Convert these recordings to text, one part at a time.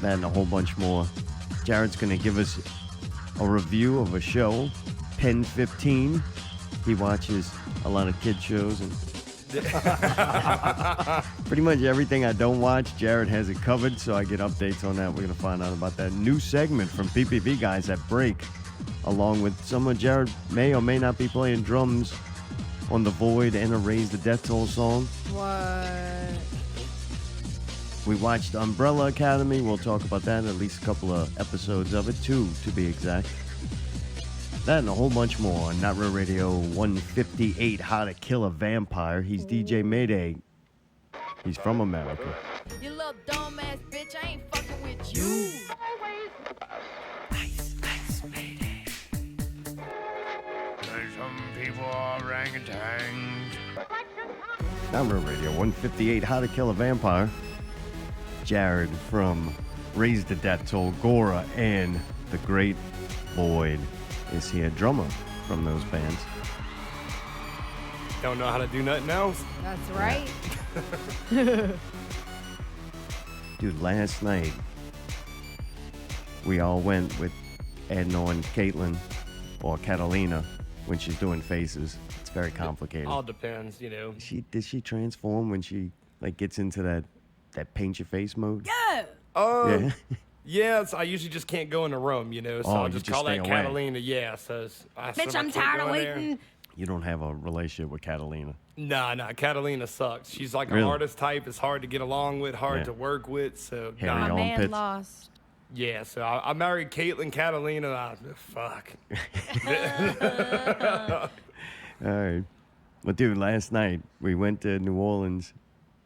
That and a whole bunch more. Jared's going to give us a review of a show, Pen 15. He watches a lot of kid shows and pretty much everything I don't watch, Jared has it covered, so I get updates on that. We're going to find out about that new segment from PPVGuys at break, along with some of Jared may or may not be playing drums on The Void and a Raise the Death Toll song. What? We watched Umbrella Academy. We'll talk about that, at least a couple of episodes of it, 2 to be exact. That and a whole bunch more on Not Real Radio 158, How to Kill a Vampire. He's DJ Mayday. He's from America. You little dumbass bitch, I ain't fucking with you. Ice, Mayday. Some people are orangutans. Not Real Radio 158, How to Kill a Vampire. Jared from Raise the Death Toll, Goura, and the Great Void is here, drummer from those bands. Don't know how to do nothing else. That's right. Dude, last night we all went with Edna and Caitlin, or Catalina, when she's doing faces. It's very complicated. All depends, you know. Does she transform when she gets into that paint your face mode? Yeah. Yeah. Yeah, I usually just can't go in the room, you know, so I'll just call stay that away. Catalina. Yeah, so Bitch, I'm tired of waiting. You don't have a relationship with Catalina. Nah, Catalina sucks. She's like Really? an artist type. It's hard to get along with, hard to work with. So Hairy My man armpits. lost. yeah, so I married Caitlin Catalina. Fuck. All right. Well, dude, last night we went to New Orleans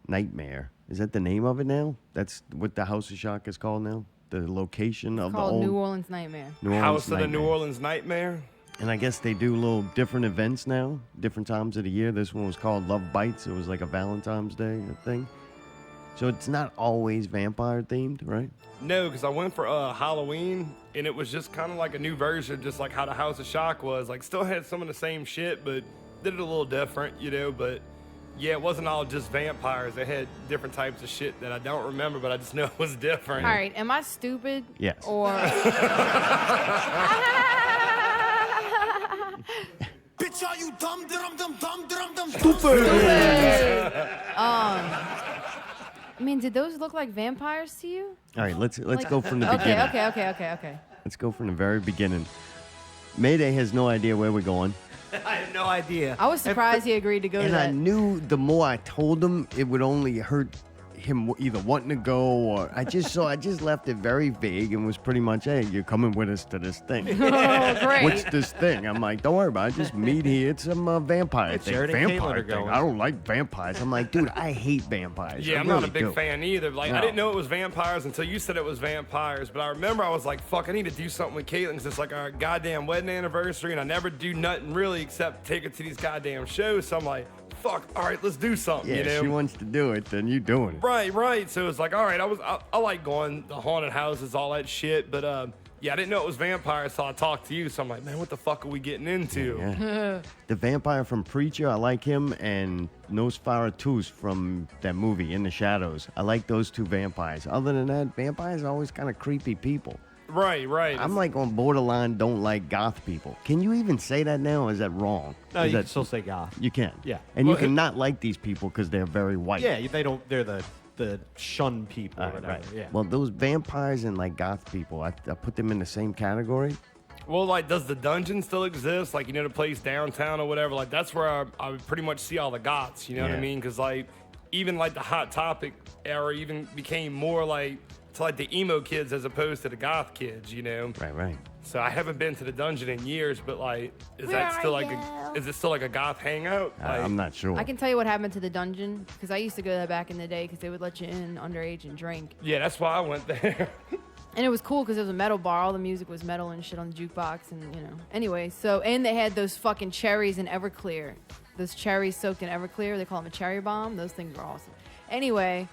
Nightmare. Is that the name of it now? That's what the House of Shock is called now? The location of the Called old New Orleans Nightmare. New Orleans House of the Nightmare. New Orleans Nightmare. And I guess they do little different events now, different times of the year. This one was called Love Bites. It was like a Valentine's Day thing. So it's not always vampire themed, right? No, because I went for Halloween, and it was just kind of like a new version, just like how the House of Shock was. Like, still had some of the same shit, but did it a little different, you know. But yeah, it wasn't all just vampires. They had different types of shit that I don't remember, but I just know it was different. All right, am I stupid? Yes. Or Bitch, are you dumb, dumb, dumb, dumb, dumb, dumb? I mean, did those look like vampires to you? All right, let's go from the beginning. Okay. Let's go from the very beginning. Mayday has no idea where we're going. I have no idea. I was surprised he agreed to go to And I that. knew the more I told him, it would only hurt him either wanting to go or I just left it very vague and was pretty much, hey, you're coming with us to this thing. Oh, great. What's this thing? I'm like, don't worry about it. Just meet here. It's some vampire thing. Jared and Caitlin Vampire are thing. going. I don't like vampires. I'm like, dude, I hate vampires. Yeah, I I'm not really a big do. fan either. Like, No. I didn't know it was vampires until you said it was vampires. But I remember I was like, fuck, I need to do something with Caitlin because it's like our goddamn wedding anniversary, and I never do nothing really except take her to these goddamn shows. So I'm like, fuck, all right, let's do something, Yeah, you know? she wants to do it, then you doing it. Right. So it's like, all right, I like going to haunted houses, all that shit. But yeah, I didn't know it was vampires, so I talked to you. So I'm like, man, what the fuck are we getting into? Yeah. The vampire from Preacher, I like him, and Nosferatu from that movie, In the Shadows. I like those two vampires. Other than that, vampires are always kind of creepy people. Right. I'm like on borderline don't like goth people. Can you even say that now, or is that wrong? No, Is you that, can still say goth. You can? Yeah. And Well, you can not like these people because they're very white. Yeah, they don't. They're the shun people. Or whatever. Right. Yeah. Well, those vampires and like goth people, I put them in the same category. Well, like, does the dungeon still exist? Like, you know, the place downtown or whatever? Like, that's where I would pretty much see all the goths, you know what I Yeah. mean? Because, like, even, like, the Hot Topic era even became more, like, to, like, the emo kids as opposed to the goth kids, you know? Right. So I haven't been to the dungeon in years, but, like, is Where that still, are like, you? is it still, like, a goth hangout? Like, I'm not sure. I can tell you what happened to the dungeon because I used to go there back in the day because they would let you in underage and drink. Yeah, that's why I went there. And it was cool because it was a metal bar. All the music was metal and shit on the jukebox, and you know. Anyway, and they had those fucking cherries in Everclear. Those cherries soaked in Everclear. They call them a cherry bomb. Those things were awesome. Anyway,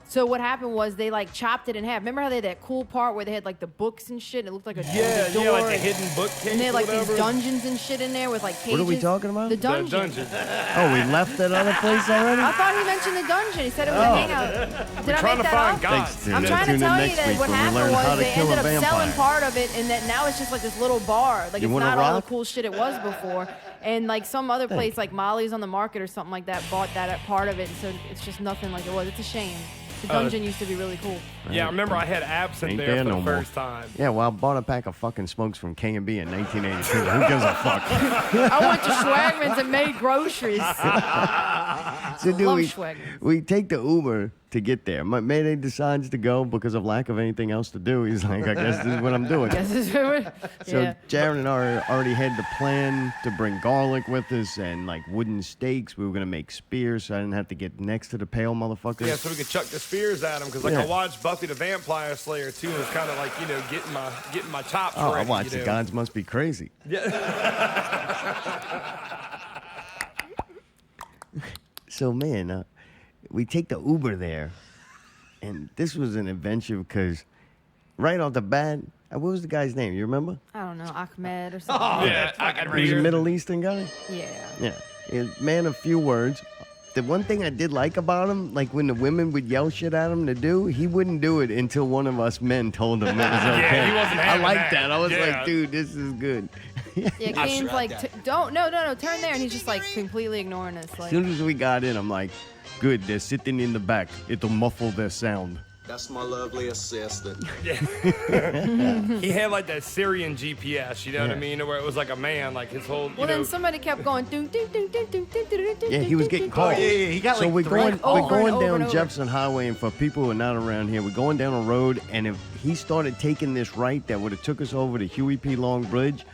So what happened was they like chopped it in half. Remember how they had that cool part where they had like the books and shit? It looked like a door. Yeah, like the hidden bookcase. And they had like these whatever. dungeons and shit in there with like pages. What are we talking about? The The dungeon. Oh, we left that other place already? I thought he mentioned the dungeon. He said it was a hangout. Did I Trying make to that find up? God. Thanks, dude. I'm trying to Tune in tell you next that week what when we happened learn how was to they kill a ended up selling vampire. part of it, and that now it's just like this little bar. Like You it's want a not all the rock? cool shit it was before. And like some other place, like Molly's on the Market or something like that, bought that part of it, and so it's just nothing like it was. It's a shame. The dungeon used to be really cool. Yeah, I remember I had absinthe Ain't there there for no the more. first time. Yeah, well, I bought a pack of fucking smokes from K&B in 1982. Who gives a fuck? I went to Schwagman's and made groceries. So, dude, Love we, Schwagman's. we take the Uber to get there. Mayday decides to go because of lack of anything else to do. He's like, I guess this is what I'm doing. Guess it's So yeah. Jared and I already had the plan to bring garlic with us and like wooden stakes. We were gonna make spears, so I didn't have to get next to the pale motherfuckers. Yeah, so we could chuck the spears at him because like Yeah. I watched Buffy the Vampire Slayer too, and it's kind of like getting my chops Oh, I ready. watched The Gods Must Be Crazy. So man, we take the Uber there, and this was an adventure because right off the bat, what was the guy's name? You remember? I don't know, Ahmed or something. Yeah, I can He read was a it. Middle Eastern guy. Yeah. Yeah, man of few words. The one thing I did like about him, like when the women would yell shit at him to do, he wouldn't do it until one of us men told him it was okay. he wasn't I having like that. that. I was Yeah. like, dude, this is good. Yeah, Kane's like, don't, no, turn there. And he's just like completely ignoring us. As Like, soon as we got in, I'm like, good, they're sitting in the back. It'll muffle their sound. That's my lovely assistant. He had like that Syrian GPS, you know what I Yeah. mean, where it was like a man, like his whole. well, then somebody kept going, doo, doo, doo, doo, doo, doo, doo, doo, Yeah, he was getting doo, caught. doo. He got So like we're three going, calls. we're Over and going over down and over. Jefferson Highway, and for people who are not around here, we're going down a road, and if he started taking this right that would have took us over to Huey P. Long Bridge,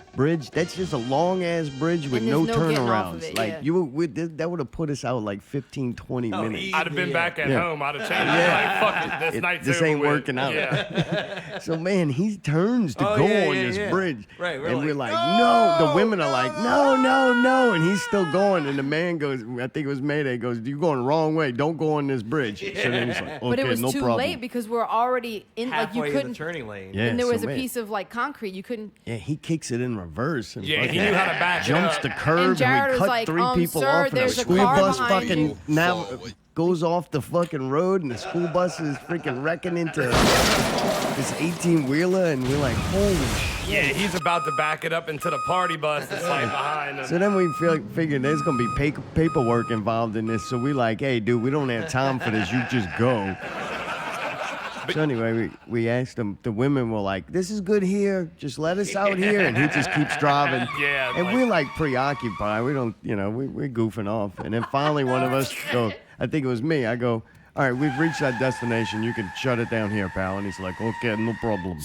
that's just a long ass bridge with And no there's no getting off of turnarounds. it, Like yeah. that would have put us out like 15, 20 minutes. I'd have been back at Yeah. home. I'd have changed. Like, fuck it, this night's This over ain't with. working out. Yeah. So man, he turns to Oh, go yeah, on yeah, this yeah. bridge, Right, we're and like, we're like, no. The women are like, no, and he's still going. And the man goes, I think it was Mayday, goes, you're going the wrong way. Don't go on this bridge. So then he's like, okay, But it was no too problem. late because we're already in, like, you halfway in the couldn't, turning lane. Yeah, and there was so a man- piece of like concrete. You couldn't. Yeah, he kicks it in reverse. And Yeah, he fucking knew how to back it jumps up. the curb, And Jared we was cut like, 3 people sir, off, and the there's a school car bus behind fucking you. now goes off the fucking road, and the school bus is freaking wrecking into this 18-wheeler, and we're like, holy shit. Yeah, he's about to back it up into the party bus that's like behind him. So then we figured there's gonna be paperwork involved in this, so we like, hey, dude, we don't have time for this. You just go. So anyway, we asked him. The women were like, "This is good here. Just let us out here," and he just keeps driving. Yeah, and like- we're like preoccupied. We don't, we're goofing off. And then finally, one of us go. I think it was me. I go, "All right, we've reached that destination. You can shut it down here, pal." And he's like, "Okay, no problem."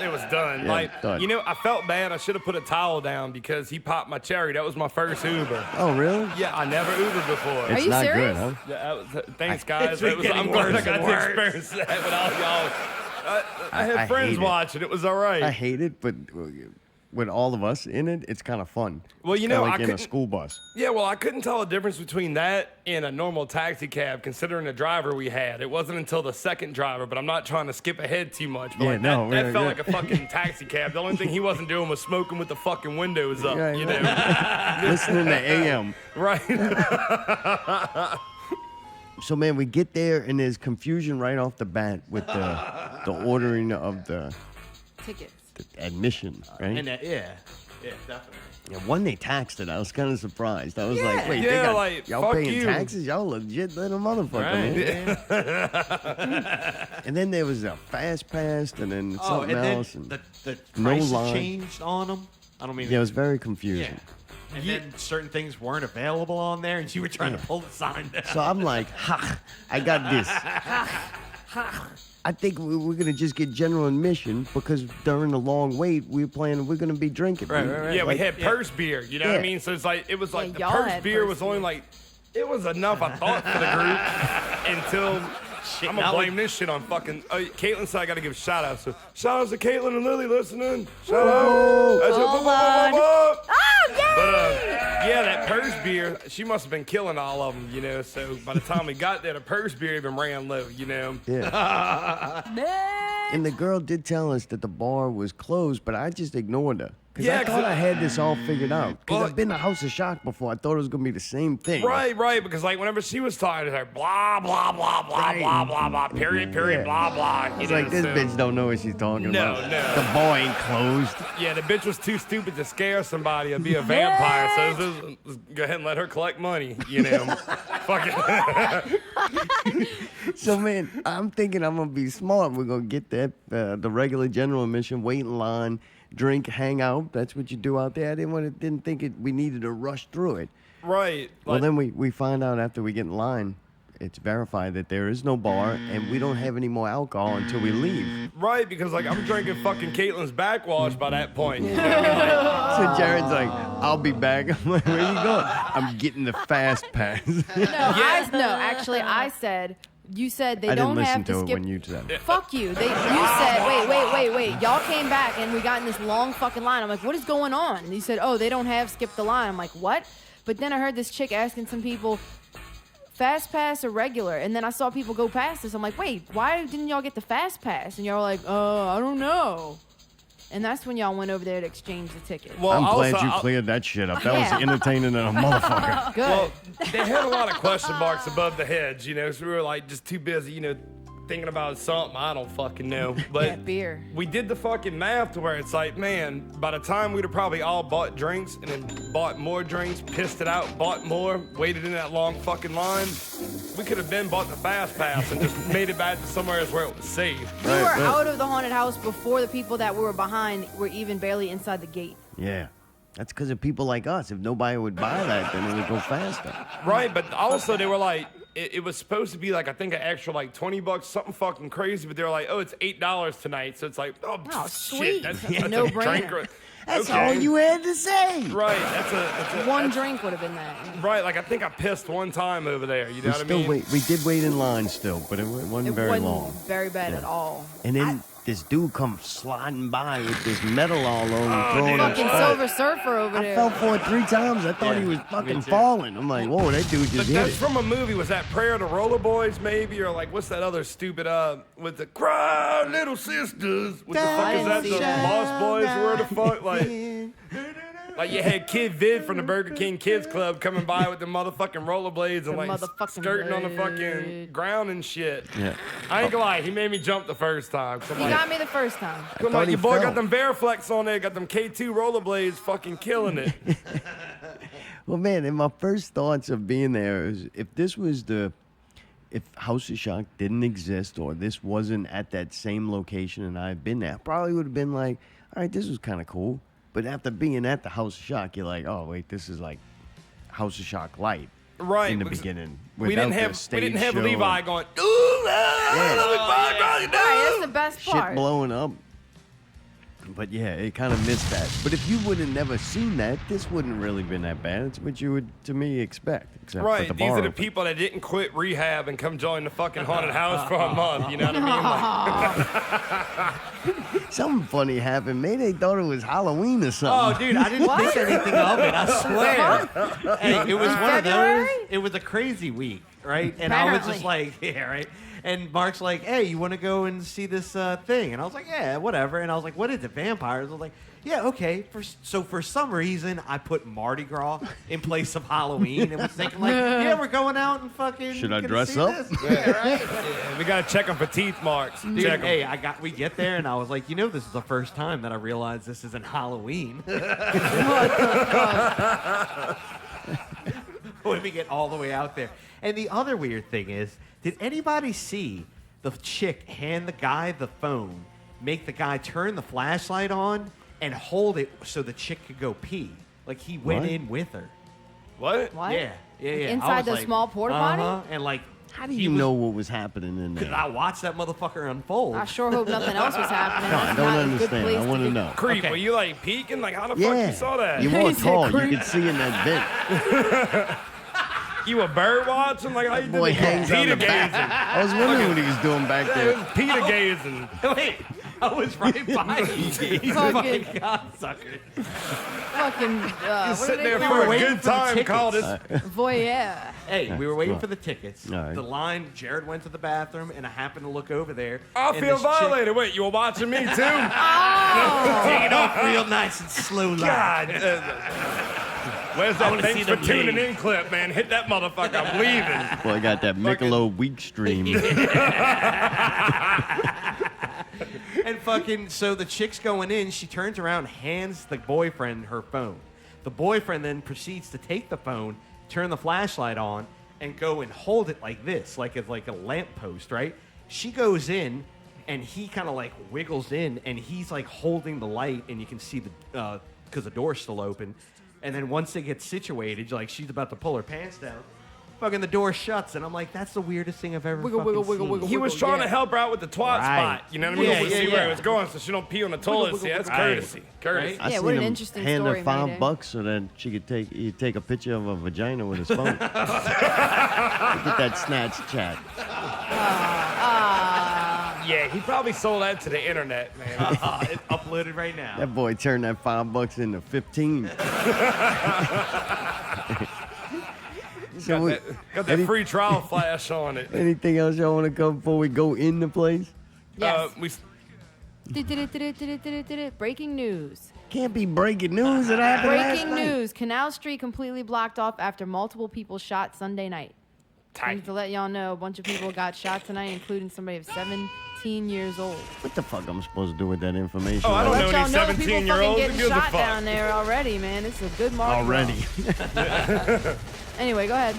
It was done. Yeah, like, done. I felt bad. I should have put a towel down because he popped my cherry. That was my first Uber. Oh, really? Yeah, I never Ubered before. It's you not serious? good, huh? Yeah, thanks, guys. It's been getting I'm glad I worse got and to worse. experience that without y'all. I had I friends hate it. watching. It was all right. I hate it, but with all of us in it, it's kind of fun. Well, It's kinda like I in a couldn't- school bus. Yeah, well, I couldn't tell the difference between that and a normal taxi cab, considering the driver we had. It wasn't until the second driver, but I'm not trying to skip ahead too much. But Yeah, like, no, that yeah, felt yeah. like a fucking taxi cab. The only thing he wasn't doing was smoking with the fucking windows up, Yeah, you yeah. know? Listening to AM. Right. So man, we get there and there's confusion right off the bat with the ordering of the Tickets. admission, right? And yeah, definitely. And when they taxed it, I was kind of surprised. I was like, wait, Yeah, they got, like, y'all fuck paying you. taxes? Y'all legit little motherfucker, man. And then there was a fast pass and then Oh, something and then else. And the no prices line. changed on them. I don't mean. yeah, it was very Yeah. confusing. And then certain things weren't available on there, and you were trying to pull the sign down. So I'm like, ha, I got this. I think we're going to just get general admission because during the long wait, we're going to be drinking. Right. Yeah, we Like, had purse beer. You know what Yeah. I mean? So it was like the y'all purse had beer purse was only beer. like, it was enough, I thought, for the group until I'm going to blame this shit on fucking. Caitlin said I got to give shout outs. So shout outs to Caitlin and Lily listening. Shout out. That's it. Hold on. But, Oh, yay! yeah, that purse beer, she must have been killing all of them, you know. So by the time we got there, the purse beer even ran low, you know. Yeah. And the girl did tell us that the bar was closed, but I just ignored her. Because Yeah, I thought I had this all figured out. Because Well, I've been to House of Shock before. I thought it was going to be the same thing. Right, because like whenever she was talking, it's like blah blah blah blah Right. blah blah blah period Yeah. blah blah. It's like, this bitch don't know what she's talking No, about. no. The bar ain't closed. Yeah, the bitch was too stupid to scare somebody or be a vampire. So let's go ahead and let her collect money, you know. Fuck it. So, man, I'm thinking I'm going to be smart. We're going to get that, the regular general admission, wait in line, drink, hang out. That's what you do out there. I didn't think we needed to rush through it. Right. Well, Like, then we find out after we get in line, it's verified that there is no bar and we don't have any more alcohol until we leave. right, because like I'm drinking fucking Caitlin's backwash by that point. You know? So Jared's like, I'll be back. I'm like, where you going? I'm getting the fast pass. Actually, I said, you said they I don't didn't listen have to to it skip. when you said it. Fuck you. You said, wait. Y'all came back and we got in this long fucking line. I'm like, what is going on? And you said, oh, they don't have skip the line. I'm like, what? But then I heard this chick asking some people, fast pass or regular? And then I saw people go past this. I'm like, wait, why didn't y'all get the fast pass? And y'all were like, I don't know. And that's when y'all went over there to exchange the ticket. Well, I'm glad also, you cleared that shit up. That was entertaining than a motherfucker. Good. Well, they had a lot of question marks above the heads, you know, so we were like just too busy, you know, thinking about something I don't fucking know. But Yeah, beer. we did the fucking math to where it's like, man, by the time we'd have probably all bought drinks and then bought more drinks, pissed it out, bought more, waited in that long fucking line, we could have been bought the fast pass and just made it back to somewhere else where it was safe. We were Right. out of the haunted house before the people that were behind were even barely inside the gate. Yeah. That's because of people like us. If nobody would buy that, then it would go faster. Right, but also they were like, it was supposed to be like, I think an extra like $20, something fucking crazy, but they were like, oh, it's $8 tonight. So it's like, oh, sweet. shit, that's No a brainer. drink. That's Okay. all you had to say. Right, that's a One drink would have been that. right. Like I think I pissed one time over there. You know what I mean? We did wait in line still, but it wasn't It very wasn't long. very bad at all. And then this dude comes sliding by with this metal all over him, throwing it. Fucking Silver Surfer over I there. fell for it 3 times. I thought he was fucking falling. I'm like, whoa, that dude But just hit that's it. from a movie. Was that Prayer to Roller Boys maybe, or like what's that other stupid with the Cry Little Sisters? What the fuck is that? didn't The see that. Lost Boys? Where the fuck? Like you had Kid Vid from the Burger King Kids Club coming by with the motherfucking rollerblades and like motherfucking skirting on the blade. fucking ground and shit. Yeah. I ain't gonna lie, he made me jump the first time. So I'm You like, got me the first time. come thought on, he your boy fell. got them Veriflex on there, got them K2 rollerblades, fucking killing it. Well, man, and my first thoughts of being there is if House of Shock didn't exist or this wasn't at that same location and I had been there, I probably would have been like, all right, this was kind of cool. But after being at the House of Shock, you're like, oh, wait, this is like House of Shock light. Right. In the because beginning. We without didn't the have stage show Levi and going, ooh, Right, that's the best shit part. blowing up. But yeah, it kind of missed that. But if you would have never seen that, this wouldn't really been that bad. It's what you would, to me, expect. Except Right, for the these bar are the open. people that didn't quit rehab and come join the fucking haunted house for a month. You know what I mean? Like, Something funny happened. Maybe they thought it was Halloween or Oh, something. dude, I didn't think anything of it. I swear. Hey, it was one of those. February? It was a crazy week, right? And I was just Apparently. like, yeah, right. And Mark's like, hey, you want to go and see this thing? And I was like, yeah, whatever. And I was like, what is it, vampires? I was like, yeah, okay. So for some reason, I put Mardi Gras in place of Halloween and was thinking like, yeah, we're going out and fucking. Should I gonna dress see up? this. Yeah, right. yeah, we gotta check them for teeth marks. Dude, Check 'em. hey, we get there and I was like, this is the first time that I realized this isn't Halloween. When we get all the way out there. And the other weird thing is, did anybody see the chick hand the guy the phone, make the guy turn the flashlight on, and hold it so the chick could go pee? Like he went What? in with her. What? What? Yeah. I Inside was the like, small porta potty? And like, How do you know what was happening in Because there? I watched that motherfucker unfold. I sure hope nothing else was happening. No, That's I don't not a good understand. place I want to be. know. Creep, Okay. were you like peeking? Like, how the fuck Yeah. you saw that? You He walk said tall. You creep. could see in that vent. You a bird watching? Like, how you Boy doing? hangs out in the Peter back. gazing. I was wondering what he was doing back It there. was Peter gazing. Wait, I was right by you. Oh my God, sucker. Fucking. What Sitting do there they for call a it? waiting good for the time. tickets. Called us. Voyeur. Hey, we were waiting Right. for the tickets. All right. The line, Jared went to the bathroom, and I happened to look over there. I and feel this chick- violated. Wait, you were watching me too? Take it off real nice and slow. God. Where's I that wanna see thanks for them tuning leave. in clip, man? Hit that motherfucker. I'm leaving. Boy, I got that Michelob weak stream. And fucking, so the chick's going in. She turns around, hands the boyfriend her phone. The boyfriend then proceeds to take the phone, turn the flashlight on, and go and hold it like this, like it's like a lamppost, right? She goes in, and he kind of like wiggles in, and he's like holding the light, and you can see the because the door's still open. And then once they get situated, like she's about to pull her pants down, fucking the door shuts, and I'm like, that's the weirdest thing I've ever Wiggle, fucking wiggle, wiggle, seen. wiggle, He was trying to help her out with the twat Right. spot. You know what I mean? Yeah, To yeah, see where yeah. it was going so she don't pee on the toilet. See, that's Right. courtesy. Courtesy. Right. Yeah, I what seen an him interesting hand story, her $5 Mayday. bucks so that she could take a picture of a vagina with his phone. Look at that snatch chat. Yeah, he probably sold that to the internet, man. It's uploaded right now. That boy turned that $5 into 15. So we- Got that free trial flash on it. anything else y'all want to go before we go in the place? Yes. We Breaking news. Can't be breaking news. It happened last Breaking night. news. Canal Street completely blocked off after multiple people shot Sunday night. I need tight. to let y'all know a bunch of people got shot tonight, including somebody of 17 years old. What the fuck I'm supposed to do with that information? Oh, I don't Let know y'all any know people fucking 17-year-olds. Who getting gives a shot fuck? down there already, man. It's a good Mardi Already. Gras. Anyway, go ahead.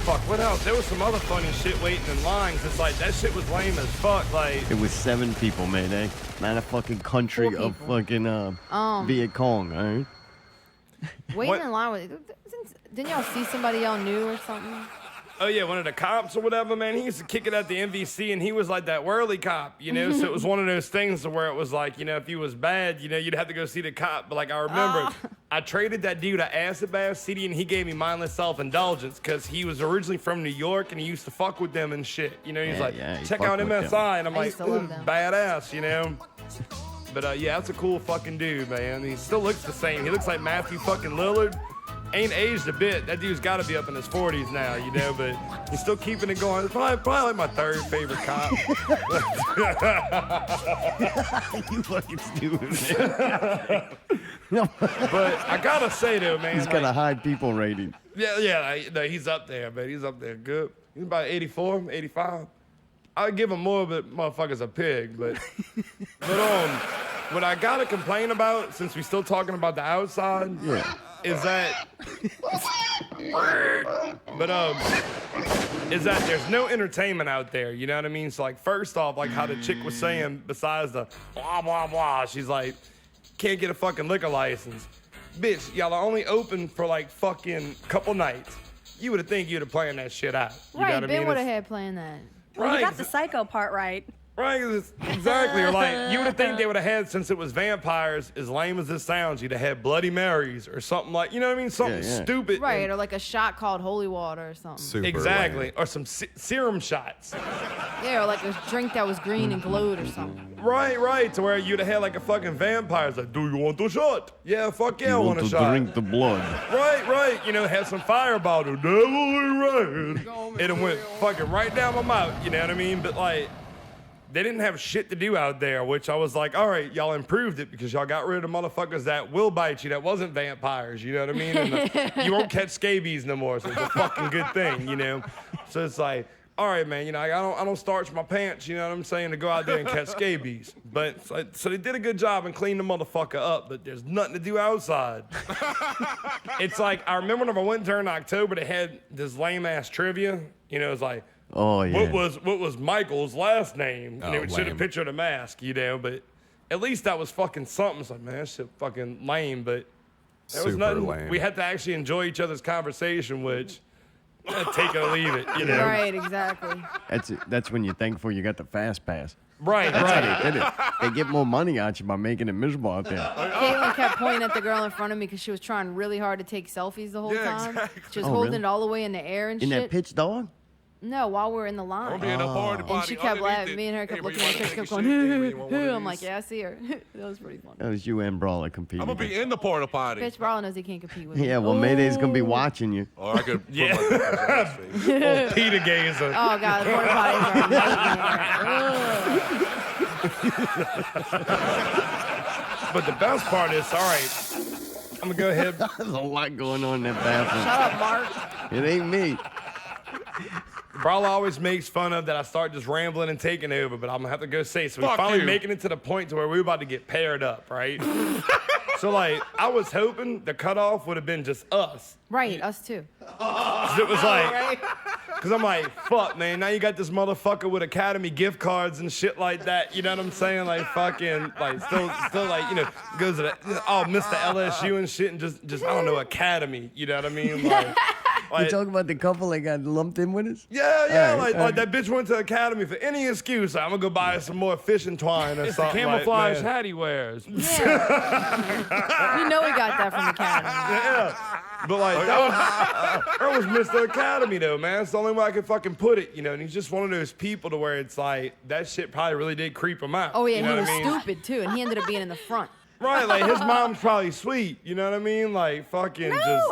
Fuck, what else? There was some other funny shit waiting in lines. It's like, that shit was lame as fuck. Like, It was 7 people, Mayday. Not a fucking country 4 of people. fucking Viet Cong, all right? Waiting What- in line with. Didn't y'all see somebody y'all knew or something? oh yeah, one of the cops or whatever, man, he used to kick it at the MVC, and he was like that whirly cop, you know? So it was one of those things where it was like, you know, if you was bad, you know, you'd have to go see the cop. But like, I remember I traded that dude an acid bath CD, and he gave me mindless self-indulgence because he was originally from New York, and he used to fuck with them and shit. You know, he's Yeah, like, yeah, he check fucked out with them. MSI, and I'm I like, used to love them. badass, you know? But yeah, that's a cool fucking dude, man. He still looks the same. He looks like Matthew fucking Lillard. Ain't aged a bit. That dude's got to be up in his 40s now, you know, but he's still keeping it going. It's probably like my third favorite cop. You fucking stupid, man. But I got to say, though, man. He's got a like, high people rating. yeah, no, he's up there, man. He's up there good. He's about 84, 85. I'd give him more, but motherfucker's a pig. But what I got to complain about, since we're still talking about the outside, Yeah. is that is that there's no entertainment out there, you know what I mean? So like, first off, like how the chick was saying, besides the blah blah blah, she's like, can't get a fucking liquor license. Bitch, y'all are only open for like fucking couple nights. You would have think you'd have planned that shit out. You know Right, what I Ben mean? would have It's- had playing that. Well, right. you got the psycho part right. Right, 'cause exactly. Or like, you would have think they would have had, since it was vampires, as lame as this sounds, you'd have had Bloody Marys or something like, you know what I mean? Something Yeah, yeah. stupid. Right, and- or like a shot called holy water or something. Super exactly. lame. Or some serum shots. Yeah, or like a drink that was green and glowed or something. Right. To where you'd have had like a fucking vampires like, do you want the shot? Yeah, fuck yeah, I You want want a to shot. drink the blood. Right. You know, had some fireball. The devil is red. It went fucking right down my mouth. You know what I mean? But like, they didn't have shit to do out there, which I was like, all right, y'all improved it because y'all got rid of the motherfuckers that will bite you, that wasn't vampires, you know what I mean? And you won't catch scabies no more, so it's a fucking good thing, you know? So it's like, all right, man, you know, I don't starch my pants, you know what I'm saying, to go out there and catch scabies. But so they did a good job and cleaned the motherfucker up, but there's nothing to do outside. It's like, I remember when I went during October, they had this lame ass trivia, you know, it's like, Oh, yeah. what was Michael's last name? And Oh, they would show a lame. picture of the mask, you know, but at least that was fucking something. It's like, man, that shit fucking lame, but there was Super nothing. lame. We had to actually enjoy each other's conversation, which take it or leave it, you know. Right, exactly. That's when you're thankful you got the fast pass. Right. They did it. They get more money out you by making it miserable out there. Caitlin kept pointing at the girl in front of me because she was trying really hard to take selfies the whole Yeah, time. exactly. She was Oh, holding really? it all the way in the air and In shit. that pitch, dog? No, while we're in the line. I'm gonna be in a porta potty. And she kept underneath laughing. it. Me and her kept Hey, looking where at you each other, wanna take kept a going, shit? Hey, where you want one of I'm like, these? yeah, I see her. That was pretty funny. That was you and Brawler competing. I'm gonna be in the porta potty. Bitch, Brawler knows he can't compete with me. Yeah, well, Mayday's gonna be watching you. Or I could put Yeah. my dick on his face. Old Peter Gazer. Oh, God, the porta potties are a nightmare. But the best part is, all right, I'm gonna go ahead. There's a lot going on in that bathroom. Shut up, Mark. It ain't me. Brawler always makes fun of that I start just rambling and taking over, but I'm gonna have to go say. So we Fuck finally you. making it to the point to where we were about to get paired up, right? So like, I was hoping the cutoff would have been just us. Right, us too. 'Cause it was like, cause I'm like, fuck, man. Now you got this motherfucker with Academy gift cards and shit like that. You know what I'm saying? Like fucking, like still like, you know, goes to the, oh, Mr. LSU and shit, and just I don't know, Academy. You know what I mean? You talking about the couple that got lumped in with us? Yeah, All right, like that bitch went to Academy for any excuse. I'm gonna go buy some more fishing twine or It's the something. camouflage like, man. hat he wears. Yeah. You know we got that from the Academy. Yeah, but like that was Mr. Academy though, man. It's the only way I could fucking put it, you know. And he's just one of those people to where it's like that shit probably really did creep him out. Oh, yeah, you know he what was I mean? stupid, too, and he ended up being in the front. Right, like his mom's probably sweet. You know what I mean? Like fucking just.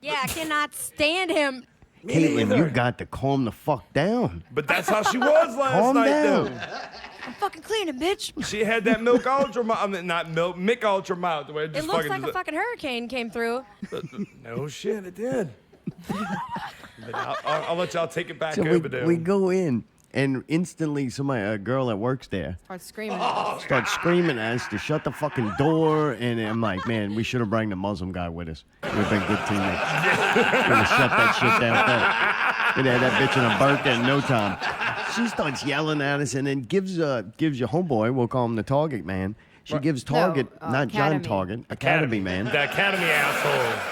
Yeah, I cannot stand him. Caitlin, you got to calm the fuck down. But that's how she was last Calm night down. though. I'm fucking cleaning, bitch. She had that Milk Ultra mouth. I mean, not Milk, Mick Ultra mouth. Where it It just looks fucking like a just- fucking hurricane came through. No shit, it did. But I'll let y'all take it back So over there. we go in, and instantly a girl that works there, Started screaming. starts screaming at us to shut the fucking door. And I'm like, man, we should have brought the Muslim guy with us. We've been good teammates. We'd have shut that shit down fast. We'd have that bitch in a burqa in no time. She starts yelling at us and then gives your homeboy, we'll call him the Target man. She gives Target, not John Academy. Target, Academy man. The Academy asshole.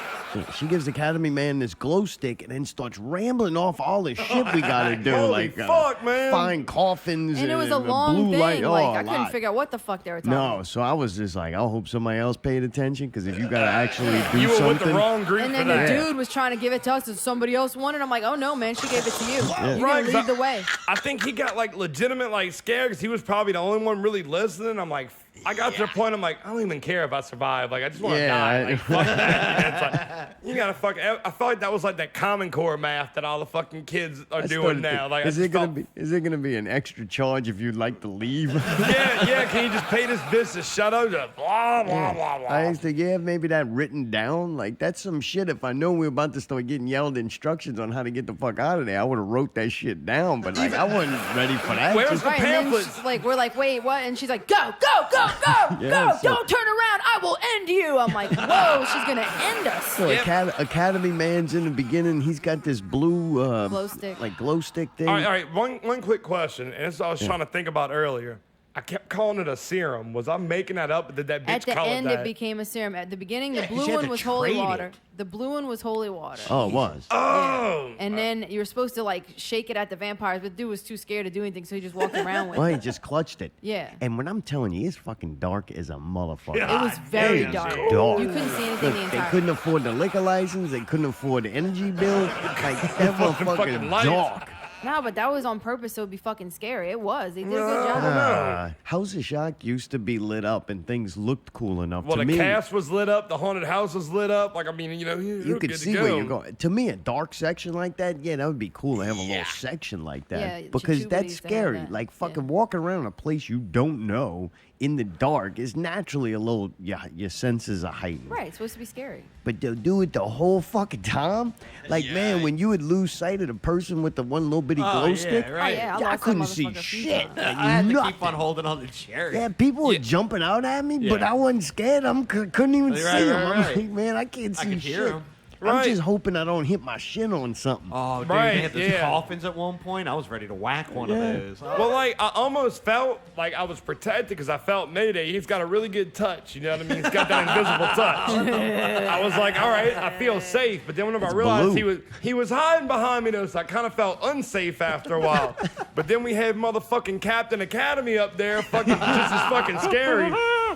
She gives Academy man this glow stick and then starts rambling off all the shit we gotta do, Holy like fuck, man. find coffins And it was a long blue thing. light. Like, Oh, I a couldn't lot. figure out what the fuck they were talking No, about. so I was just like, I hope somebody else paid attention, because if you gotta actually do You were something, with the wrong group And for then the that. dude was trying to give it to us and somebody else wanted. I'm like, oh no, man, she gave it to you. You Right, gotta lead the way. I think he got like legitimate like scared because he was probably the only one really listening. I'm like, I got to the point. I'm like, I don't even care if I survive. Like, I just want to Yeah, die. I- Like, fuck that. It's like, you gotta fucking. I felt like that was like that Common Core math that all the fucking kids are I doing started now. to- Like, is I it just gonna felt- be? Is it gonna be an extra charge if you'd like to leave? Yeah. Can you just pay this bitch to shut up? Just blah blah blah blah. I used to, yeah, maybe that written down. Like, that's some shit. If I know we were about to start getting yelled instructions on how to get the fuck out of there, I would have wrote that shit down. But like, I wasn't ready for that. Where's Just- the Right, and then pamphlets? she's like, we're like, wait, what? And she's like, go, go, go, go, Yeah, go. so- Don't turn around. I will end you. I'm like, whoa, she's going to end us. So Academy man's in the beginning. He's got this blue Glow stick. like glow stick thing. All right. One quick question, and this is what I was trying to think about earlier. I kept calling it a serum. Was I making that up? Or did that bitch At the call end, it that? it became a serum. At the beginning, the Yeah, 'cause blue you had one to was holy trade it. water. The blue one was holy water. Oh, it was. Oh. And then you were supposed to like shake it at the vampires, but the dude was too scared to do anything, so he just walked around with Well, it. he just clutched it. Yeah. And when I'm telling you, it's fucking dark as a motherfucker. It was very damn, dark. dark. You couldn't see anything Look, the they entire couldn't afford the liquor license. They couldn't afford the energy bill. Like, that fucking motherfucking lights. dark. No, but that was on purpose, so it'd be fucking scary. It was. They did a good job. House of Shock used to be lit up and things looked cool enough. Well, to the me, cast was lit up. The haunted house was lit up. Like, I mean, you know, you could good see to go. where you're going. To me, a dark section like that, yeah, that would be cool to have a little section like that. Yeah, because Chichuba that's used to have scary. that. Like, fucking Yeah. walking around a place you don't know in the dark is naturally a little, your senses are heightened. Right, it's supposed to be scary. But they'll do it the whole fucking time. Like, man, when you would lose sight of the person with the one little bitty glow yeah, stick, right. Oh, yeah, I I lost that couldn't see motherfucker a few shit. times. Like, I had to nothing. keep on holding on the cherry. Yeah, people were jumping out at me, but Yeah. I wasn't scared. Couldn't even see Right, them. right, I'm right. like, man, I can't see I could shit. hear 'em. I'm Right. just hoping I don't hit my shin on something. Oh, dude, Right, they had those yeah. coffins at one point. I was ready to whack one of those. Well, like, I almost felt like I was protected because I felt Mayday. He's got a really good touch. You know what I mean? He's got that invisible touch. I was like, all right, I feel safe. But then whenever I realized blue. he was hiding behind me, though, so I kind of felt unsafe after a while. But then we had motherfucking Captain Academy up there, fucking just as fucking scary.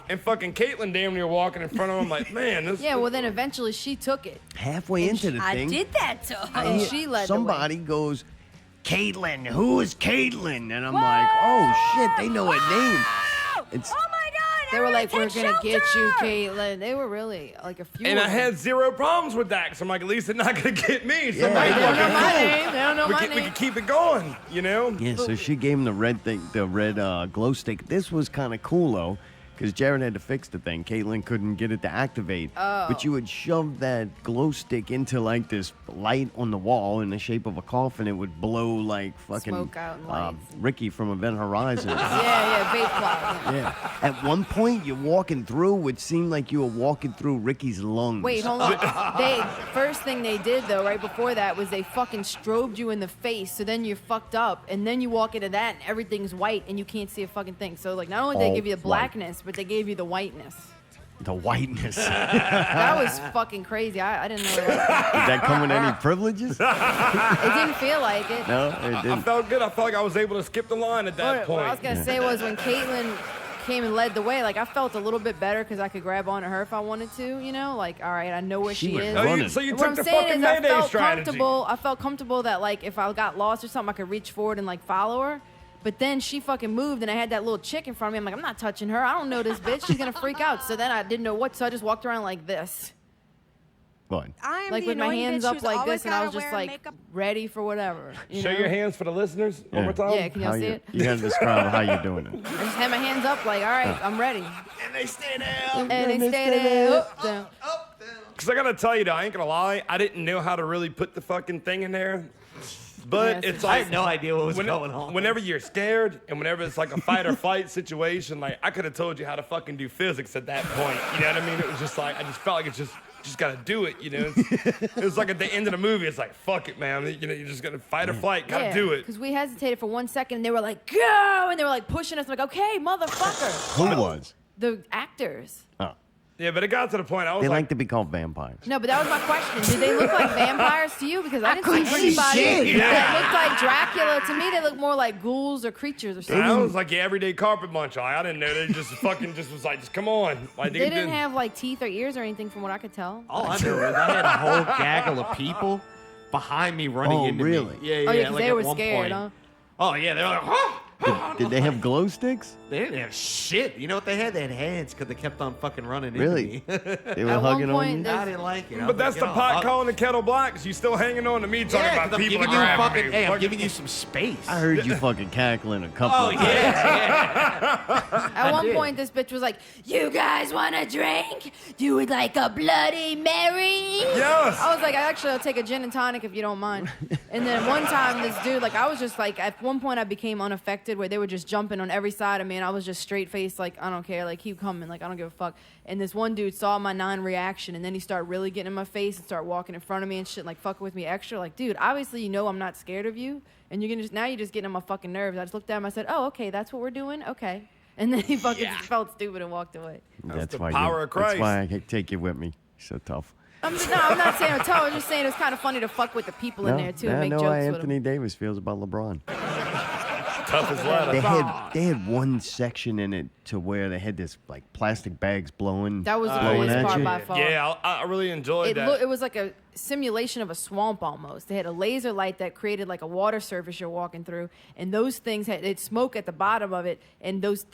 And fucking Caitlin damn near walking in front of him like, man, this. Yeah, well, then eventually she took it. Halfway into the I thing, did that to her. And she led the way. somebody goes, Caitlin, who is Caitlin? And I'm like, oh shit, they know her name. It's Oh my God! They were like, we're everyone gonna take get you, shelter! Caitlin. They were really like a few. And of I them. had zero problems with that, because I'm like, at least they're not going to get me. Yeah. Somebody They don't know fucking my cool. name. They don't know my We name. can keep it going, you know? Yeah, so she gave him the red thing, the red glow stick. This was kind of cool though, because Jared had to fix the thing. Caitlin couldn't get it to activate. Oh. But you would shove that glow stick into like this light on the wall in the shape of a coffin. It would blow like fucking Smoke out and lights. Ricky from Event Horizon. Yeah, vape cloud. Yeah. At one point, you're walking through, would seem like you were walking through Ricky's lungs. Wait, hold on. First thing they did though, right before that, was they fucking strobed you in the face. So then you're fucked up, and then you walk into that, and everything's white, and you can't see a fucking thing. So like, not only did they All give you the white. blackness, but they gave you the whiteness. The whiteness. Did That was fucking crazy. I didn't know. that come with any privileges? It didn't feel like it. No, it I didn't. felt good. I felt like I was able to skip the line at that What I was point. gonna say was when Caitlin came and led the way, like I felt a little bit better because I could grab onto her if I wanted to, you know, like all right, I know where She she was is. running. So you What took I'm the saying fucking is I Mayday felt strategy. comfortable. I felt comfortable that like if I got lost or something, I could reach forward and like follow her. But then she fucking moved, and I had that little chick in front of me. I'm like, I'm not touching her. I don't know this bitch. She's gonna freak out. So then I didn't know what. So I just walked around like this, Fun. I am like the with my annoying hands bitch up who's like always this, and I was gotta just wear like makeup. ready for whatever. You Show know? your hands for the listeners one Yeah. more time. Yeah, can y'all How see you, it? you gotta describe how you're doing it. I just had my hands up, like, all right, I'm ready. And they stay there. And they stay there. Up, down. Because I got to tell you, though, I ain't going to lie. I didn't know how to really put the fucking thing in there. But Yes. it's I like... had no idea what was when- going on. Whenever you're scared and whenever it's like a fight or flight situation, like I could have told you how to fucking do physics at that point. You know what I mean? It was just like, I just felt like it's just gotta do it, you know? It was like at the end of the movie, it's like, fuck it, man. You know, you're just gonna fight or flight, gotta do it. Because we hesitated for 1 second, and they were like, go! And they were like pushing us. I'm like, okay, motherfucker. Who was? The actors. Oh. Yeah, but it got to the point, I was They like, like to be called vampires. No, but that was my question. Did they look like vampires to you? Because I didn't see anybody shit. that looked like Dracula. To me, they look more like ghouls or creatures or something. I was like your everyday carpet muncher. I didn't know. They just fucking just was like, just come on. Like They didn't have like teeth or ears or anything from what I could tell. All I know is I had a whole gaggle of people behind me running Oh, into really? me. Yeah, yeah. Oh, yeah, because like they at were one scared, point. huh? Oh, yeah, they were like, huh? Did they have glow sticks? They didn't have shit. You know what they had? They had hands because they kept on fucking running Really? into me. They were At one hugging on point, you? they- I didn't like it. I But was that's like, the "Get pot off." calling the kettle black. 'Cause you still hanging on to me talking Yeah, about 'cause I'm people giving you grabbing fucking. me. Hey, I'm Fucking- giving you some space. I heard you fucking cackling a couple Oh of yeah, times. yeah. At one did. point, this bitch was like, you guys want a drink? Do it like a Bloody Mary? Yes. I was like, actually, I'll take a gin and tonic if you don't mind. And then one time, this dude, like, I was just like, at one point, I became unaffected where they were just jumping on every side of me, and I was just straight faced, like, I don't care, like, keep coming, like, I don't give a fuck. And this one dude saw my non-reaction, and then he started really getting in my face and started walking in front of me and shit, like, fucking with me extra. Like, dude, obviously, you know I'm not scared of you, and you're gonna just, now you're just getting on my fucking nerves. I just looked at him, I said, oh, okay, that's what we're doing? Okay. And then he fucking just felt stupid and walked away. That's the why power of Christ. That's why I take you with me. So tough. I'm not saying I'm tough. I'm just saying it was kind of funny to fuck with the people in there too and I make know jokes how with Anthony them. Davis feels about LeBron. Tough as leather. They had one section in it to where they had this like plastic bags blowing. That was the blowing coolest at part you. by far. Yeah, I really enjoyed that. It was like a simulation of a swamp almost. They had a laser light that created like a water surface you're walking through, and those things had smoke at the bottom of it, and those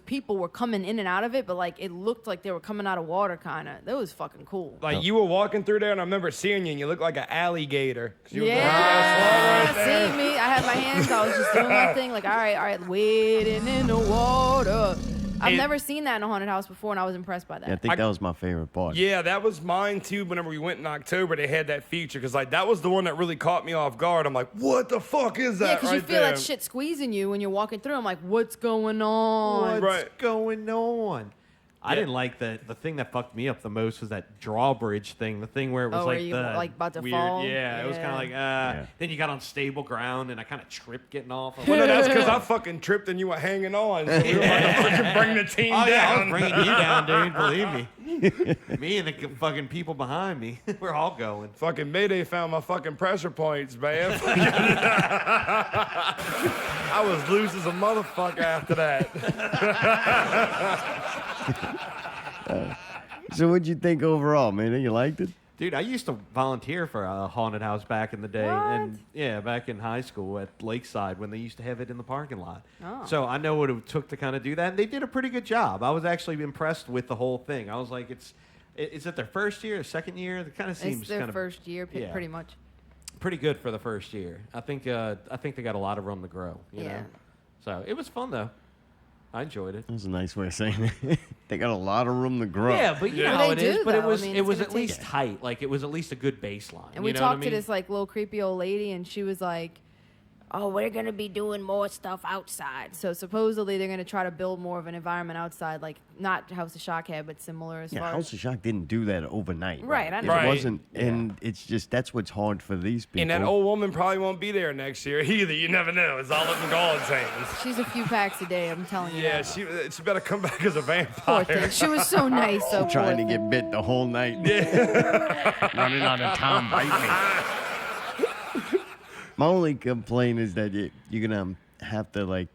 people were coming in and out of it, but like it looked like they were coming out of water kind of. That was fucking cool. Like you were walking through there, and I remember seeing you, and you looked like an alligator. 'Cause you were going through Yeah, that slide right there. see me. I had my hands. I was just doing my thing. Like, all right, wading in the water. I've And- never seen that in a haunted house before, and I was impressed by that. Yeah, I think that was my favorite part. Yeah, that was mine too. Whenever we went in October, they had that feature because like that was the one that really caught me off guard. I'm like, what the fuck is that? Yeah, because you right feel there? that shit squeezing you when you're walking through. I'm like, what's going on? What's Right. going on? I didn't like the thing that fucked me up the most was that drawbridge thing. The thing where it was Oh, where like you, the like, about to weird, fall? Yeah, it was kind of Yeah. like then you got on stable ground and I kind of tripped getting off. Well, no, that's because I fucking tripped and you were hanging on. So we were about to fucking bring the team Oh down. yeah, I was bringing you down, dude. Believe me. Me and the fucking people behind me, we're all going. Fucking Mayday found my fucking pressure points, man. I was loose as a motherfucker after that. So what'd you think overall, man? You liked it? Dude, I used to volunteer for a haunted house back in the day, and back in high school at Lakeside when they used to have it in the parking lot. Oh. So I know what it took to kind of do that, and they did a pretty good job. I was actually impressed with the whole thing. I was like, is it their first year, or second year? It kind of seems It's their first year, pretty much. pretty good for the first year. I think they got a lot of room to grow. You know? So it was fun though. I enjoyed it. That was a nice way of saying it. They got a lot of room to grow. Yeah, but you know Well, how they it is. do, But though. it was I mean, it it's was gonna at least take- tight. Like it was at least a good baseline. And we you know what I talked to mean? this like little creepy old lady, and she was like, "Oh, we're gonna be doing more stuff outside." So supposedly they're gonna try to build more of an environment outside, like not House of Shock had, but similar as Yeah, far House of Shock didn't do that overnight. Right, I It know. Right. wasn't, and it's just that's what's hard for these people. And that old woman probably won't be there next year either. You never know. It's all in God's hands. She's a few packs a day. I'm telling you. Yeah, that. she better come back as a Poor vampire. thing. She was so nice. So trying to poor get bit the whole night. Running out of time, bite me. My only complaint is that you're gonna have to like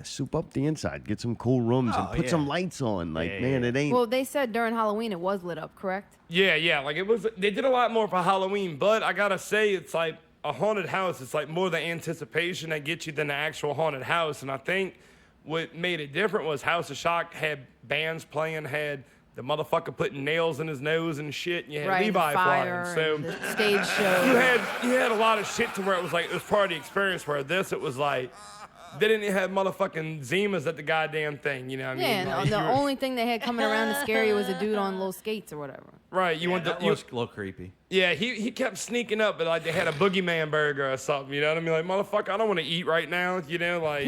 soup up the inside, get some cool rooms, and put some lights on. Like, man, it ain't. Well, they said during Halloween it was lit up, correct? Yeah, like it was. They did a lot more for Halloween, but I gotta say, it's like a haunted house. It's like more the anticipation that gets you than the actual haunted house. And I think what made it different was House of Shock had bands playing, had the motherfucker putting nails in his nose and shit, and you had Right, Levi the fire flying. So and the stage show. you had a lot of shit to where it was like it was part of the experience. Where this, it was like they didn't have motherfucking Zimas at the goddamn thing. You know what I mean? Yeah, Like, and the you were- only thing they had coming around to scare you was a dude on little skates or whatever. right. You went to That was a little creepy. Yeah, he kept sneaking up, but like they had a boogeyman burger or something. You know what I mean? Like, motherfucker, I don't want to eat right now. You know, like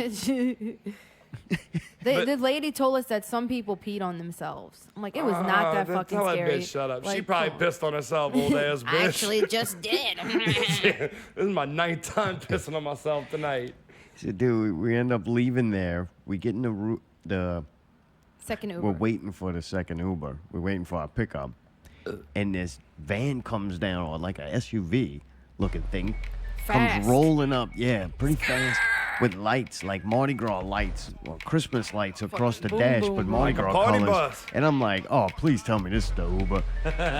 The lady told us that some people peed on themselves. I'm like, it was not that fucking tell scary. That bitch shut up. she Like, probably come on. pissed on herself, old ass bitch. I actually just did. This is my ninth time pissing on myself tonight. So, dude, we end up leaving there. We get in the Second Uber. we're waiting for the second Uber. We're waiting for our pickup, and this van comes down, or like a SUV looking thing, Fast. comes rolling up. Yeah, pretty fast. With lights, like Mardi Gras lights, or Christmas lights across the boom, dash, boom, but boom. Mardi Like a Gras party colors. bus. And I'm like, oh, please tell me this is the Uber.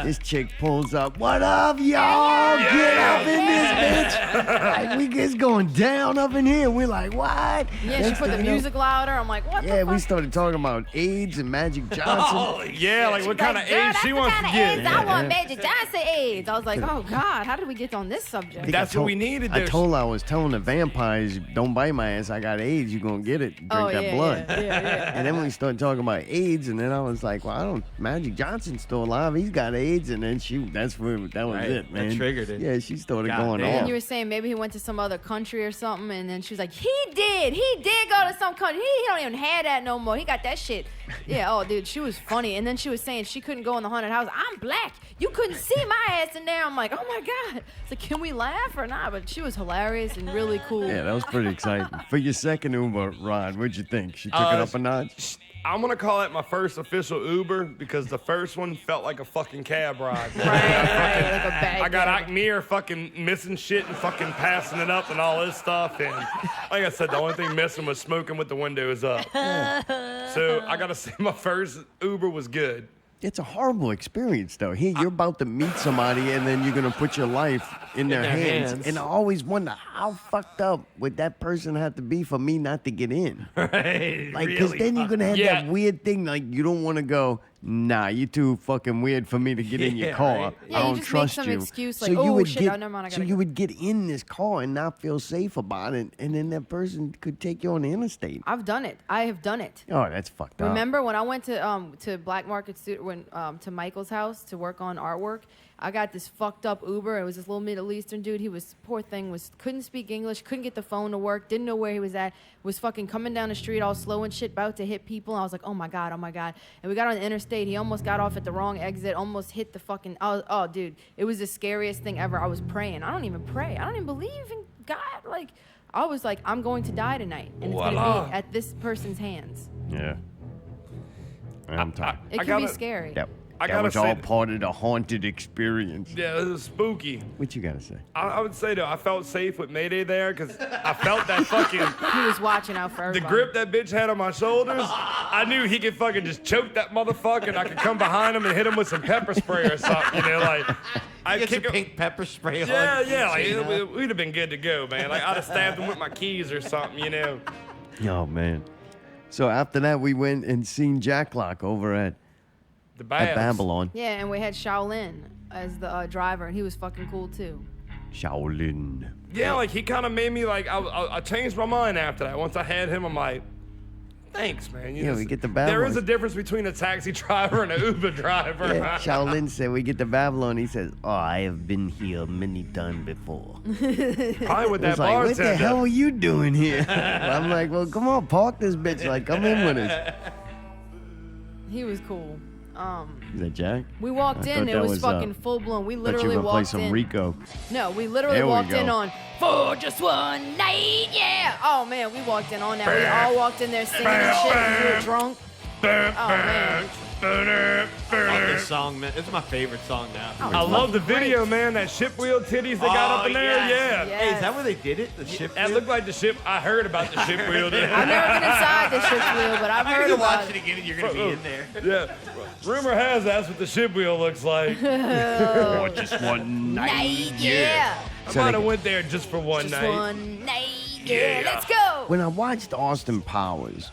This chick pulls up. What up, y'all? Get up in this bitch. Like, we just going down up in here. We're like, what? Yeah, she Next put the thing you know- music louder. I'm like, what Yeah, the fuck? we started talking about AIDS and Magic Johnson. Oh, yeah, like what kind of Girl, age that's she the wants to kind of AIDS get. I want Magic Johnson AIDS. I was like, oh God, how did we get on this subject? That's what we needed I there. told her I was telling the vampires, don't bite my ass. I got AIDS. You're going to get it. Drink that yeah, blood. yeah. And then we started talking about AIDS, and then I was like, well, Magic Johnson's still alive. He's got AIDS. And then that was Right, it, that man. triggered it. Yeah, she started God going damn. off. And you were saying maybe he went to some other country or something, and then she was like, he did go to some country. He don't even have that no more. He got that shit. Yeah, oh, dude, she was funny. And then she was saying she couldn't go in the haunted house. I'm black. You couldn't see my ass in there. I'm like, oh my God. It's like, can we laugh or not? But she was hilarious and really cool. Yeah, that was pretty exciting. For your second Uber ride, what'd you think? She took it up a notch? I'm gonna call it my first official Uber because the first one felt like a fucking cab ride. Right, like a bag. I got Akmir fucking missing shit and fucking passing it up and all this stuff. And like I said, the only thing missing was smoking with the windows up. So I gotta say my first Uber was good. It's a horrible experience, though. Here, you're about to meet somebody, and then you're going to put your life in their hands. And I always wonder, how fucked up would that person have to be for me not to get in? Right. Like, because then you're going to have that weird thing, like, you don't want to go, nah, you're too fucking weird for me to get in your Yeah, car. right. Yeah, I you don't just make trust some you. excuse like, oh, shit, oh, never mind, I so gotta you go. would get in this car and not feel safe about it, and then that person could take you on the interstate. I've done it. I have done it. Oh, that's fucked up. Remember when I went to Black Market to Michael's house to work on artwork? I got this fucked up Uber. It was this little Middle Eastern dude. He was poor thing. Couldn't speak English. Couldn't get the phone to work. Didn't know where he was at. Was fucking coming down the street all slow and shit, about to hit people. I was like, oh my god, oh my god. And we got on the interstate. He almost got off at the wrong exit. Almost hit the fucking. Oh dude, it was the scariest thing ever. I was praying. I don't even pray. I don't even believe in God. Like I was like, I'm going to die tonight, and it's gonna be at this person's hands. Yeah. I'm tired. It I can be gotta- scary. Yep. I That gotta was say, all part of the haunted experience. yeah, this is spooky. What you gotta say? I would say though, I felt safe with Mayday there because I felt that fucking He was watching out for the everybody. grip that bitch had on my shoulders. I knew he could fucking just choke that motherfucker, and I could come behind him and hit him with some pepper spray or something. You know, like I'd Get kick some him. pink pepper spray on. Yeah, like you know? we'd have been good to go, man. Like I'd have stabbed him with my keys or something, you know. Oh man. So after that, we went and seen Jack Lock over at The Babylon. Yeah, and we had Shaolin as the driver, and he was fucking cool too. Shaolin. Yeah, like he kind of made me like I changed my mind after that. Once I had him, I'm like, thanks, man. You Yeah, know, we get the bad There is ones. a difference between a taxi driver and an Uber driver. Yeah, Shaolin said we get to Babylon. He says, "Oh, I have been here many times before." Probably with that It's like, what the bartender. hell are you doing here? I'm like, well, come on, park this bitch. Like, come in with us. He was cool. Is that Jack? We walked I in, thought it that was was, fucking full blown. We Thought you literally were gonna play walked some in. Rico. No, we literally There we walked in go. on for just one night, yeah. Oh man, we walked in on that. We all walked in there singing and shit. 'Cause we were drunk. Oh man. I love this song, man. It's my favorite song now. Oh, I it's love the fucking great. video, man. That ship wheel titties they got up in there. yes. Yeah. Yeah. Hey, is that where they did it? The ship. That wheel? looked like the ship. I heard about the ship wheel. I've never been inside the ship wheel, but I've I'm heard gonna about watch it it. again, and you're gonna be in there. Yeah. Rumor has that's what the ship wheel looks like. Oh, just one Night, yeah. I So might they- have went there just for one Just night. one night, yeah. Yeah. Let's go. When I watched Austin Powers,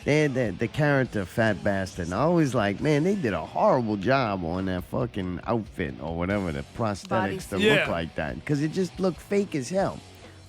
they had the character Fat Bastard, and I was like, man, they did a horrible job on that fucking outfit or whatever, the prosthetics to Yeah. look like that, because it just looked fake as hell.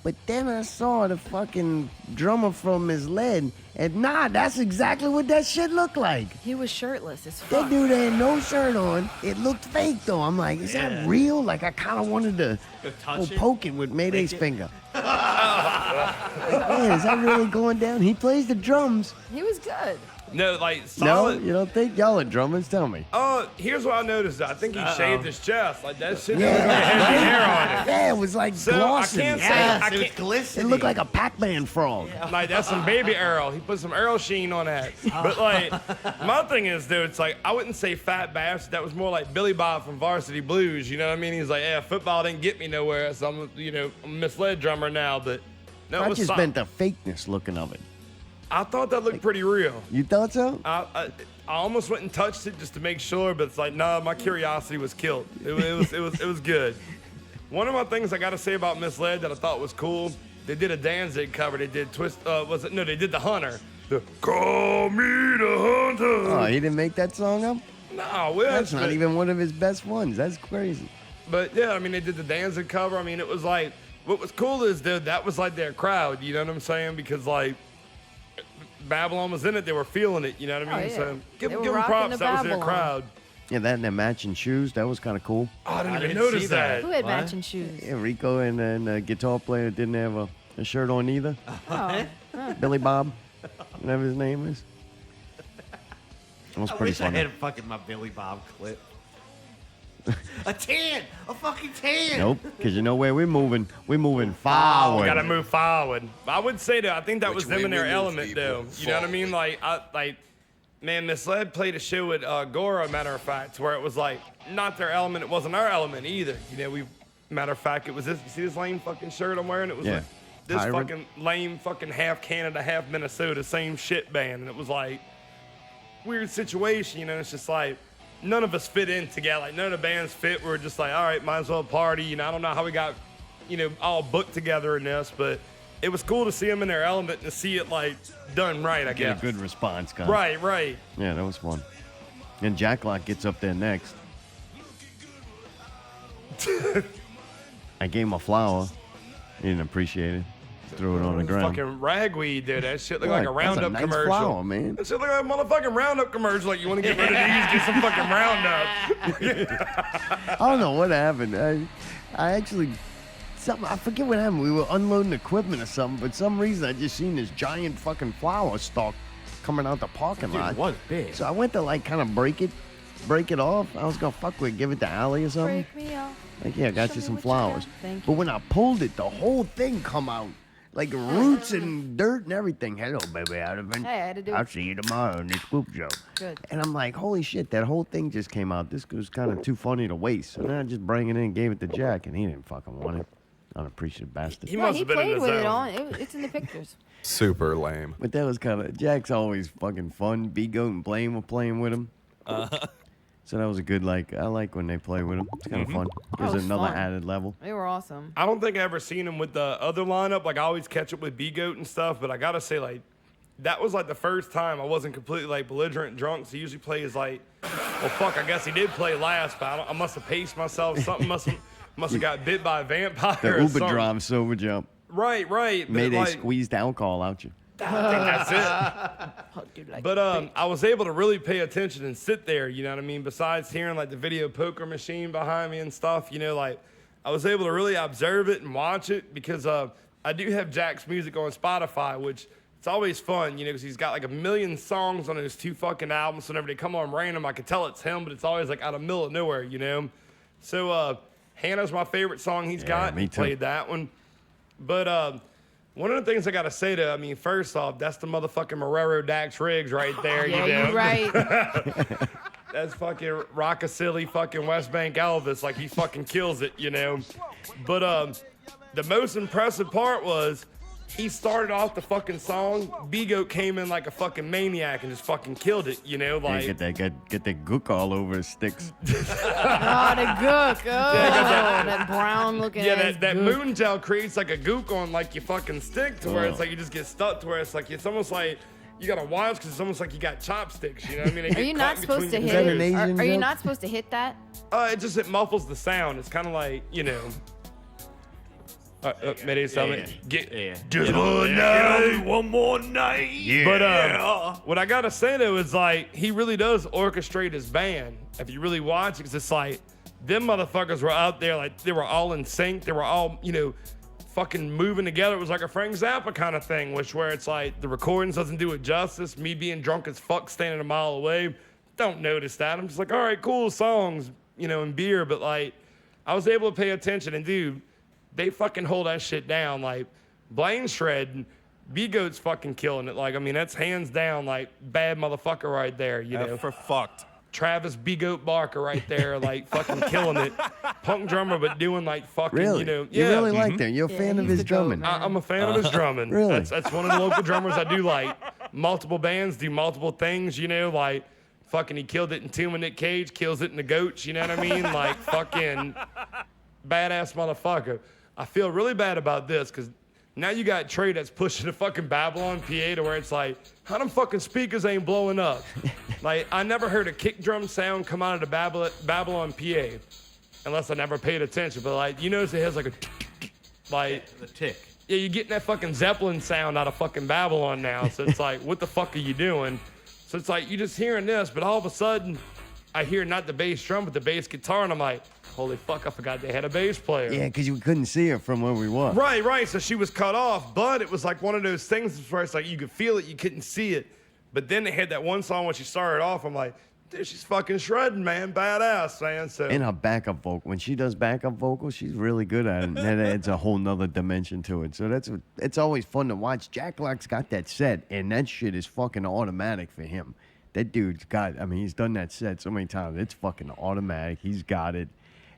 But then I saw the fucking drummer from Misled, and nah, that's exactly what that shit looked like. He was shirtless as That fuck. dude had no shirt on. It looked fake though. I'm like, is that real? Like I kind of wanted to touch it? poke it with Mayday's finger. Like, man, is that really going down? He plays the drums. He was good. No, like No, solid. you don't think? Y'all are drummers? Tell me. Here's what I noticed. I think he shaved his chest. Like that shit. Yeah. Yeah. Had hair on it. Yeah, it was like So glossing. I can't say Yes, I it was can't. It glistening. looked like a Pac-Man frog. Like that's some baby Earl. He put some Earl sheen on that. But like, my thing is, dude, it's like I wouldn't say Fat Bastard. That was more like Billy Bob from Varsity Blues. You know what I mean? He's like, yeah, football didn't get me nowhere, so I'm, I'm a Misled drummer now. But no, it I was just solid. meant the fakeness looking of it. I thought that looked pretty real. You thought so? I almost went and touched it just to make sure, but it's like, nah, my curiosity was killed. It was good. One of my things I gotta say about Misled that I thought was cool, they did a Danzig cover. They did they did the Hunter. The Call Me the Hunter. Oh, he didn't make that song up? No, I wish. That's not but- even one of his best ones. That's crazy. But yeah, I mean, they did the Danzig cover. I mean, it was like, what was cool is, dude, that was like their crowd. You know what I'm saying? Because like, Babylon was in it. They were feeling it. You know what I mean? yeah. So give They were them rocking props. the That was their Babylon. crowd. Yeah, that and their matching shoes. That was kind of cool. Oh, I didn't even didn't notice see that. Who had What? matching shoes? Yeah, Rico and the guitar player didn't have a shirt on either. Oh. Billy Bob, whatever his name is. It was I pretty wish I funny. had fucking my Billy Bob clip. A fucking tan. Nope, because you know where we're moving. We're moving We forward. gotta move forward. I would say that I think that was Which them way in their we move, element, people? though. You know what I mean? Like, man, Misled played a show with Goura, matter of fact, where it was like not their element. It wasn't our element either. You know, matter of fact, it was this. You see this lame fucking shirt I'm wearing? It was Yeah. like this Pirate. fucking lame fucking half Canada, half Minnesota, same shit band, and it was like weird situation. You know, it's just like. None of us fit in together. Like, none of the bands fit. We were just like, all right, might as well party. You know, I don't know how we got, all booked together in this, but it was cool to see them in their element and to see it, like, done right, I Get a guess. good response, guys. Right. Yeah, that was fun. And Jack Lock gets up there next. I gave him a flower. He didn't appreciate it. Threw it on the ground. Fucking ragweed, dude. That shit looked like a What? That's a Roundup nice commercial. flower, man. That shit look like a motherfucking Roundup commercial. Like, you want to get rid of these, get some fucking Roundup. I don't know what happened. I actually, I forget what happened. We were unloading equipment or something, but some reason I just seen this giant fucking flower stalk coming out the parking Dude, lot. it was big. So I went to like kind of break it off. I was gonna fuck with it, give it to Allie or something. Break me off. Like, yeah, I got Show you me some what you got. flowers. Thank But you. when I pulled it, the whole thing come out. like roots and dirt and everything. Hello, baby, Adovan. Hey, I had to do I'll it. see you tomorrow in this group show. Good. And I'm like, holy shit, that whole thing just came out. This was kind of too funny to waste. So then I just bring it in and gave it to Jack, and he didn't fucking want it. Unappreciative bastard. He No, must he have been in played the with it zone. on. It's in the pictures. Super lame. But that was kind of, Jack's always fucking fun. B-Goat and Blaine were playing with him. So that was a good, I like when they play with him. It's kind of fun. Gives was it another fun. added level. They were awesome. I don't think I ever seen him with the other lineup. Like I always catch up with B-Goat and stuff, but I gotta say, like, that was like the first time I wasn't completely like belligerent drunk. So he usually plays like, well, fuck, I guess he did play last, but I must have paced myself. Something must have got bit by a vampire. The or Uber something. drive sober jump. Right. But Mayday like, squeezed alcohol out you. I think that's it. But I was able to really pay attention and sit there, you know what I mean? Besides hearing like the video poker machine behind me and stuff, you know, like I was able to really observe it and watch it because I do have Jack's music on Spotify, which it's always fun, you know, because he's got like 1 million songs on his 2 fucking albums. So whenever they come on random, I can tell it's him, but it's always like out of the middle of nowhere, you know? So Hannah's my favorite song he's got. me He too. played that one. But one of the things I gotta say to, I mean, first off, that's the motherfucking Marrero Dax Riggs right there. Yeah, you know? you're right. That's fucking Rockassilly fucking West Bank Elvis. Like he fucking kills it, you know? But the most impressive part was he started off the fucking song. B-Goat came in like a fucking maniac and just fucking killed it, you know? Like, Get that gook all over his sticks. Oh, the gook. Oh, that brown looking. yeah, ass that gook. moon gel creates like a gook on like your fucking stick to where it's like you just get stuck to where it's like, it's almost like you got to watch because it's almost like you got chopsticks, you know what I mean? They Are get you caught not in supposed to between hit your an it? fingers. Asian Are you joke? not supposed to hit that? It muffles the sound. It's kind of like, you know. Mayday something. One more night. Yeah. But what I gotta say though is like he really does orchestrate his band. If you really watch it, 'cause it's like them motherfuckers were out there like they were all in sync. They were all, you know, fucking moving together. It was like a Frank Zappa kind of thing, where it's like the recordings doesn't do it justice. Me being drunk as fuck, standing a mile away, don't notice that. I'm just like, all right, cool songs, you know, and beer, but like I was able to pay attention and dude, they fucking hold that shit down. Like Blaine shred, B-Goat's fucking killing it. Like I mean, that's hands down like bad motherfucker right there, you know. For fucked. Travis B-Goat Barker right there, like fucking killing it. Punk drummer, but doing like fucking, Really? you know. You Yeah. really like that? You're a Yeah, fan of he's his the goat, drumming. man. I'm a fan of his drumming. Really? That's one of the local drummers I do like. Multiple bands do multiple things, you know, like fucking he killed it in Tomb of Nick Cage, kills it in the Goats, you know what I mean? Like fucking badass motherfucker. I feel really bad about this because now you got Trey that's pushing the fucking Babylon PA to where it's like, how them fucking speakers ain't blowing up? Like, I never heard a kick drum sound come out of the Babylon PA unless I never paid attention. But like, you notice it has like a like, The tick. yeah, you're getting that fucking Zeppelin sound out of fucking Babylon now. So it's like, what the fuck are you doing? So it's like, you just hearing this, but all of a sudden, I hear not the bass drum, but the bass guitar, and I'm like, holy fuck, I forgot they had a bass player. Yeah, because you couldn't see her from where we were. Right. So she was cut off, but it was like one of those things where it's like you could feel it, you couldn't see it. But then they had that one song when she started off, I'm like, dude, she's fucking shredding, man. Badass, man. So And her backup vocal. When she does backup vocals, she's really good at it. And that adds a whole nother dimension to it. So it's always fun to watch. Jack Black's got that set, and that shit is fucking automatic for him. That dude's got, I mean, he's done that set so many times. It's fucking automatic. He's got it.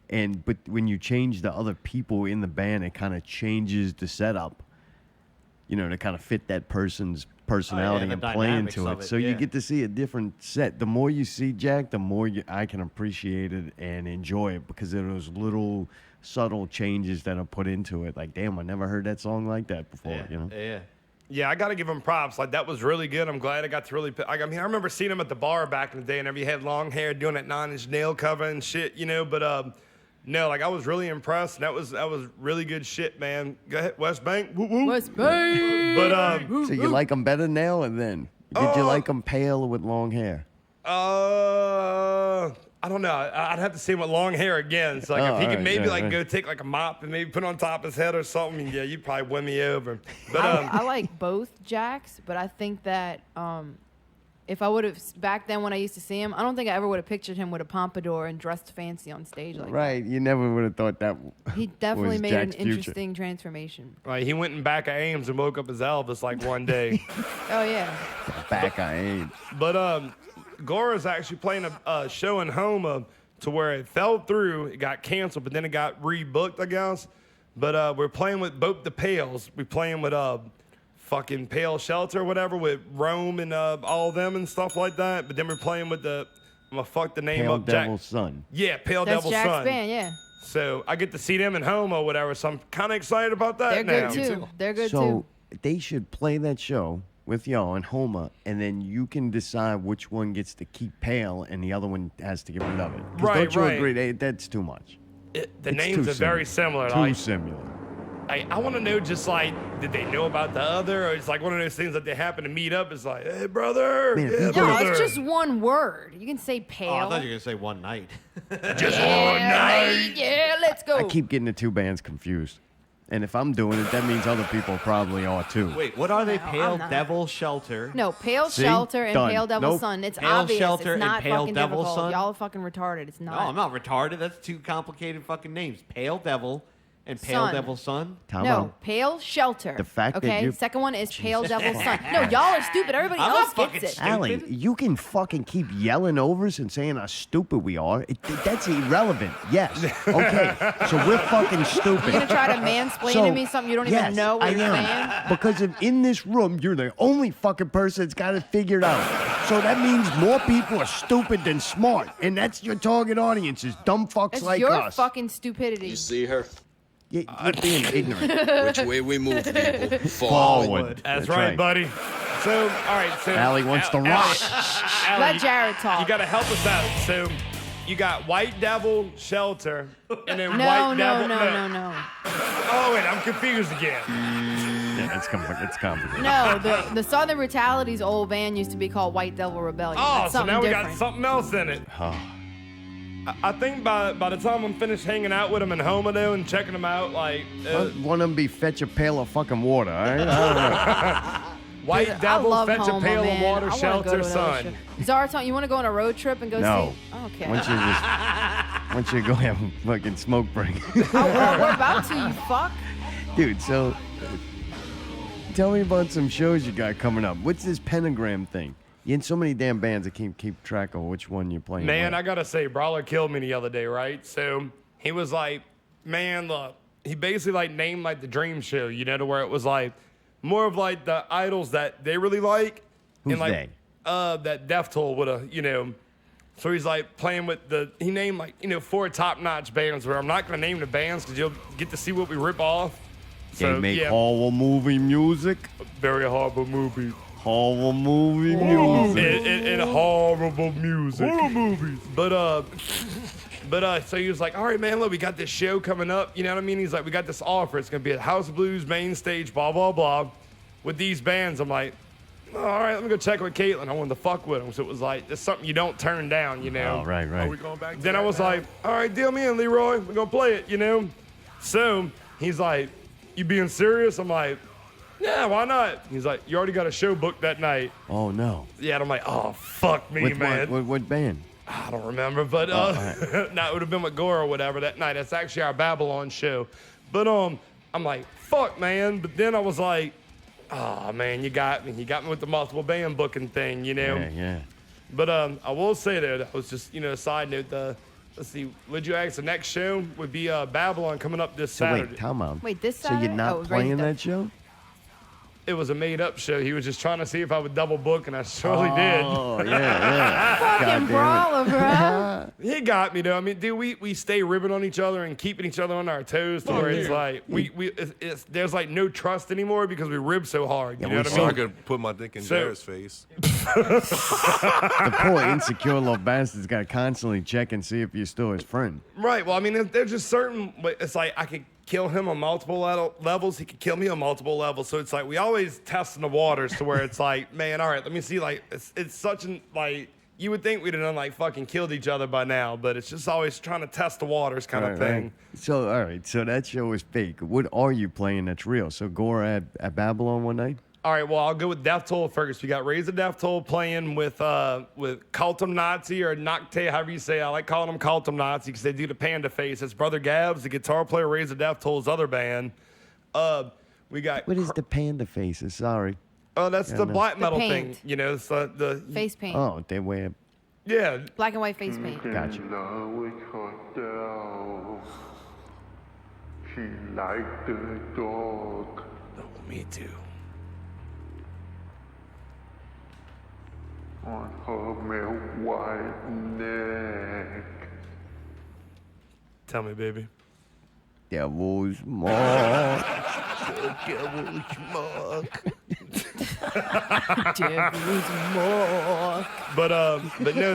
But when you change the other people in the band, it kind of changes the setup, you know, to kind of fit that person's personality the and play dynamics into of it. it, So you yeah. get to see a different set. The more you see Jack, the more I can appreciate it and enjoy it because of those little subtle changes that are put into it. Like, damn, I never heard that song like that before, you know? Yeah. yeah, I got to give him props. Like, that was really good. I'm glad I got to really I mean, I remember seeing him at the bar back in the day and he had long hair doing that 9-inch nail cover and shit, you know, but no, like I was really impressed. And that was really good shit, man. Go ahead, West Bank. Woo woo. West Bay. But So you like them better now or then? Did you like them pale or with long hair? I don't know. I'd have to see him with long hair again. So like Oh, if he all could right, maybe yeah, like right. go take like a mop and maybe put on top of his head or something, yeah, you'd probably win me over. But I like both Jacks, but I think that if I would have back then when I used to see him, I don't think I ever would have pictured him with a pompadour and dressed fancy on stage like Right. You never would have thought that. that. He definitely was made Jack's an future. interesting transformation. Right, he went in back of Ames and woke up as Elvis like one day. Oh yeah. Back I ain't. But Goura's actually playing a show in Homa to where it fell through. It got canceled, but then it got rebooked, I guess. But we're playing with both the Pales. We're playing with fucking Pale Shelter or whatever with Rome and all of them and stuff like that. But then we're playing with the I'm gonna fuck the name Pale up. Devil's Son. Yeah, Pale That's Devil's Jack's Son. band, yeah. So I get to see them in Homa or whatever. So I'm kind of excited about that They're now. good too. They're good So too. they should play that show with y'all in Homa, and then you can decide which one gets to keep Pale and the other one has to get rid of it. 'Cause Right, don't you right. agree? That's too much. The It's names too are very similar. Too Like, similar. I want to know just like, did they know about the other? Or it's like one of those things that they happen to meet up. It's like, hey, brother. Man, yeah, you No, brother. it's just one word. You can say pale. Oh, I thought you were gonna say one night. just yeah, one night. hey, yeah, let's go. I keep getting the two bands confused. And if I'm doing it, that means other people probably are too. Wait, what are they? No, I'm Pale not. Devil Shelter. No, Pale See? Shelter and Done. Pale Devil's Nope. Son. It's Pale obvious. Shelter it's not and Pale fucking Devil's difficult. Son? Y'all are fucking retarded. It's No, not. I'm not retarded. That's two complicated fucking names. Pale Devil and Pale Son. Devil Son. Time No, out. Pale Shelter. The fact that okay? you- Second one is Pale Devil's Son. No, y'all are stupid. Everybody I'm else not gets fucking it. stupid. Allie, you can fucking keep yelling over us and saying how stupid we are. That's irrelevant. Yes. Okay. So we're fucking stupid. You're gonna try to mansplain So, to me something you don't yes, even know what I you're am. saying? Because if in this room you're the only fucking person that's got it figured out. So that means more people are stupid than smart. And that's your target audience is dumb fucks It's like your us. fucking stupidity. You see her? You're being ignorant. Which way we move, people? Forward. That's right, buddy. So, all right. So Allie wants to Allie- rock. Allie, Let Jared talk. You got to help us out. So you got White Devil Shelter and then No, White no, Devil. no. Oh, wait. I'm confused again. Yeah, it's complicated. No, the Southern Brutality's old band used to be called White Devil Rebellion. Oh, That's so something now we different. got something else in it. I think by the time I'm finished hanging out with them in Homa, though, and checking them out, like One of them be fetch a pail of fucking water, all right? I don't know. White Dude, I Devil, love fetch Homa, a pail man. of water, I wanna go shelter, to those son. shows. Zartan, you want to go on a road trip and go No. see? Okay. Once you go have a fucking smoke break. Well, we're about to, you fuck. Dude, so tell me about some shows you got coming up. What's this pentagram thing? You're in so many damn bands, I can't keep track of which one you're playing. Man, with. I gotta say, Brawler killed me the other day, right? So he was like, man, look, he basically like named like the dream show, you know, to where it was like more of like the idols that they really like. Who's and like they? That Death Toll would have, you know. So he's like playing with he named like, you know, 4 top-notch bands where I'm not gonna name the bands because you'll get to see what we rip off. They So, make yeah, horror movie music. very horrible movies. Horror movie music. And horrible music. Horror movies. But so he was like, all right, man, look, we got this show coming up. You know what I mean? He's like, we got this offer. It's going to be at House of Blues main stage, blah, blah, blah, with these bands. I'm like, all right, let me go check with Caitlin. I wanted to fuck with him. So it was like, it's something you don't turn down, you know? Oh, right. Are we going back to Then that I was now? like, all right, deal me in, Leroy. We're going to play it, you know? So he's like, you being serious? I'm like, yeah, why not? He's like, you already got a show booked that night. Oh, no. Yeah, and I'm like, oh, fuck me, With man. what band? I don't remember, but all right. no, it would have been with Goura or whatever that night. That's actually our Babylon show. But I'm like, fuck, man. But then I was like, oh, man, you got me. You got me with the multiple band booking thing, you know? Yeah. But I will say, though, that was just, you know, a side note. Let's see, would you ask the next show would be Babylon coming up this So Saturday. wait, time out. Wait, this So you're Saturday? not Oh, right, playing the- that show? It was a made-up show. He was just trying to see if I would double book, and I surely did. Oh, yeah. Fucking God damn brawler, bro. He got me though. I mean, dude, we stay ribbing on each other and keeping each other on our toes to where it's like there's like no trust anymore because we rib so hard. You know what I So I mean? could put my dick in So- Jared's face. The poor insecure little bastard's got to constantly check and see if you're still his friend. Right. Well, I mean, there's just certain. It's like I could kill him on multiple levels. He could kill me on multiple levels. So it's like we always testing the waters to where it's like, man, all right, let me see. Like it's such an like. You would think we'd have done like fucking killed each other by now, but it's just always trying to test the waters kind of thing. So, all right. So that show is fake. What are you playing that's real? So Goura at Babylon one night? All right, well, I'll go with Death Toll first. We got Raise the Death Toll playing with Cultum Nazi or Nocte, however you say it. I like calling them Cultum Nazi because they do the panda face. It's Brother Gabs, the guitar player, Raise the Death Toll's other band. We got... What is the panda faces? Sorry. Oh, that's the black metal paint. thing. You know, it's the Face paint. Oh, they wear. yeah. Black and white face paint. Gotcha. She liked the dog. Oh, me too. On her milk white neck. Tell me, baby. Devil's Mark. Devil's Mark. But no,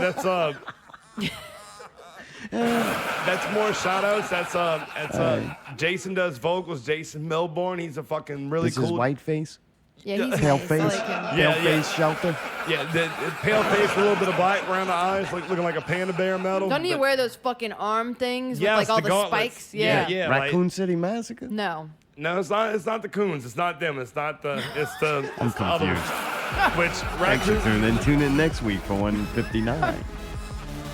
that's more shout outs. That's Jason does vocals. Jason Milbourne. He's a fucking really This cool. is white face. Yeah, he's Pale nice. face. I like him. Yeah, Pale yeah. face shelter. Yeah, the pale face, a little bit of black around the eyes, like looking like a panda bear metal. Don't he but- wear those fucking arm things Yes, with like all the gauntlets. spikes? Yeah. Yeah, like- Raccoon City Massacre. No. No, it's not the coons. It's not them. It's the other confused. ones. Which Thanks for raccoons, tuning in. Tune in next week for 159.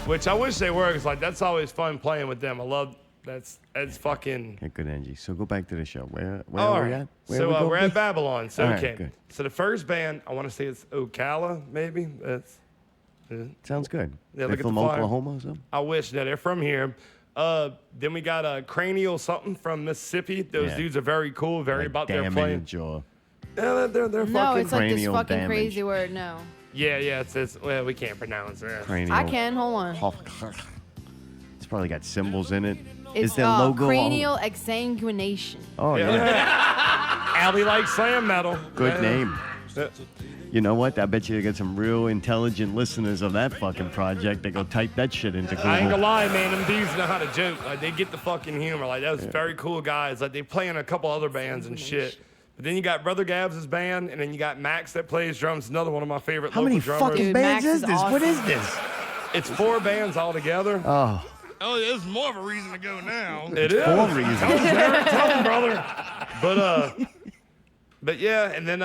which I wish they were, 'cause like that's always fun playing with them. I love that's fucking. Okay, good, Angie. So go back to the show. Where All are we right. at? Where So we gonna we're be? at Babylon. So All right, okay. good. So the first band, I want to say it's Ocala, maybe. That's. Sounds good. Yeah, They're look at from the flyer. Oklahoma or something? I wish that they're from here. Then we got a Cranial something from Mississippi. Those Yeah. dudes are very cool, very Like about their playing. damage or Yeah, they're No, fucking. it's like this cranial fucking damage. crazy word. No. Yeah, it's well, we can't pronounce it. cranial. I can. Hold on. It's probably got symbols in it. It's Is their logo? cranial exsanguination. Oh, yeah. Allie likes slam metal. Good Yeah. name. Yeah. You know what? I bet you get some real intelligent listeners of that fucking project that go type that shit into Google. I ain't gonna lie, man. Them dudes know how to joke. Like they get the fucking humor. Like that was very cool guys. Like they play in a couple other bands and shit. But then you got Brother Gabs' band, and then you got Max that plays drums. Another one of my favorite How local many drummers. fucking Dude, bands Max is is this? What awesome. is this? It's 4 bands all together. Oh, Oh, there's more of a reason to go now. It is. 4 reasons. Tell them, brother. But yeah, and then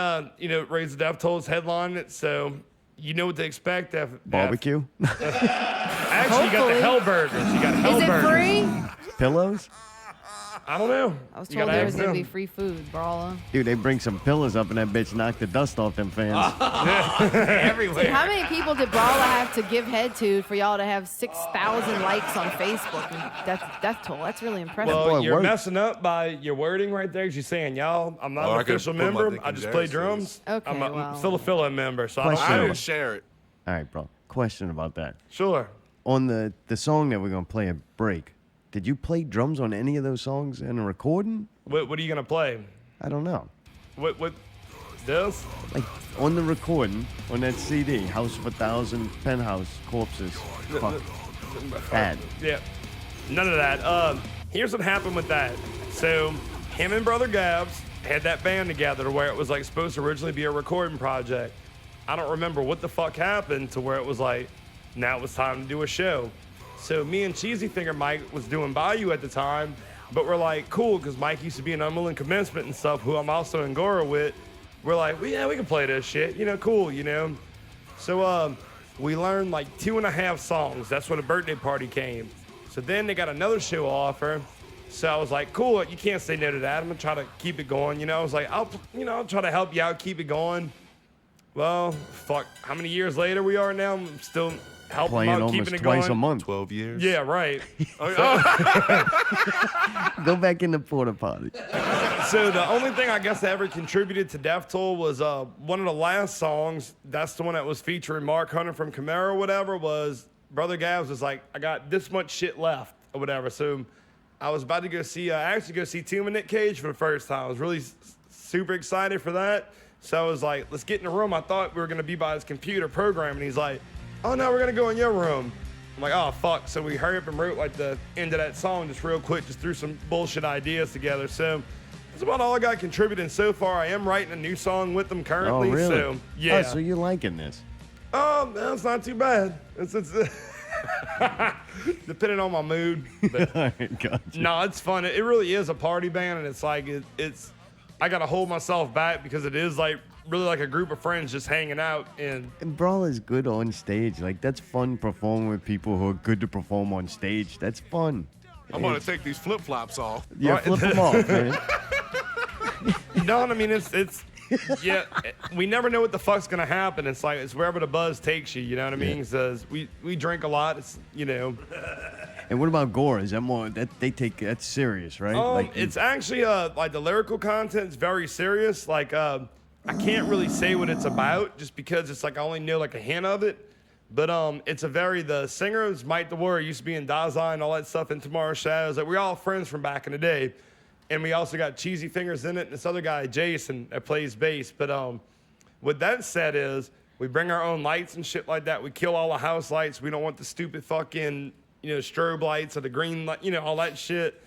Raise the Death Toll's headline it, so you know what to expect. Barbecue? Actually, you got the Hellburgers. You got Is it Hellburgers. free? Pillows? I don't know. I was You told gotta there was ask gonna be them. free food, brawler. Dude, they bring some pillows up and that bitch knock the dust off them fans. Everywhere. How many people did Brawler have to give head to for y'all to have 6,000 likes on Facebook? And that's Death Toll. That's really impressive. boy Well, you're works. messing up by your wording right there. 'Cause you're saying, y'all, I'm not Oh, an I could've official put my member. dick I in just Jared's play face. drums. Okay, I'm well. still a fill-in member, so I don't Question. I know. didn't share it. All right, bro. Question about that. Sure. On the song that we're going to play at break, did you play drums on any of those songs in a recording? What are you gonna play? I don't know. What? This? Like, on the recording, on that CD, House of 1,000 Penthouse Corpses. Fuck. Bad. Yeah. None of that. Here's what happened with that. So, him and Brother Gabs had that band together to where it was like supposed to originally be a recording project. I don't remember what the fuck happened to where it was like, now it was time to do a show. So me and Cheesy Finger Mike was doing Bayou at the time, but we're like, cool, because Mike used to be in Unwilling Commencement and stuff, who I'm also in Goura with. We're like, well, yeah, we can play this shit, cool, So we learned like 2.5 songs. That's when the birthday party came. So then they got another show offer. So I was like, cool, you can't say no to that. I'm gonna try to keep it going. I was like, I'll try to help you out, keep it going. Well, fuck, how many years later we are now? I'm still helping Playing out, almost keeping it twice going. a month. 12 years. Yeah, right. Go back in the porta potty. So the only thing I guess that ever contributed to Death Toll was one of the last songs. That's the one that was featuring Mark Hunter from Camaro or whatever. Was Brother Gabs was like, I got this much shit left or whatever. So I was about to go see, actually go see Tomb and Nick Cage for the first time. I was really super excited for that. So I was like, let's get in the room. I thought we were gonna be by his computer programming. He's like, oh no, we're gonna go in your room. I'm like, oh fuck. So we hurry up and wrote like the end of that song just real quick, just threw some bullshit ideas together. So that's about all I got contributing so far. I am writing a new song with them Oh, currently. really? So yeah. Oh, so you're liking this? That's not too bad. It's depending on my mood. But All right, gotcha. no, it's fun. It really is a party band, and it's like it's. I gotta hold myself back because it is like really like a group of friends just hanging out. And Brawl is good on stage. Like, that's fun performing with people who are good to perform on stage. That's fun. I'm going to take these flip-flops off. Yeah, flip them off, man. no, I mean, it's yeah, we never know what the fuck's going to happen. It's like, it's wherever the buzz takes you, you know what I mean? Because we drink a lot, it's, you know. And what about Goura? Is that more, that's serious, right? Like, It's actually, like, the lyrical content's very serious. Like, I can't really say what it's about just because it's like I only know like a hint of it. But it's the singer is Mike the Warrior, used to be in Dazai and all that stuff in Tomorrow's Shadows. Like, we're all friends from back in the day. And we also got Cheesy Fingers in it, and this other guy, Jason, that plays bass. But what that said is, we bring our own lights and shit like that. We kill all the house lights. We don't want the stupid fucking, strobe lights or the green light, all that shit.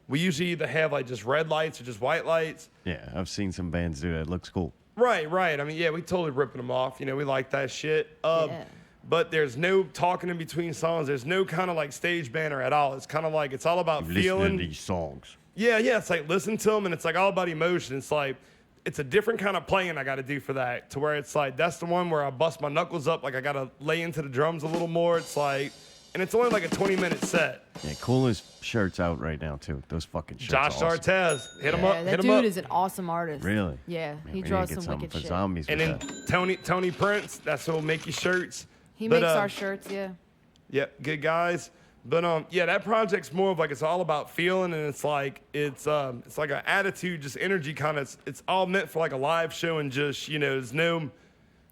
We usually either have like just red lights or just white lights. Yeah, I've seen some bands do that. It looks cool. Right. I mean, yeah, we totally ripping them off. We like that shit. But there's no talking in between songs. There's no kind of like stage banner at all. It's kind of like, it's all about feeling. Listening to these songs. Yeah, it's like listen to them, and it's like all about emotion. It's like, it's a different kind of playing I got to do for that, to where it's like, that's the one where I bust my knuckles up, like I got to lay into the drums a little more. It's like, and it's only like a 20-minute set. Yeah, coolest shirts out right now, too. Those fucking shirts Josh are awesome. Artez, hit him up. That dude is an awesome artist. Really? Yeah, Man, he we draws need to get some something wicked for shit. zombies And with then that. Tony Prince, that's who'll make you shirts. He But, makes our shirts, yeah. Yep, good guys. But yeah, that project's more of like, it's all about feeling, and it's like it's like an attitude, just energy kind of. It's all meant for like a live show, and just there's no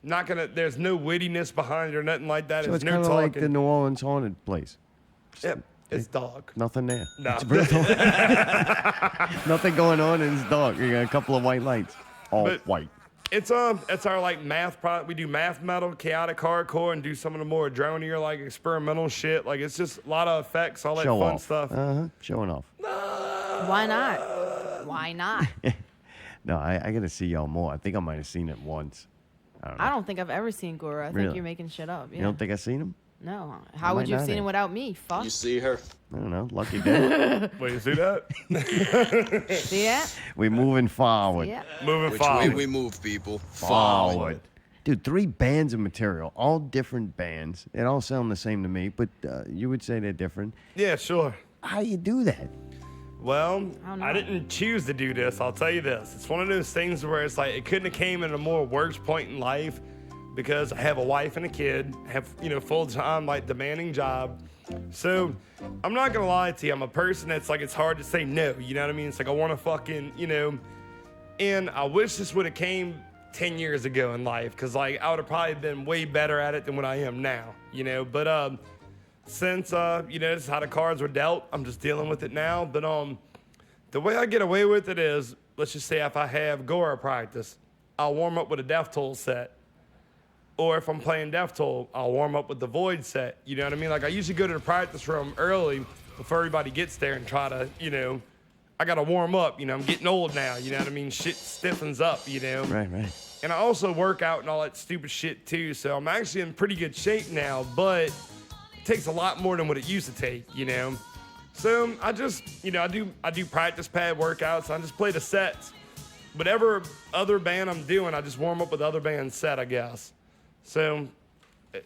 wittiness behind it or nothing like that. So it's no kind of talking. like the New Orleans Haunted place. Yep, it's dog. Nothing there. No. It's real dark. Nothing going on, and it's dark. You got a couple of white lights, all But- white. It's our like math product. We do math metal, chaotic hardcore, and do some of the more dronier like experimental shit. Like, it's just a lot of effects, all that Show fun off. stuff. Showing off. Why not? Why not? No, I got to see y'all more. I think I might have seen it once. I don't know. I don't think I've ever seen Goura. I think Really? you're making shit up. Yeah. You don't think I've seen him? No. How I would might you have not seen have. him without me? Fuck. You see her? I don't know. Lucky day. Wait, you see that? See that? We're moving forward. Yeah. Moving Which way forward. we move, people? Forward. Dude, 3 bands of material, all different bands. It all sound the same to me, but you would say they're different. Yeah, sure. How you do that? Well, I don't know. I didn't choose to do this. I'll tell you this. It's one of those things where it's like, it couldn't have came at a more worse point in life, because I have a wife and a kid, have, full-time, like, demanding job. So, I'm not gonna lie to you. I'm a person that's like, it's hard to say no, you know what I mean? It's like, I want to fucking, and I wish this would have came 10 years ago in life, because, like, I would have probably been way better at it than what I am now, But, since, this is how the cards were dealt, I'm just dealing with it now. But, the way I get away with it is, let's just say if I have Goura practice, I'll warm up with a Death Toll set. Or if I'm playing Death Toll, I'll warm up with the Void set. You know what I mean? Like, I usually go to the practice room early before everybody gets there and try to, I got to warm up. I'm getting old now. You know what I mean? Shit stiffens up, Right. And I also work out and all that stupid shit, too. So I'm actually in pretty good shape now, but it takes a lot more than what it used to take, So I just, I do practice pad workouts. I just play the sets. Whatever other band I'm doing, I just warm up with the other band's set, I guess. So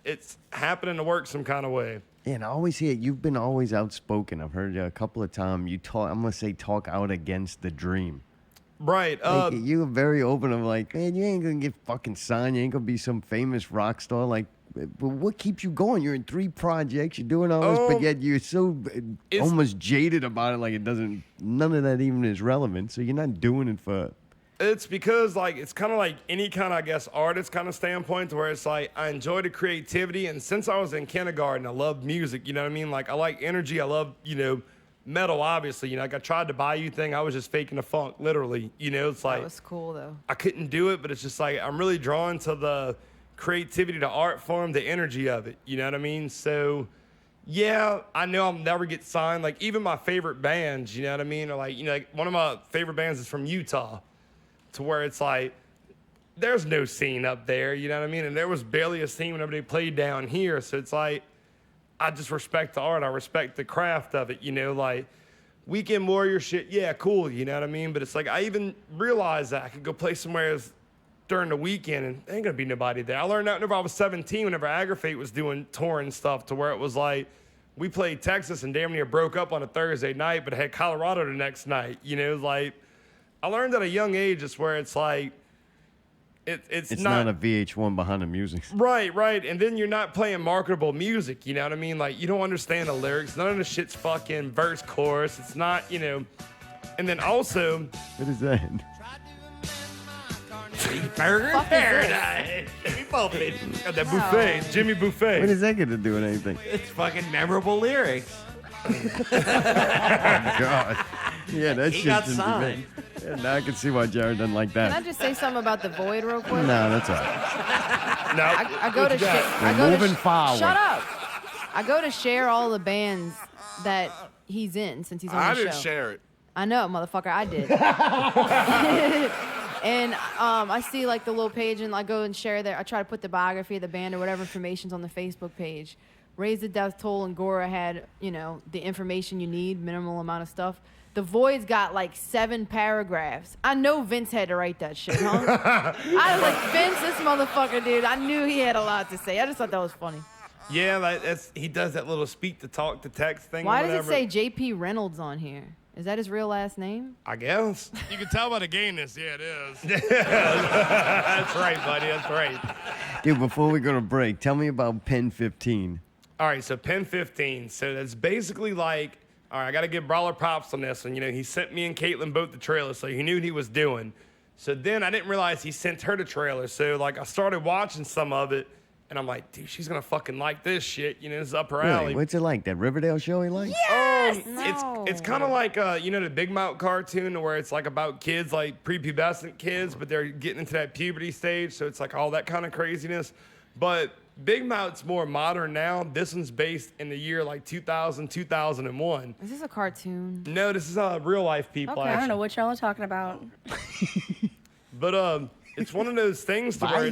it's happening to work some kind of way. Yeah, and I always hear you've been always outspoken. I've heard you a couple of times. You talk. I'm gonna say talk out against the dream. Right. Like, you were very open. I'm like, man, you ain't gonna get fucking signed. You ain't gonna be some famous rock star. Like, but what keeps you going? You're in 3 projects. You're doing all this, but yet you're so almost jaded about it. Like, it doesn't. None of that even is relevant. So you're not doing it for. It's because, like, it's kind of like any kind of, I guess, artist kind of standpoint, where it's like, I enjoy the creativity. And since I was in kindergarten, I loved music, you know what I mean? Like, I like energy. I love, metal, obviously. Like, I tried to buy you thing. I was just faking the funk, literally. It's like, That was cool, though. I couldn't do it, but it's just like, I'm really drawn to the creativity, the art form, the energy of it. You know what I mean? So, yeah, I know I'll never get signed. Like, even my favorite bands, you know what I mean? Or like, like one of my favorite bands is from Utah. To where it's like, there's no scene up there, you know what I mean? And there was barely a scene whenever they played down here. So it's like, I just respect the art. I respect the craft of it, like Weekend Warrior shit. Yeah, cool, you know what I mean? But it's like, I even realized that I could go play somewhere as during the weekend, and there ain't gonna be nobody there. I learned that whenever I was 17, whenever Agrafate was doing touring stuff, to where it was like, we played Texas and damn near broke up on a Thursday night, but had Colorado the next night. You know, like, I learned at a young age, it's where it's like, it's not a VH1 behind the music. Right. And then you're not playing marketable music, you know what I mean? Like, you don't understand the lyrics. None of the shit's fucking verse, chorus. It's not, you know. And then also, What is that? Burger Fuck is Paradise. Jimmy Buffett. got that buffet, Jimmy Buffet. What is that got to do with anything? It's fucking memorable lyrics. God. Yeah, that He shit got shouldn't be signed. made. Yeah, now I can see why Jared doesn't like Can I that. just say something about the Void real quick? No, that's all right. No, I go to share. We're moving forward. Shut up. I go to share all the bands that he's in since he's on I the show. didn't share it. I know, motherfucker, I did. And I see like the little page, and I go and share there. I try to put the biography of the band or whatever information's on the Facebook page. Raise the Death Toll and Goura had, you know, the information you need, minimal amount of stuff. The Void's got like 7 paragraphs. I know Vince had to write that shit, huh? I was like, Vince, this motherfucker, dude. I knew he had a lot to say. I just thought that was funny. yeah, like he does that little speak to talk to text thing. Why or does it whatever. say J.P. Reynolds on here? Is that his real last name? I guess. You can tell by the gayness. Yeah, it is. That's right, buddy. That's right. Dude, before we go to break, tell me about Pen 15. All right, so Pen 15. So that's basically like, all right, I got to give Brawler props on this one. You know, he sent me and Caitlin both the trailer, so he knew what he was doing. So then I didn't realize he sent her the trailer. So, like, I started watching some of it, and I'm like, dude, she's going to fucking like this shit. You know, it's up her alley. Really? What's it like? That Riverdale show he likes? No. It's kind of like, you know, the Big Mouth cartoon where it's like about kids, like prepubescent kids, but they're getting into that puberty stage. So it's like all that kind of craziness. But Big Mouth's more modern now. This one's based in the year like 2000, 2001. Is this a cartoon? No, this is real life people. Okay, I don't actually. know what y'all are talking about. But it's one of those things to where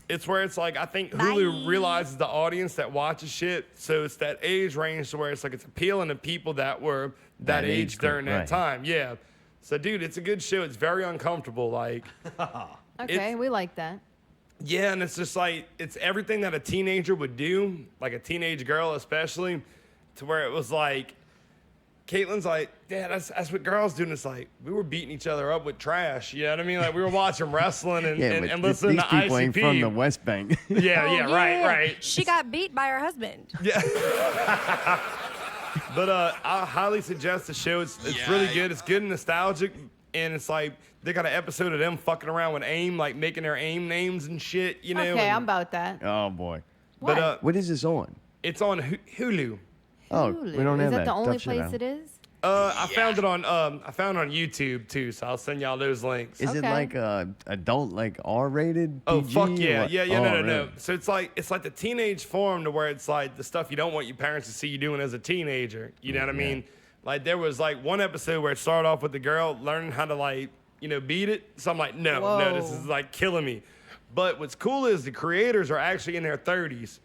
it's where it's like I think Hulu realizes the audience that watches shit, so it's that age range to where it's like it's appealing to people that were that age group, during that right. time. Yeah. So dude, it's a good show. It's very uncomfortable. Like Okay, we like that. yeah, and it's just like it's everything that a teenager would do, like a teenage girl especially, to where it was like Caitlin's like, Dad, that's what girls do. And it's like, we were beating each other up with trash. You know what I mean? Like, we were watching wrestling and, Yeah, and, but and listening these to people ICP. ain't from the West Bank. Yeah, Oh, right. She got beat by her husband. Yeah. But I highly suggest the show. It's really good. It's good and nostalgic. And it's like, they got an episode of them fucking around with AIM, like making their AIM names and shit, you know? Okay, and- I'm about that. Oh, boy. But What is this on? it's on Hulu. Oh, Hulu. we don't have Is that the only Tough shit place out. it is? I found it on YouTube too, so I'll send y'all those links. Is it Okay. like adult, like R-rated? Oh PG, fuck or yeah, what? yeah, Oh, no. really? So it's like the teenage form to where it's like the stuff you don't want your parents to see you doing as a teenager. You know what I mean? Like there was like one episode where it started off with the girl learning how to like beat it. So I'm like, no, this Whoa. is like killing me. But what's cool is the creators are actually in their 30s,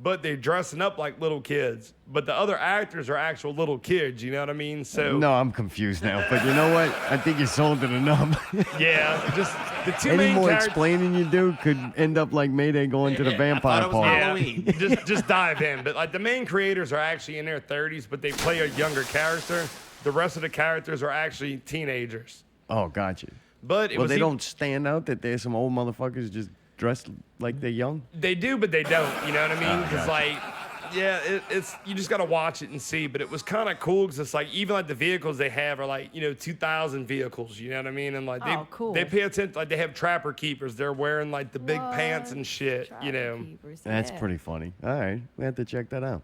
but they're dressing up like little kids. But the other actors are actual little kids. You know what I mean? So No, I'm confused now. But you know what? I think you sold it enough. yeah, just the two Any main more characters. explaining you do could end up like Mayday going to the vampire it was party. Halloween. just dive in. But like the main creators are actually in their 30s, but they play a younger character. The rest of the characters are actually teenagers. Oh, gotcha. But it Well, was they don't stand out that there's some old motherfuckers just dressed like they're young. They do, but they don't. You know what I mean? Because gotcha. like, yeah, it's you just gotta watch it and see. But it was kind of cool because it's like even like the vehicles they have are like 2000 vehicles. You know what I mean? And like Oh, cool. they pay attention. Like they have trapper keepers. They're wearing like the big pants and shit. You know. Trapper Keepers, That's yeah. pretty funny. All right, we have to check that out.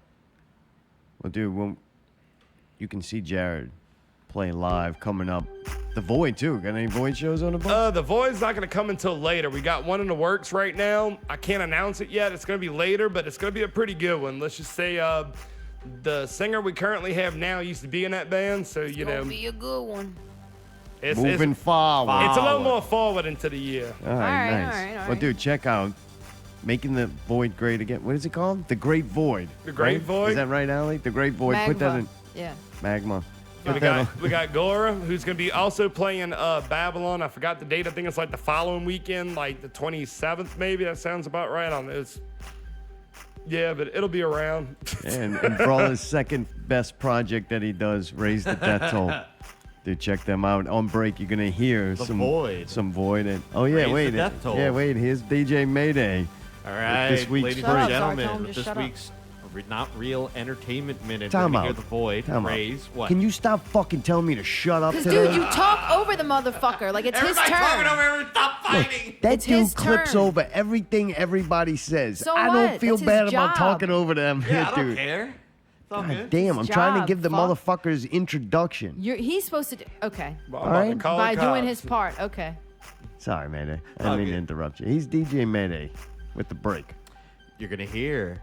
Well, dude, you can see Jared play live coming up. The Void too. Got any Void shows on the book? The Void's not going to come until later. We got one in the works right now. I can't announce it yet. It's going to be later, but it's going to be a pretty good one. Let's just say the singer we currently have now used to be in that band, so Gonna be a good one. it's Moving forward. it's a little more forward into the year. All right, All right, nice. all right, all Well, right. dude, check out Making the Void Great Again. What is it called? The Great Void. The Great right? Void? Is that right, Allie? The Great Void. Put that in Yeah. Magma. We got Goura, who's going to be also playing Babylon. I forgot the date. I think it's like the following weekend, like the 27th maybe. That sounds about right on this. Yeah, but it'll be around. And for all his second best project that he does, Raise the Death Toll. Dude, check them out. On break, you're going to hear some Void. And, oh, yeah, Raise wait. the Death Toll. Yeah, wait. Here's DJ Mayday. All right, this week's ladies break. and gentlemen, Tom, with just this shut up. week's Not Real Entertainment Minute. Time We're out. gonna hear the Void. Time out. Raise. What? Can you stop fucking telling me to shut up Because, today? dude, you talk over the motherfucker. Like, it's his Everybody talking turn. over everyone. Stop fighting. That It's his dude clips turn. over everything everybody says. So I what? don't feel That's his bad about job. talking over them. Yeah, I don't dude. care. It's all God good. damn, I'm trying to job, give the fuck. motherfuckers introduction. He's supposed to do. Okay. Well, All I'm about to right. call By the doing cops. his part. Okay. Sorry, Mayday. I didn't mean to Okay. interrupt you. He's DJ Mayday with the break. You're gonna hear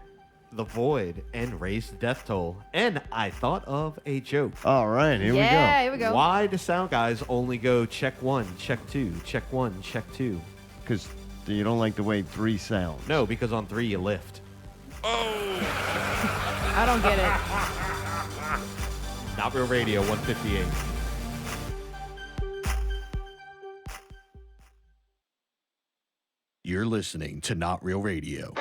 the Void and Raise the Death Toll. And I thought of a joke. All right, here Yeah, we here we go. Why do sound guys only go check 1, check 2, check 1, check 2? go. Because you don't like the way 3 sounds. No, because on 3 you lift. I don't get it. Not Real Radio 158. You're listening to Not Real Radio.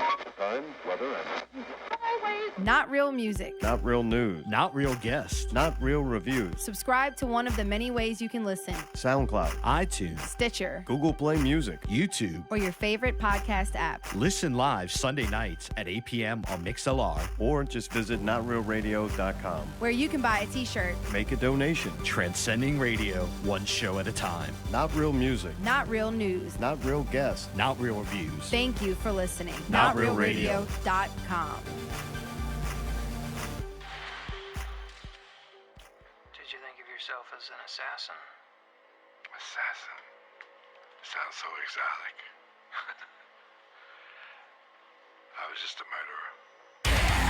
Not real music. Not real news. Not real guests. Not real reviews. Subscribe to one of the many ways you can listen. SoundCloud. iTunes, Stitcher. Google Play Music. YouTube. Or your favorite podcast app. Listen live Sunday nights at 8 p.m. on MixLR. Or just visit NotRealRadio.com. Where you can buy a t-shirt. Make a donation. Transcending radio, one show at a time. Not real music. Not real news. Not real guests. Not real reviews. Thank you for listening. NotRealRadio. NotRealRadio.com. Did you think of yourself as an assassin? Assassin. Sounds so exotic. I was just a murderer.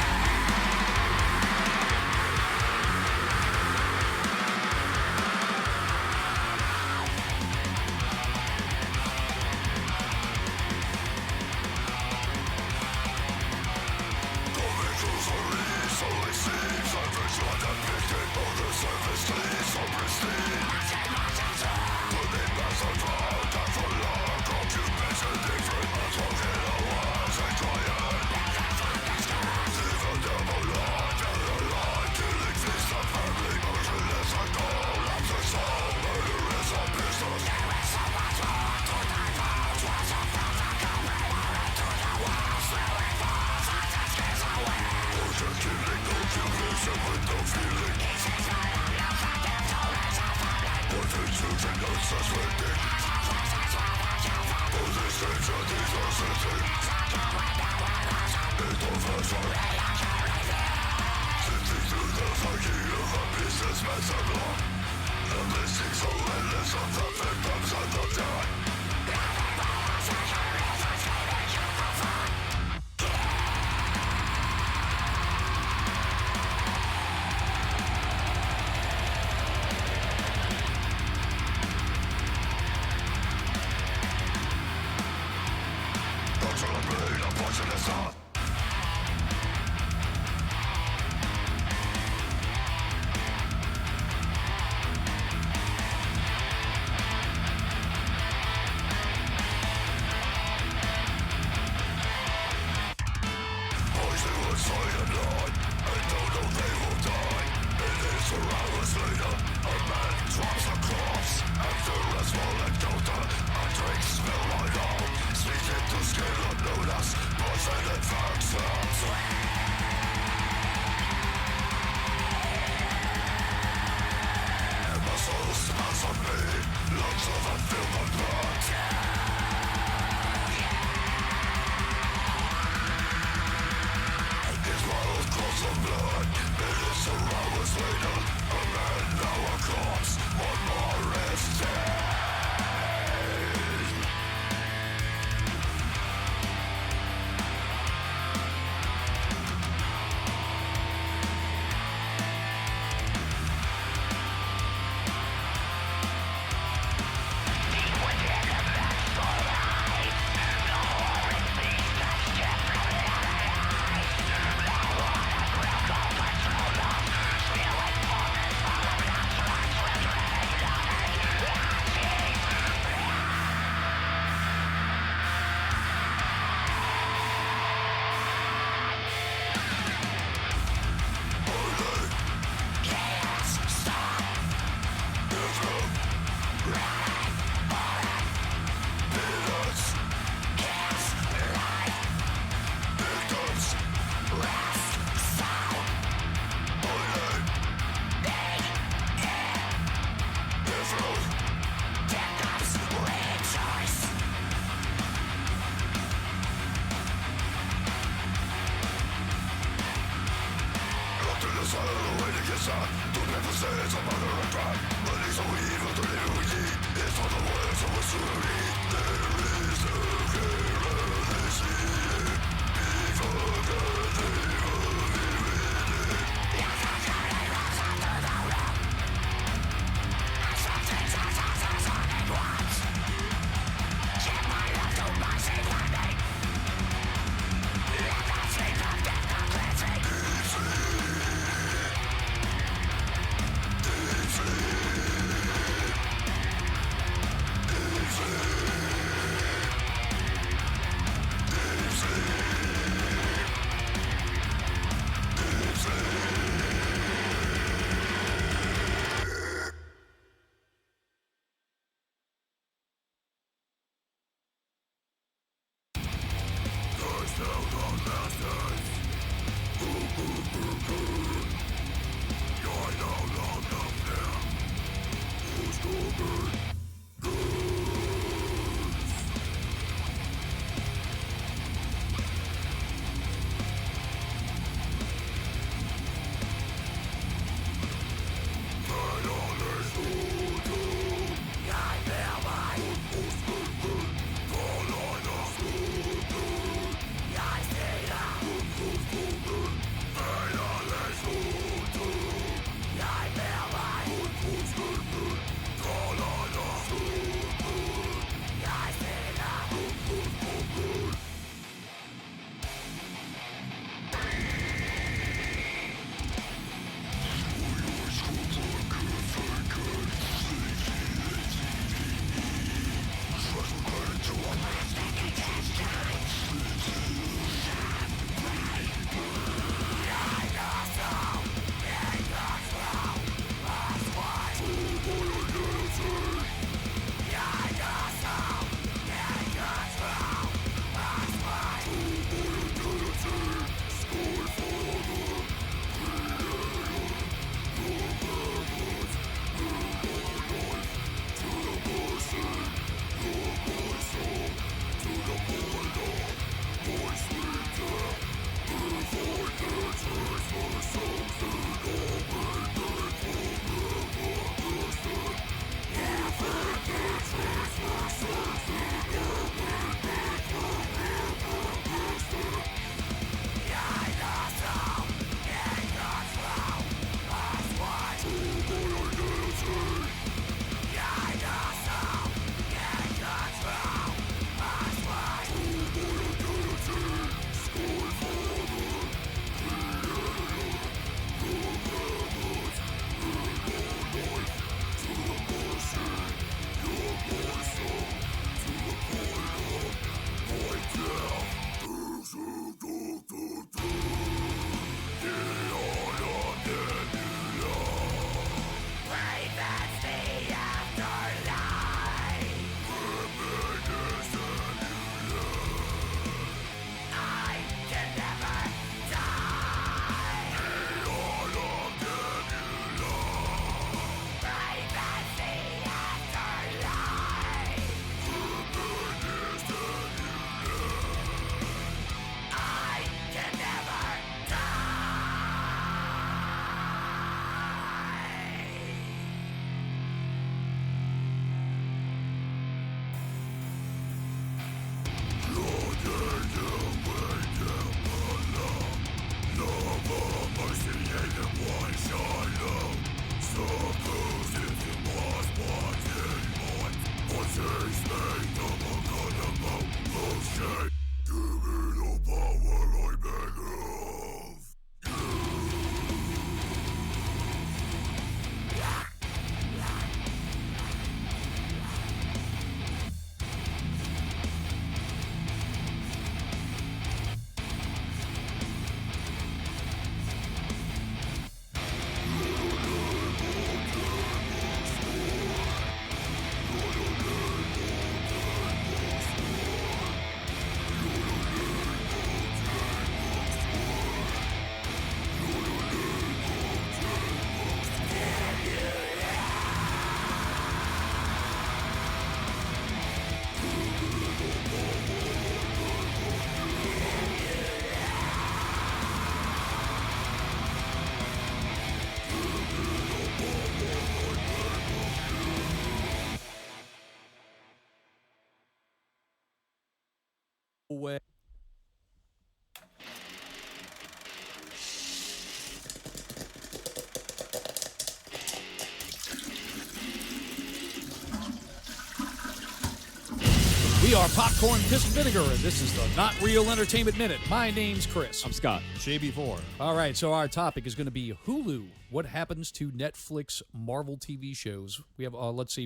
are Popcorn, Piss, and Vinegar, and this is the Not Real Entertainment Minute. My name's Chris. I'm Scott. JB4. All right, so our topic is going to be Hulu. What happens to Netflix Marvel TV shows? We have,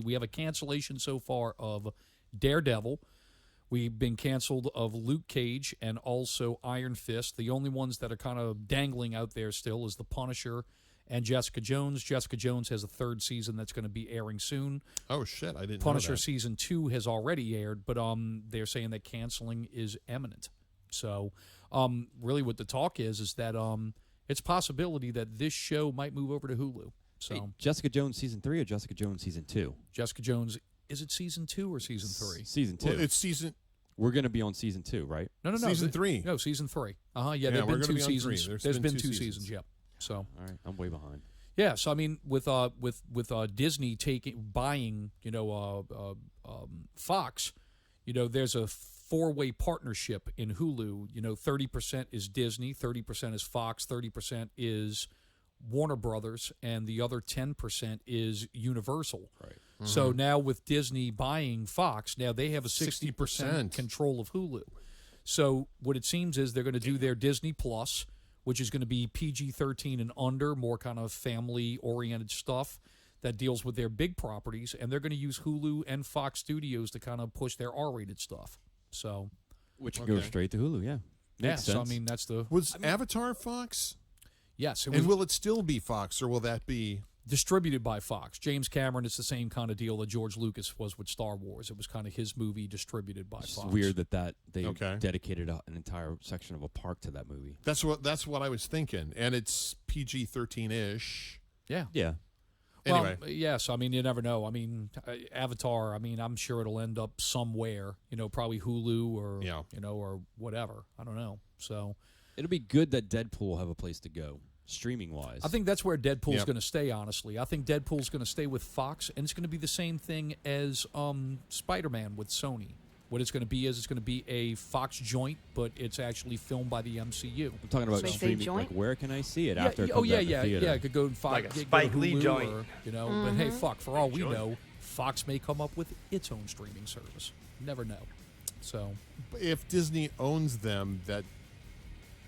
we have a cancellation so far of Daredevil. We've been canceled of Luke Cage and also Iron Fist. The only ones that are kind of dangling out there still is The Punisher and Jessica Jones. Jessica Jones has a third season that's going to be airing soon. Oh, shit. I didn't Punisher know that. Season 2 has already aired, but they're saying that canceling is imminent. So really what the talk is that it's a possibility that this show might move over to Hulu. So Hey, Jessica Jones Season 3 or Jessica Jones Season 2? Jessica Jones, is it Season 2 or Season 3? Season 2. Well, it's season... We're going to be on Season 2, right? No. Season 3. No, Season 3. Yeah, Yeah, there've we're been gonna two be on seasons. 3. There's been two seasons, yep. So, All right, I'm way behind. yeah, so I mean, with Disney buying, Fox, there's a four-way partnership in Hulu. 30% is Disney, 30% is Fox, 30% is Warner Brothers, and the other 10% is Universal. Right. So now with Disney buying Fox, now they have a 60% 60%. control of Hulu. So what it seems is they're going to do their Disney Plus, which is going to be PG-13 and under, more kind of family-oriented stuff that deals with their big properties, and they're going to use Hulu and Fox Studios to kind of push their R-rated stuff. So, Which goes straight to Hulu, yeah. Makes so I sense. mean that's the Was Avatar Fox? yes. It was And will it still be Fox, or will that be... distributed by Fox. James Cameron, it's the same kind of deal that George Lucas was with Star Wars. It was kind of his movie distributed by It's Fox. weird that they Okay. dedicated an entire section of a park to that movie. That's what I was thinking. And it's PG-13-ish. Yeah. Yeah. Anyway. Well, yes. I mean, you never know. I mean, Avatar. I mean, I'm sure it'll end up somewhere. Probably Hulu or or whatever. I don't know. So It'll be good that Deadpool will have a place to go, streaming-wise. I think that's where Deadpool's Yep. going to stay. Honestly, I think Deadpool's going to stay with Fox, and it's going to be the same thing as Spider-Man with Sony. What it's going to be is it's going to be a Fox joint, but it's actually filmed by the MCU. I'm talking about They say streaming. joint? Like, where can I see it Yeah, after it oh comes yeah, out in the yeah, theater? yeah. It could go to Fox, Like a go to Spike Lee Hulu joint. or, But hey, fuck. For all we know, Fox may come up with its own streaming service. Never know. So If Disney owns them,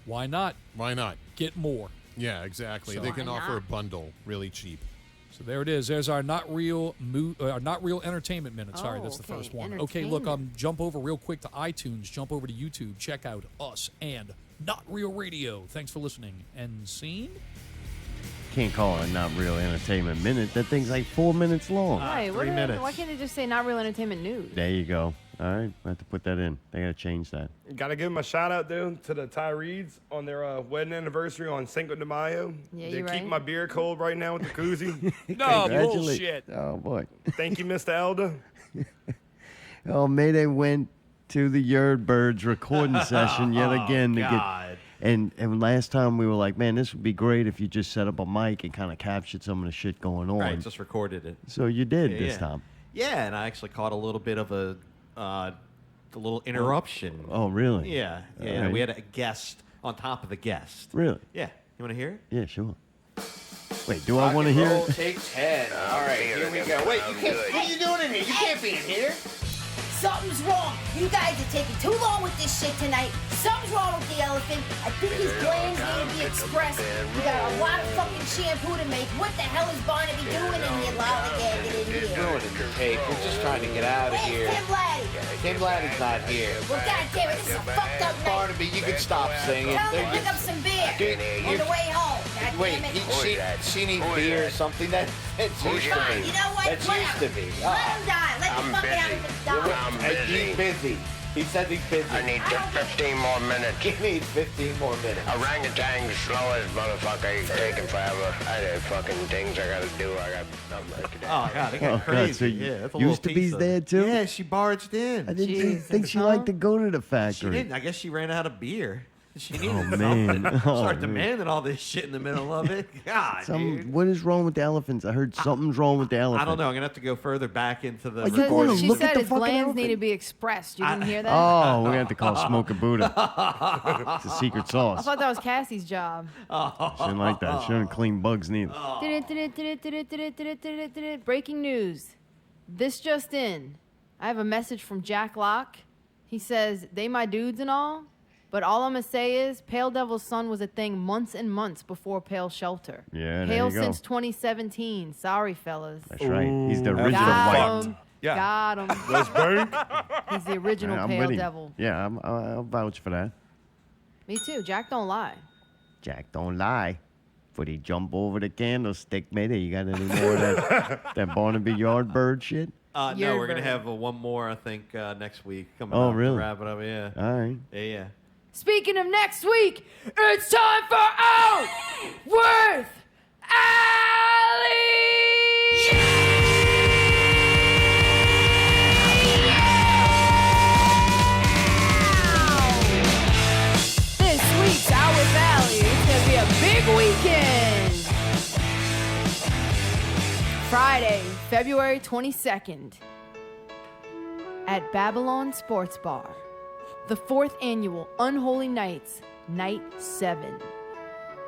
why not why not? get more? Yeah, exactly. So- They can Why offer a not? bundle really cheap. So there it is. There's our not real entertainment minute. Sorry, Oh, that's the okay. first one. Okay, look, Entertainment. jump over real quick to iTunes, jump over to YouTube, check out us and Not Real Radio. Thanks for listening. And scene. Can't call it not real entertainment minute. That thing's like 4 minutes long. Right, 3 minutes. why can't they just say not real entertainment news? There you go. All right, I have to put that in. They got to change that. Gotta give them a shout out though to the Tyreeds on their wedding anniversary on Cinco de Mayo. Yeah, They're you're keeping right. my beer cold right now with the koozie. No Congratulations. bullshit. Oh, boy. Thank you, Mr. Elder. Oh, Mayday went to the YerdBirds recording session yet again to God. get. And last time we were like, man, this would be great if you just set up a mic and kind of captured some of the shit going on. Right, just recorded it. So you did Yeah, this yeah. time. Yeah, and I actually caught a little bit of a little interruption. Oh, really? Yeah, yeah. All right. We had a guest on top of the guest. Really? Yeah. You want to hear it? Yeah, sure. Wait, do I want to hear it? Take 10. All right, here we go. Wait, you can't. What are you doing in here? You can't be in here. Something's wrong. You guys are taking too long with this shit tonight. Something's wrong with the elephant. I think his glands need to be expressed. We got a lot of fucking shampoo to make. What the hell is Barnaby doing in here, lollygagging in here? Ruining the tape. We're just trying to get out of here. Tim Laddie. Tim Laddie's not here. Well, goddamn it, this is a fucked up night. Barnaby, you can stop singing. Tell him to They're pick up just- some beer Dude, on the way home. God Wait, damn it. she needs beer or something. That's used to Fine, be. you know what? That's Whatever. used to be. Let him die. Let the fucking elephant die. He's busy. He says he's busy. I need just 15 more minutes. He needs 15 more minutes. Orangutan's slow as motherfucker. He's taking forever. I got fucking things I gotta do. I got nothing to do. Oh, God, they got Oh, God, crazy. so yeah, that's a used little to be's piece of there, it. too? Yeah, she barged in. I didn't Jesus, think she huh? liked to go to the She factory. didn't. I guess she ran out of beer. She needed Oh, something. man. Oh, Start man. demanding all this shit in the middle of it. God, dude. What is wrong with the elephants? I heard something's wrong with the elephant. I don't know. I'm gonna have to go further back into the. Are you So going to she look at said the his fucking glands elephant? need to be expressed. You didn't hear that? Oh, we're going to have to call Smoke a Buddha. It's a secret I sauce. thought that was Cassie's job. She didn't like that. She didn't clean bugs neither. Breaking news. This just in. I have a message from Jack Locke. He says, they my dudes and all, but all I'm going to say is Pale Devil's Son was a thing months and months before Pale Shelter. Yeah, there Pale you go. since 2017. Sorry, fellas. That's right. He's the original Got white. him. Got him. Let's burn. He's the original I'm Pale with him. Devil. Yeah, I'll vouch for that. Me too. Jack don't lie. Jack don't lie. But he jump over the candlestick, matey. You got any more of that Barnaby Yardbird shit? No, we're going Yardbird. to have one more, I think, next week. Coming Oh, up really? To wrap it up, yeah. All right. Yeah. Speaking of next week, it's time for Out Worth This week's Out Worth Alley is going to be a big weekend. Friday, February 22nd, at Babylon Sports Bar. The 4th annual Unholy Nights, Night 7.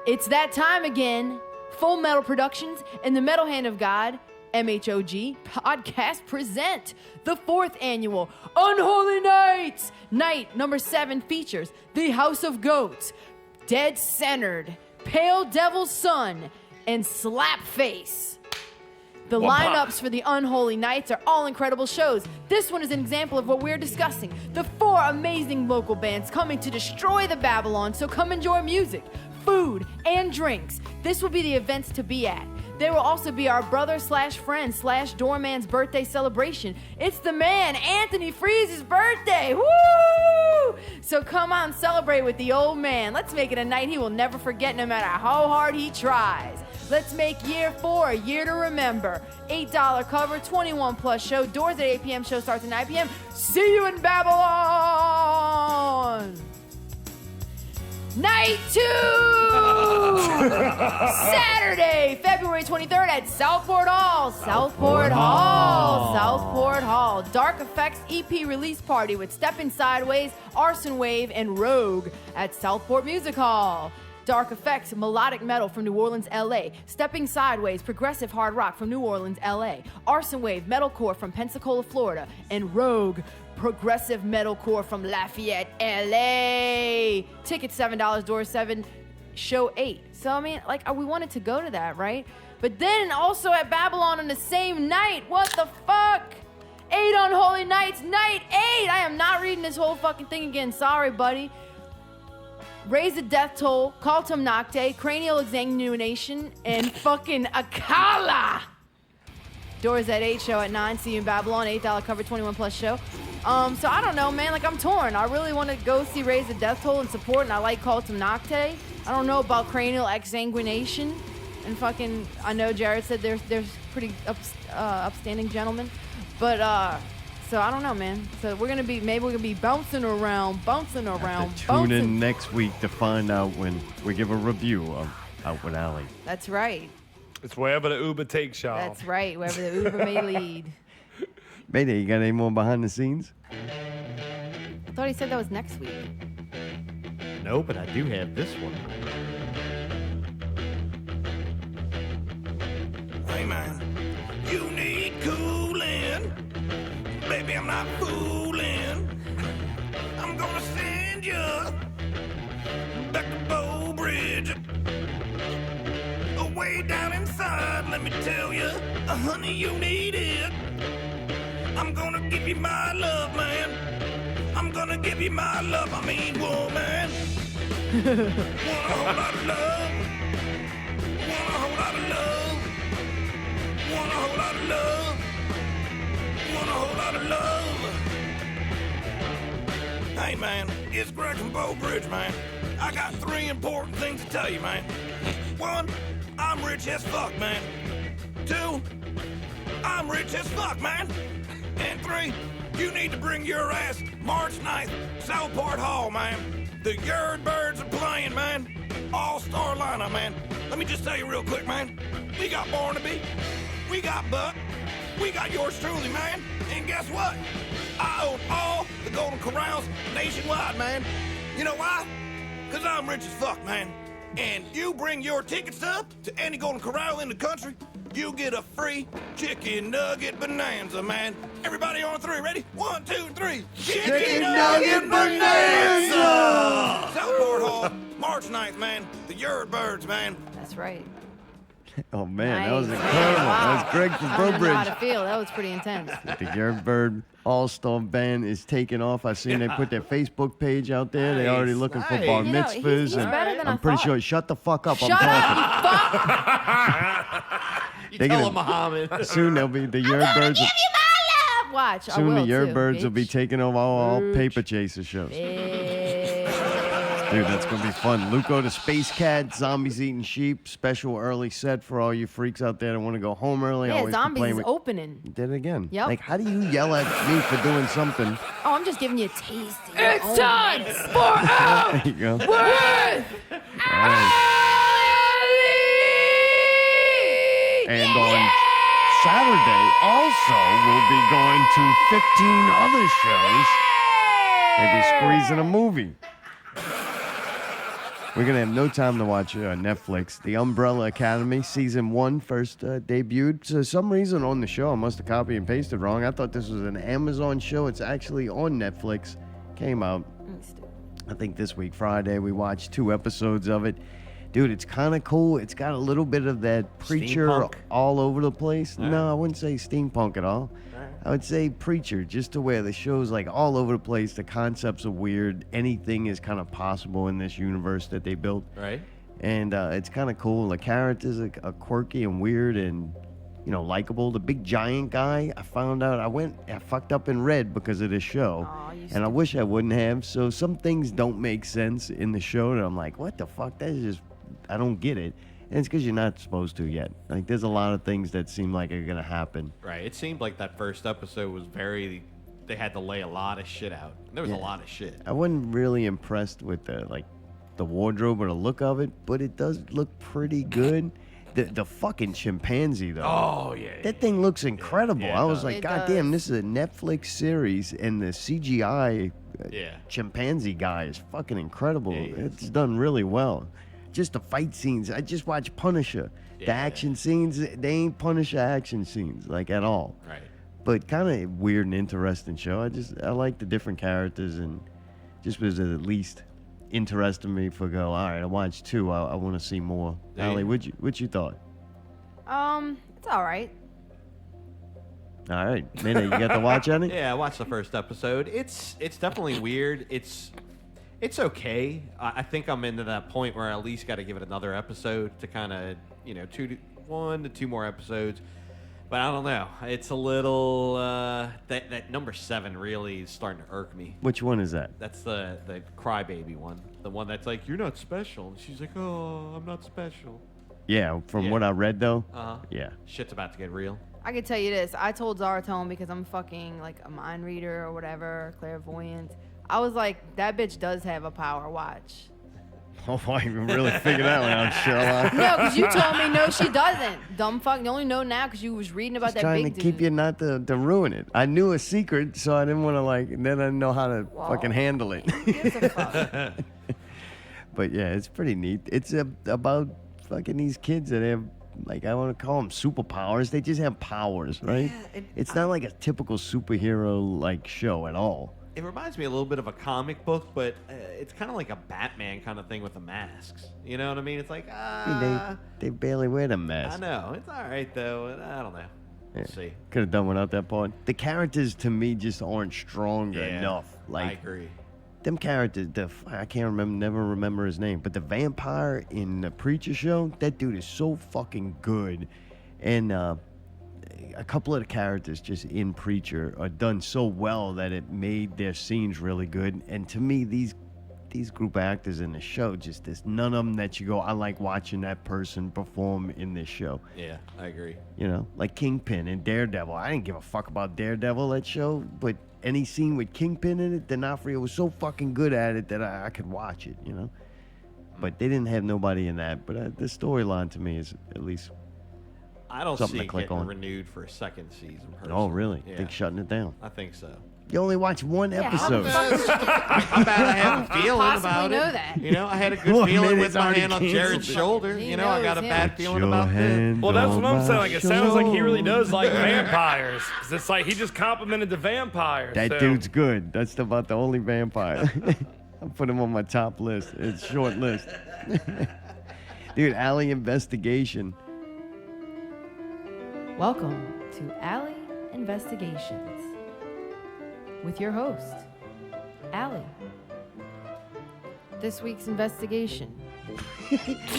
It's that time again. Full Metal Productions and the Metal Hand of God, MHOG, podcast present the 4th annual Unholy Nights. Night number 7 features The House of Goats, Dead Centered, Pale Devil's Son, and Slapface. The lineups for the Unholy Nights are all incredible shows. This one is an example of what we're discussing. The 4 amazing local bands coming to destroy the Babylon, so come enjoy music, food, and drinks. This will be the events to be at. There will also be our brother/friend/doorman's birthday celebration. It's the man, Anthony Freeze's birthday. Woo! So come on, celebrate with the old man. Let's make it a night he will never forget no matter how hard he tries. Let's make year 4 a year to remember. $8 cover, 21 plus show. Doors at 8 p.m. Show starts at 9 p.m. See you in Babylon! Night 2! Saturday, February 23rd at Southport Hall. Southport Hall. Dark Effects EP release party with Stepping Sideways, Arson Wave, and Rogue at Southport Music Hall. Dark Effects, melodic metal from New Orleans, LA. Stepping Sideways, progressive hard rock from New Orleans, LA. Arson Wave, metalcore from Pensacola, Florida. And Rogue, progressive metalcore from Lafayette, LA. Tickets $7, doors 7, show 8. So, I mean, like, we wanted to go to that, right? But then also at Babylon on the same night, what the fuck? 8 Unholy Nights, night 8. I am not reading this whole fucking thing again. Sorry, buddy. Raise the Death Toll, Cultum Nocte, Cranial Examination, and fucking Akala. Doors at 8, show at 9. See you in Babylon. $8 cover, 21 plus show. So I don't know, man. Like, I'm torn. I really want to go see Raise the Death Toll and support, and I like Cultum Nocte. I don't know about Cranial Exsanguination. And fucking, I know Jared said there's pretty upstanding gentlemen. But, so I don't know, man. So maybe we're gonna be bouncing around. Tune in next week to find out when we give a review of Out with Alley. That's right. It's wherever the Uber takes y'all. That's right. Wherever the Uber may lead. Mayday, you got any more behind the scenes? I thought he said that was next week. No, but I do have this one. Hey man, you need cooling. Baby, I'm not fooling. I'm gonna send you back to Bow Bridge. Way down inside, let me tell you, honey, you need it. I'm gonna give you my love, man. I'm gonna give you my love, I mean, woman. Want a whole lot of love. Want a whole lot of love. Want a whole lot of love. Want a whole lot of love. Hey, man, it's Greg from Bow Bridge, man. I got 3 important things to tell you, man. 1, I'm rich as fuck, man. 2, I'm rich as fuck, man. And 3, you need to bring your ass March 9th, Southport Hall, man. The YerdBirds are playing, man. All-star lineup, man. Let me just tell you real quick, man. We got Barnaby. We got Buck. We got yours truly, man. And guess what? I own all the Golden Corrals nationwide, man. You know why? Because I'm rich as fuck, man. and you bring your ticket stub to any Golden Corral in the country, you get a free chicken nugget bonanza, man. Everybody on 3, ready? 1, 2, 3. Chicken nugget bonanza! Southport Hall, March 9th, man. The YerdBirds, man. That's right. Oh man, that was Nice. incredible. Wow. That was Greg from I don't know how to Brobridge. feel. That was pretty intense. The YerdBird All-Star Band is taking off. I seen they put their Facebook page out there. They're already looking for bar You know, mitzvahs. he's and better than I'm I pretty thought. sure. Shut the fuck up. Shut I'm talking. up, You They're tell gonna- him, Muhammad. Soon they'll be the YerdBirds. Give you my love. Watch. I Soon will the YerdBirds too, will be bitch. taking over all paper chaser shows. Dude, that's going to be fun. Luco the Space Cat, Zombies Eating Sheep, special early set for all you freaks out there that want to go home early. Yeah, Always Zombies complain is with- opening. You did it again. Yep. Like, how do you yell at me for doing something? Oh, I'm just giving you a taste. of your It's own time medicine. for our There you go. word. All right. And on Saturday, also, we'll be going to 15 other shows. Maybe squeezing a movie. We're going to have no time to watch Netflix. The Umbrella Academy, Season 1, first debuted. For some reason on the show, I must have copied and pasted wrong. I thought this was an Amazon show. It's actually on Netflix. Came out, I think, this week, Friday. We watched 2 episodes of it. Dude, it's kind of cool. It's got a little bit of that Preacher Steampunk? all over the place. All No, right. I wouldn't say steampunk at all. I would say Preacher, just to where the show's like all over the place. The concepts are weird. Anything is kind of possible in this universe that they built. Right. And it's kind of cool. The characters are quirky and weird and, you know, likable. The big giant guy, I found out I fucked up and read because of this show. And I wish I wouldn't have. So some things don't make sense in the show that I'm like, what the fuck? That is just, I don't get it. And it's because you're not supposed to yet. Like, there's a lot of things that seem like are going to happen. Right. It seemed like that first episode was very. They had to lay a lot of shit out. There was a Yeah. lot of shit. I wasn't really impressed with the wardrobe or the look of it, but it does look pretty good. The fucking chimpanzee though. Oh yeah. That thing looks incredible. Yeah, it I was does. like, It God damn, this is a Netflix series, and the CGI chimpanzee guy is fucking incredible. It's done really well. Just the fight scenes. I just watched Punisher. The action scenes, they ain't Punisher action scenes like at all. Right. But kind of weird and interesting show. I like the different characters, and just was at least interested me for go. All right, I watched 2. I want to see more. Yeah. Ali, what you thought? It's all right. All right, Minna, you got to watch any? Yeah, I watched the first episode. It's definitely weird. It's okay. I think I'm into that point where I at least got to give it another episode to kind of 1 to 2 more episodes. But I don't know. It's a little that number 7 really is starting to irk me. Which one is that? That's the crybaby one. The one that's like, you're not special. And she's like, oh, I'm not special. Yeah, from Yeah. what I read though. Uh-huh. Yeah. Shit's about to get real. I can tell you this. I told Zara Tone because I'm fucking like a mind reader or whatever, clairvoyant. I was like, that bitch does have a power. Watch. Oh, I can really figure that one out, Sherlock. No, because you told me no, she doesn't. Dumb fuck. You only know now because you was reading about that Trying big to keep dude. you not to ruin it. I knew a secret, so I didn't want to then I didn't know how to Whoa. fucking handle it. But yeah, it's pretty neat. It's about fucking these kids that have, like, I want to call them superpowers. They just have powers, right? It's not like a typical superhero like show at all. It reminds me a little bit of a comic book, but it's kind of like a Batman kind of thing with the masks. You know what I mean? It's like, I mean, they barely wear them masks. I know. It's all right, though. I don't know. We'll see. Could have done without that part. The characters, to me, just aren't strong enough. Like, I agree. Them characters, I can't never remember his name, but the vampire in the Preacher show, that dude is so fucking good. And a couple of the characters just in Preacher are done so well that it made their scenes really good. And to me, these group of actors in the show, just there's none of them that you go, I like watching that person perform in this show. Yeah, I agree. You know, like Kingpin and Daredevil. I didn't give a fuck about Daredevil, that show, but any scene with Kingpin in it, D'Onofrio was so fucking good at it that I could watch it, you know? But they didn't have nobody in that. But the storyline to me is at least I don't something see to it click getting on. renewed for a second season. Oh, really? Yeah. Think shutting it down? I think so. You only watched one episode. I'm bad. I have a feeling about know it. that? You know, I had a good Well, feeling man, with it's my already hand on canceled. Jared's shoulder. He You know, I got a knows, bad yeah. feeling about this. Well, that's what I'm saying. Like, it sounds like he really does like shoulder. vampires. 'Cause it's like he just complimented the vampires. That so. dude's good. That's about the only vampire. I'll put him on my top list. It's short list. Dude, Alley Investigation. Welcome to Alley Investigations with your host, Allie. This week's investigation.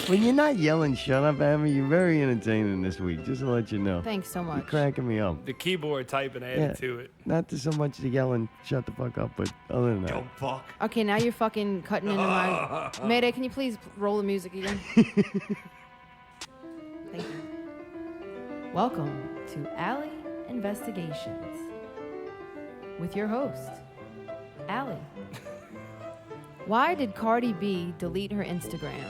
When you're not yelling shut up at me, you're very entertaining this week, just to let you know. Thanks so You're much. cracking me up. The keyboard typing added Yeah. to it. Not to so much the yelling shut the fuck up, but other than that. Don't fuck. Okay, now you're fucking cutting into my... Mayday, can you please roll the music again? Thank you. Welcome to Alley Investigations with your host, Allie. Why did Cardi B delete her Instagram?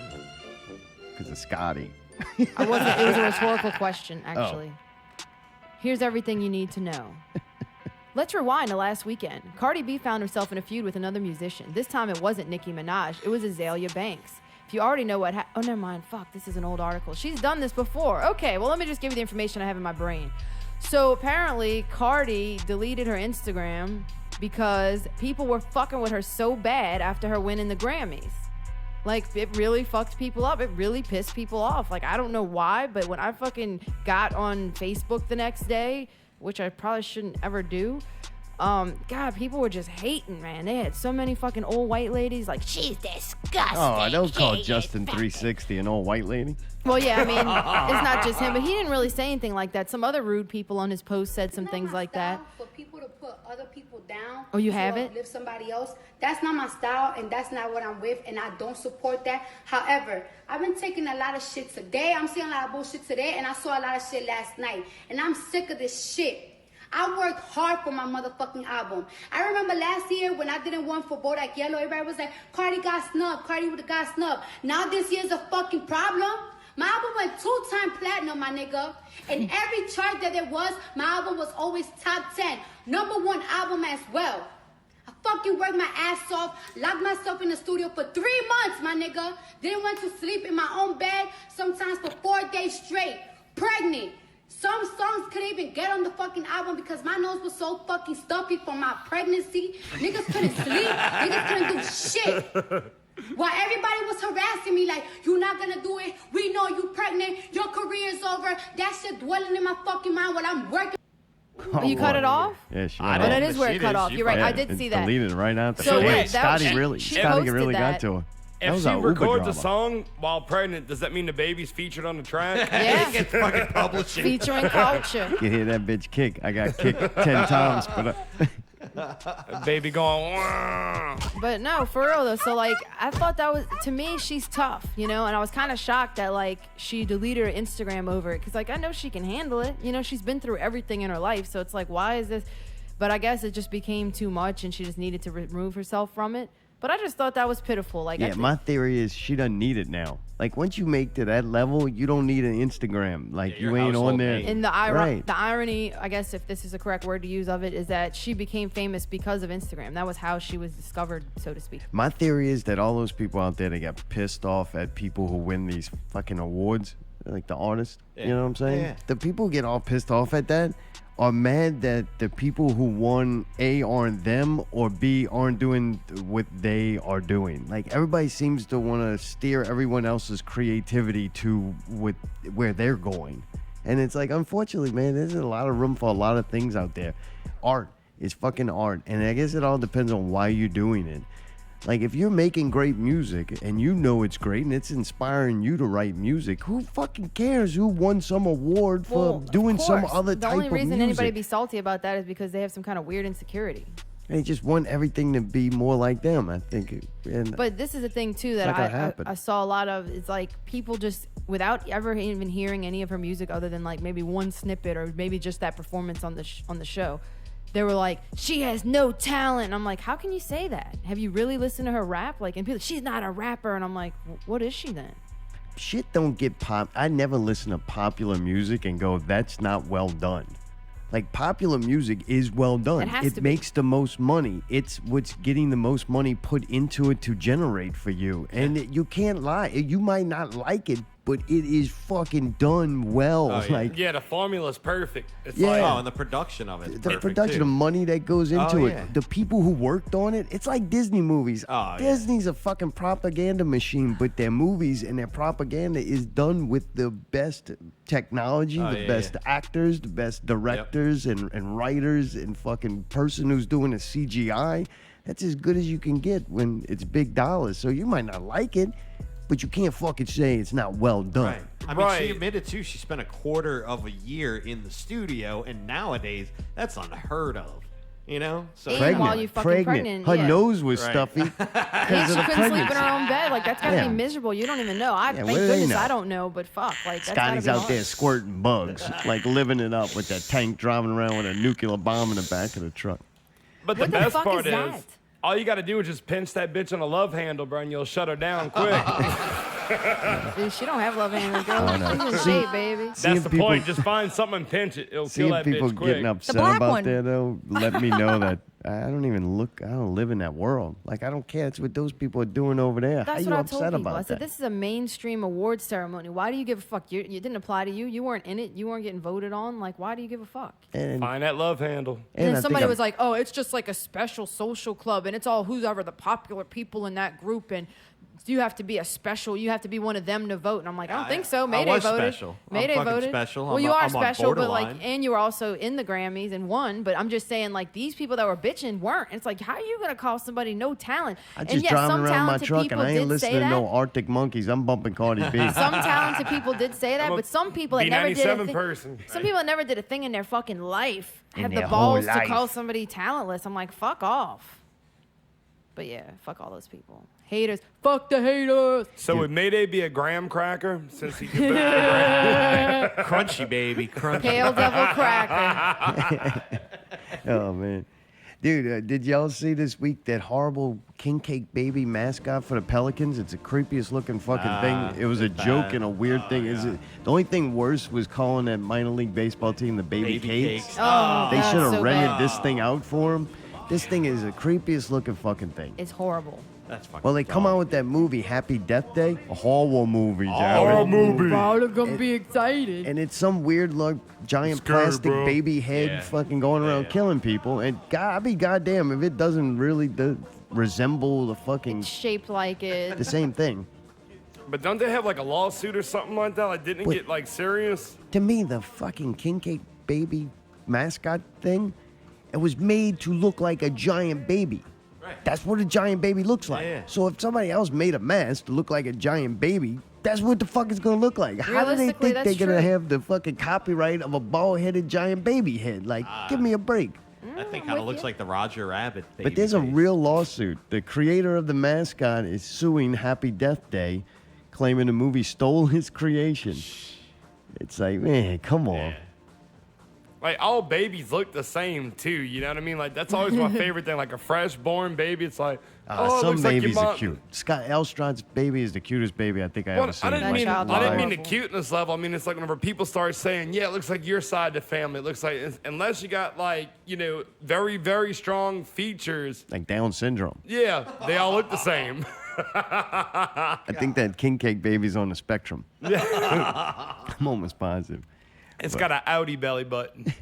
Because of Scotty. It was a rhetorical question, actually. Here's everything you need to know. Let's rewind to last weekend. Cardi B found herself in a feud with another musician. This time it wasn't Nicki Minaj, it was Azalea Banks. If you already know what oh, never mind. Fuck, this is an old article. She's done this before. Okay, well, let me just give you the information I have in my brain. So apparently, Cardi deleted her Instagram because people were fucking with her so bad after her winning the Grammys. Like, it really fucked people up. It really pissed people off. Like, I don't know why, but when I fucking got on Facebook the next day, which I probably shouldn't ever do, God, people were just hating, man. They had so many fucking old white ladies like, she's disgusting. Oh, don't call She is Justin 360 an old white lady. Well, yeah, I mean, it's not just him, but he didn't really say anything like that. Some other rude people on his post said some things like that. For people to put other people down. Oh, you to have it? uplift somebody else. That's not my style, and that's not what I'm with, and I don't support that. However, I've been taking a lot of shit today. I'm seeing a lot of bullshit today, and I saw a lot of shit last night, and I'm sick of this shit. I worked hard for my motherfucking album. I remember last year when I didn't want for Bodak Yellow, everybody was like, Cardi got snubbed, Cardi would've got snubbed. Now this year's a fucking problem. My album went 2-time platinum, my nigga. And every chart that there was, my album was always top 10. #1 album as well. I fucking worked my ass off, locked myself in the studio for 3 months, my nigga. Didn't want to sleep in my own bed, sometimes for 4 days straight. Pregnant. Some songs couldn't even get on the fucking album because my nose was so fucking stuffy from my pregnancy. Niggas couldn't sleep. Niggas couldn't do shit. While everybody was harassing me like, you're not gonna do it. We know you pregnant. Your career's over. That shit dwelling in my fucking mind while I'm working. Oh, you cut it off? Yeah, she Oh, that is where it cut off. You're right. I did see that. Deleted right after. So, yeah, Scotty she really posted got that. to her. That If was she a Uber records drama. a song while pregnant, does that mean the baby's featured on the track? Yeah. It's fucking publishing. Featuring culture. You hear that bitch kick? I got kicked 10 times, but Baby going, "Wah." But no, for real though. So like, I thought that was, to me, she's tough, you know. And I was kind of shocked that like she deleted her Instagram over it, because like I know she can handle it. You know, she's been through everything in her life, so it's like, why is this? But I guess it just became too much, and she just needed to remove herself from it. But I just thought that was pitiful. Like, yeah, my theory is she doesn't need it now. Like, once you make to that level, you don't need an Instagram. Like, you ain't on there. And the Right. irony, I guess if this is the correct word to use of it, is that she became famous because of Instagram. That was how she was discovered, so to speak. My theory is that all those people out there that get pissed off at people who win these fucking awards, like the artists, you know what I'm saying? Yeah. The people who get all pissed off at that are mad that the people who won A aren't them, or B aren't doing what they are doing. Like, everybody seems to want to steer everyone else's creativity to where they're going. And it's like, unfortunately, man, there's a lot of room for a lot of things out there. Art is fucking art. And I guess it all depends on why you're doing it. Like, if you're making great music and you know it's great and it's inspiring you to write music, who fucking cares who won some award for doing some other The type only of reason music? anybody be salty about that is because they have some kind of weird insecurity. They just want everything to be more like them, I think. And But this is the thing too that Not gonna happen. I saw a lot of. It's like people just, without ever even hearing any of her music other than like maybe one snippet or maybe just that performance on the show, they were like, she has no talent. And I'm like, how can you say that? Have you really listened to her rap? Like, and people, she's not a rapper. And I'm like, what is she then? shit don't get pop. I never listen to popular music and go, that's not well done. Like, popular music is well done. It has to be. makes the most money. It's what's getting the most money put into it to generate for you. And you can't lie. You might not like it, but it is fucking done well. Oh, yeah. Like, Yeah, the formula's perfect. It's Yeah. like, Oh, and the production of it. the production, the money that goes into yeah. it, the people who worked on it, it's like Disney movies. Oh, yeah. Disney's a fucking propaganda machine, but their movies and their propaganda is done with the best technology, the best actors, the best directors and writers, and fucking person who's doing the CGI. That's as good as you can get when it's big dollars. So you might not like it, but you can't fucking say it's not well done. Right. I mean, she admitted too. She spent a quarter of a year in the studio, and nowadays that's unheard of. You know, so And while you're fucking pregnant, Her yeah. nose was Right. stuffy And because she of the couldn't sleep pregnancy. in her own bed. Like, that's gotta Yeah. be miserable. You don't even know. Yeah, Thank what do they goodness know? I don't know, but fuck. Like, that's Scotty's gotta be out there hard. squirting bugs, like living it up with that tank driving around with a nuclear bomb in the back of the truck. but the What the best fuck part is is, that? all you got to do is just pinch that bitch on a love handle, bro, and you'll shut her down quick. Dude, she don't have love handles, girl. I know. She's in See- shape, baby. That's the point. Just find something and pinch it. It'll kill Seeing that people bitch quick. getting upset about that, though, let me know that I don't live in that world. Like, I don't care. It's what those people are doing over there. That's How you what I upset told people. about I said, that? this is a mainstream awards ceremony. Why do you give a fuck? You didn't apply to you. You weren't in it. You weren't getting voted on. Like, why do you give a fuck? And, Find that love handle. And then somebody was like, oh, it's just like a special social club, and it's all who's ever the popular people in that group, and you have to be you have to be one of them to vote. And I'm like, I don't think so. Mayday was voted. special. I'm Mayday fucking voted. special. Well, I'm you a- are I'm on special, but like, borderline. and you were also in the Grammys and won. But I'm just saying, like, these people that were bitching weren't. It's like, how are you gonna call somebody no talent? I and just yes, driving some around my talented truck and people I ain't did listening say to that. no Arctic Monkeys. I'm bumping Cardi B. Some talented people did say that, but some people that never did a B97 thing, person. some people that never did a thing in their fucking life In have their the whole balls to life. call somebody talentless. I'm like, fuck off. But yeah, fuck all those people. Haters. Fuck the haters. So would Mayday be a graham cracker since he could put graham? Crunchy, baby. Crunchy. Pale devil cracker. Oh, man. Dude, did y'all see this week that horrible king cake baby mascot for the Pelicans? It's the creepiest looking fucking thing. It was a it's joke bad. and a weird thing. Is it the only thing worse was calling that minor league baseball team the Baby Cakes? Oh, They that's should have so rented bad. this thing out for him. This thing is the creepiest looking fucking thing. It's horrible. That's fucking Well, they come out with that movie, Happy Death Day, a horror movie, Horror movie. Wow, they're gonna be excited. and it's some weird, like, giant Scary, plastic bro. baby head Yeah. fucking going around killing people. And God, I'd be goddamn if it doesn't really resemble the fucking Shaped like it. the same thing. But don't they have like a lawsuit or something like that? Like, didn't it Wait. get like serious? To me, the fucking king cake baby mascot thing, it was made to look like a giant baby. That's what a giant baby looks like. Yeah. So if somebody else made a mask to look like a giant baby, that's what the fuck it's gonna look like. How do they Realistically, think they're that's gonna true. have the fucking copyright of a bald-headed giant baby head? Like, give me a break. That thing kind of with looks you. like the Roger Rabbit. But there's a real lawsuit. The creator of the mascot is suing Happy Death Day, claiming the movie stole his creation. It's like, man, come on. Like, all babies look the same too. You know what I mean? Like, that's always my favorite thing. Like a fresh born baby, it's like, oh, it Some looks like your babies mom. are cute. Scott Elstrod's baby is the cutest baby I think I Well, ever seen. I didn't in mean my life. the cuteness level. I mean, it's like whenever people start saying, "Yeah, it looks like your side of the family." It looks like unless you got like very very strong features. Like Down syndrome. Yeah, they all look the same. I think that king cake baby's on the spectrum. I'm almost positive. It's got an Audi belly button.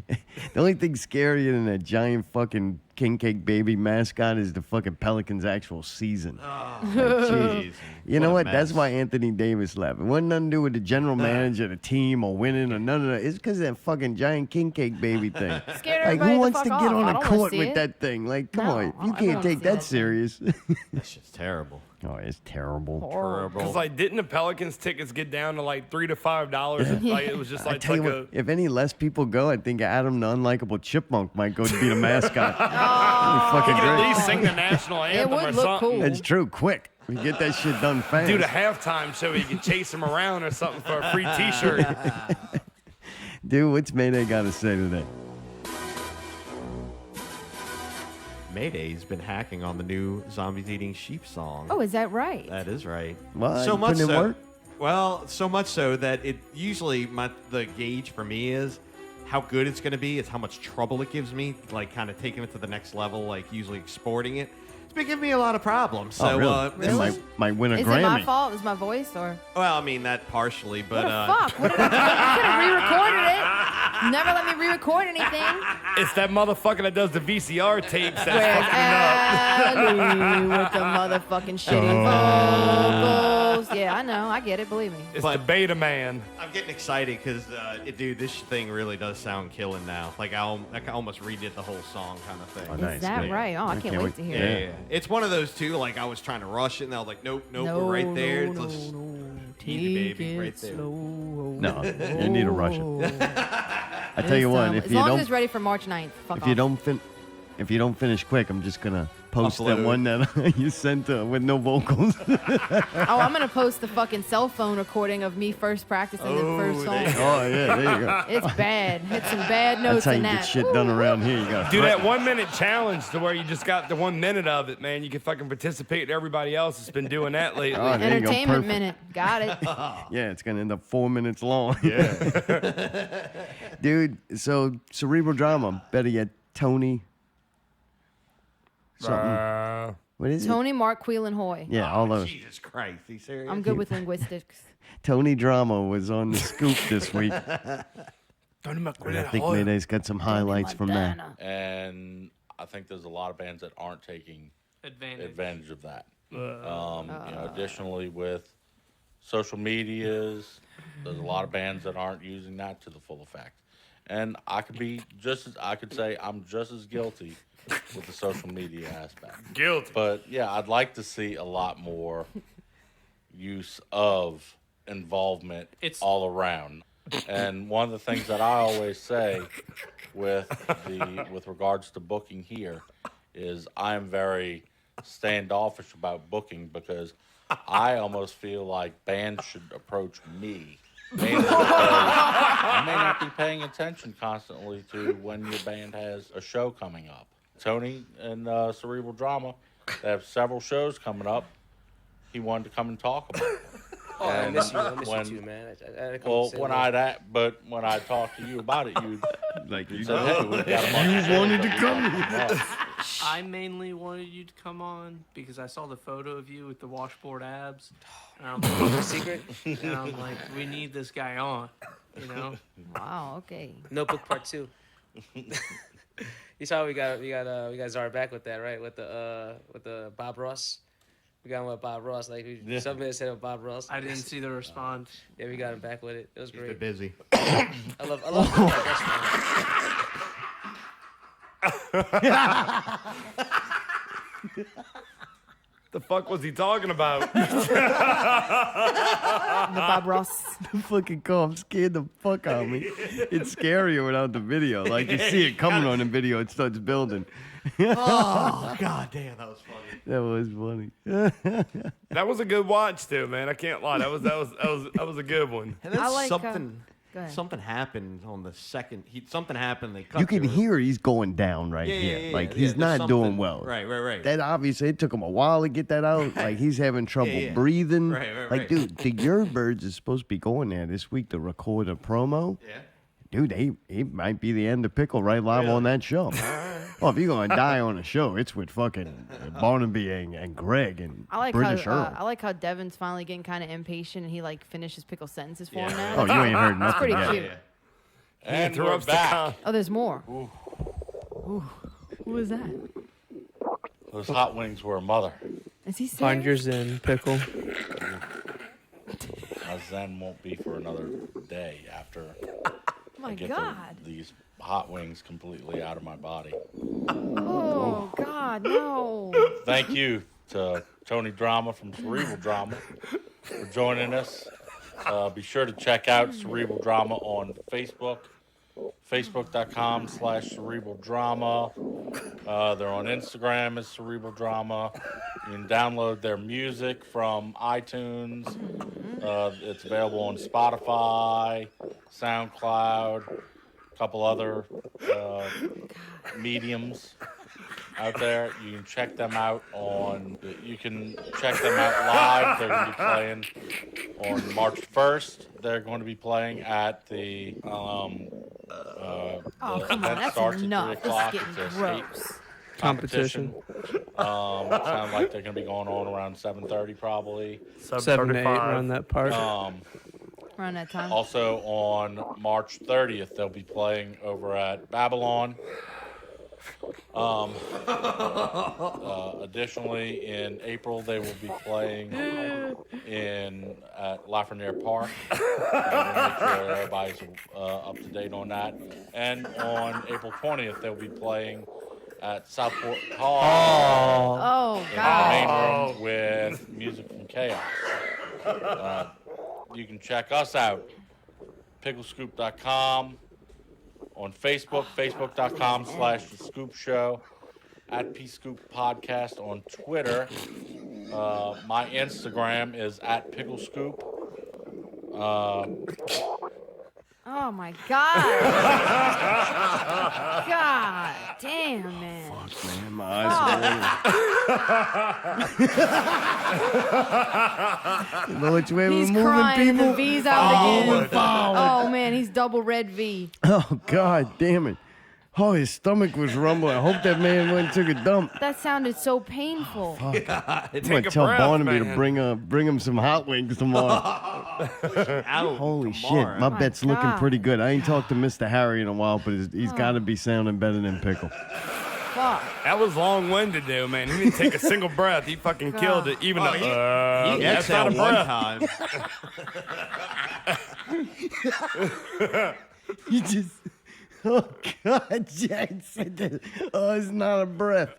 The only thing scarier than that giant fucking king cake baby mascot is the fucking Pelicans' actual season. Jeez. You know What what? a That's mess. why Anthony Davis left. It wasn't nothing to do with the general manager of the team or winning or none of that. It's because of that fucking giant king cake baby thing. Scared Like, everybody who the wants fuck to get off. on I a don't wanna court see with it. that thing? Like, come No, on. I You don't can't wanna take see that that. serious. That's just terrible. Oh, it's terrible. Because like, didn't the Pelicans tickets get down to like $3 to $5? Like, it was just I like, tell you like what, if any less people go, I think Adam the unlikable chipmunk might go to be the mascot. That'd be fucking you could at great. least sing the national anthem would or look something. cool. That's true. Quick. We get that shit done fast. Do the halftime show, you can chase him around or something for a free T-shirt. Dude, what's Mayday got to say today? Mayday's been hacking on the new Zombies Eating Sheep song. Oh, is that right? That is right. What? So You much putting in so. work? Well, so much so that it usually the gauge for me is how good it's going to be. It's how much trouble it gives me, like kind of taking it to the next level, like usually exporting it. It's been giving me a lot of problems. So, really? Might win a Is Grammy. it my fault? Is my voice or? Well, I mean that partially, but Fuck! What did I do? You could have re-recorded it. Never let me re-record anything. It's that motherfucker that does the VCR tapes that's Where's fucking Ali with the motherfucking shitty vocals? Yeah, I know. I get it. Believe me. It's the beta man. I'm getting excited because, dude, this thing really does sound killing now. Like I almost redid the whole song kind of thing. Oh, nice. Is that right? Oh, I can't wait to hear it. Yeah. It's one of those too. Like I was trying to rush it, and I was like, nope, we're right there. Just need the baby right there. No, you need to rush it. I tell you what, if as you long don't, as it's ready for March 9th, fuck if off. you don't finish quick, I'm just gonna post that Upload. one that you sent with no vocals. Oh, I'm gonna post the fucking cell phone recording of me first practicing the first song. Oh yeah, there you go. It's bad. Hit some bad That's notes how you in get that. shit done around here. You gotta Do that 1 minute challenge to where you just got the 1 minute of it, man. You can fucking participate. Everybody else has been doing that lately. Oh, there you go. Entertainment Perfect. minute. Got it. Yeah, it's gonna end up 4 minutes long. Yeah. Dude, so cerebral drama. Better yet, Tony. Something. What is Tony Mark Queelan Hoy. Yeah, all those. Jesus Christ, are you serious? I'm good with linguistics. Tony Drama was on the scoop this week. And I think Mayday's got some highlights from that. And I think there's a lot of bands that aren't taking advantage of that. Additionally, with social medias, there's a lot of bands that aren't using that to the full effect. And I could say I'm just as guilty with the social media aspect. Guilty. But yeah, I'd like to see a lot more use of involvement all around. And one of the things that I always say with regards to booking here is I'm very standoffish about booking because I almost feel like bands should approach me. Mainly because I may not be paying attention constantly to when your band has a show coming up. Tony and Cerebral Drama, they have several shows coming up. He wanted to come and talk about it. Oh, I miss you. I miss you too, man. When I talked to you about it, you you said, "Hey, we got a bunch you of wanted to shows come." up." I mainly wanted you to come on because I saw the photo of you with the washboard abs. And I'm like, secret? And I'm like, we need this guy on, you know? Wow. Okay. Notebook Part 2. You saw we got Zara back with that, right? With the Bob Ross. We got him with Bob Ross. Like somebody said with Bob Ross. I didn't see the response. Yeah, we got him back with it. It was great. He's been busy. I love The fuck was he talking about? The Bob Ross. The fucking cough scared the fuck out of me. It's scarier without the video. Like you see it coming on the video, it starts building. Oh god damn, that was funny. That was funny. That was a good watch too, man. I can't lie. That was a good one. And then I like, go ahead. something happened on the second. Something happened. They cut. You can to it. hear he's going down right here. Yeah, like yeah, he's there's not doing something- well. Right. That obviously it took him a while to get that out. Like he's having trouble yeah. breathing. Right. Like dude, the YerdBirds is supposed to be going there this week to record a promo. Yeah. Dude, he might be the end of Pickle right live on that show. Oh, if you're gonna die on a show, it's with fucking Barnaby and Greg and I like British how Earl. I like how Devin's finally getting kind of impatient and he like finishes Pickle sentences for him now. Oh, you ain't heard That's nothing pretty yet. cute. And He we're interrupts the back. Oh, there's more. Ooh. Who is that? Those hot wings were a mother. Is he serious? Find your Zen, Pickle. My Zen won't be for another day after Oh my I get God. these hot wings completely out of my body. Oh God, no. Thank you to Tony Drama from Cerebral Drama for joining us. Be sure to check out Cerebral Drama on Facebook, facebook.com/Cerebral Drama. They're on Instagram as Cerebral Drama. You can download their music from iTunes. It's available on Spotify, SoundCloud, a couple other mediums out there. You can check them out live. They're going to be playing on March 1st. They're going to be playing at the Oh, The come on, event that's starts enough. at 3 This is o'clock. getting It's a state gross. Competition. Sounds like they're going to be going on around 7:30 probably. 7 to 8 around that part. Around that time. Also on March 30th, they'll be playing over at Babylon. Additionally, in April, they will be playing at Lafreniere Park. We'll make sure everybody's up to date on that. And on April 20th, they'll be playing at Southport Hall. Oh, in God. the main room with Music from Chaos. You can check us out, picklescoop.com, on Facebook, facebook.com/The Scoop Show, at PScoop Podcast on Twitter. My Instagram is at PickleScoop. Oh my God. God damn, man. Fuck, man, my eyes are watering. Which way He's we're moving, crying and people? the V's out again. Forward. Oh man, he's double red V. Oh, God damn it. Oh, his stomach was rumbling. I hope that man went and took a dump. That sounded so painful. I'm going to tell Barnaby to bring him some hot wings tomorrow. Holy shit. My bet's looking pretty good. I ain't talked to Mr. Harry in a while, but he's got to be sounding better than Pickle. Fuck. That was long-winded, dude, man. He didn't take a single breath. He fucking killed it. Even he that's not a exhaled one breath. You just... Oh, God, Jack said that. Oh, it's not a breath.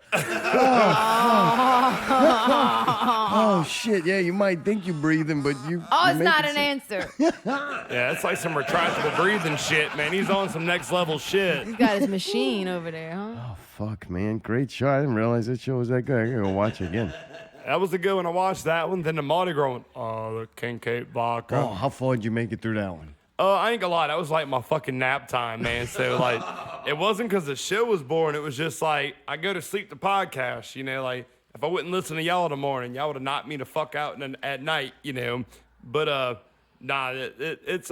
Oh, shit. Yeah, you might think you're breathing, but you... Oh, it's not an answer. Yeah, it's like some retractable breathing shit, man. He's on some next-level shit. He's got his machine over there, huh? Oh, fuck, man. Great show. I didn't realize that show was that good. I gotta go watch it again. That was a good one. I watched that one. Then the Mardi Gras one. Oh, the Kincaid vodka. Oh, how far did you make it through that one? I ain't gonna lie, that was like my fucking nap time, man. So, like, it wasn't because the show was boring. It was just like, I go to sleep to podcast, you know, like, if I wouldn't listen to y'all in the morning, y'all would have knocked me the fuck out at night, you know. But, nah, it's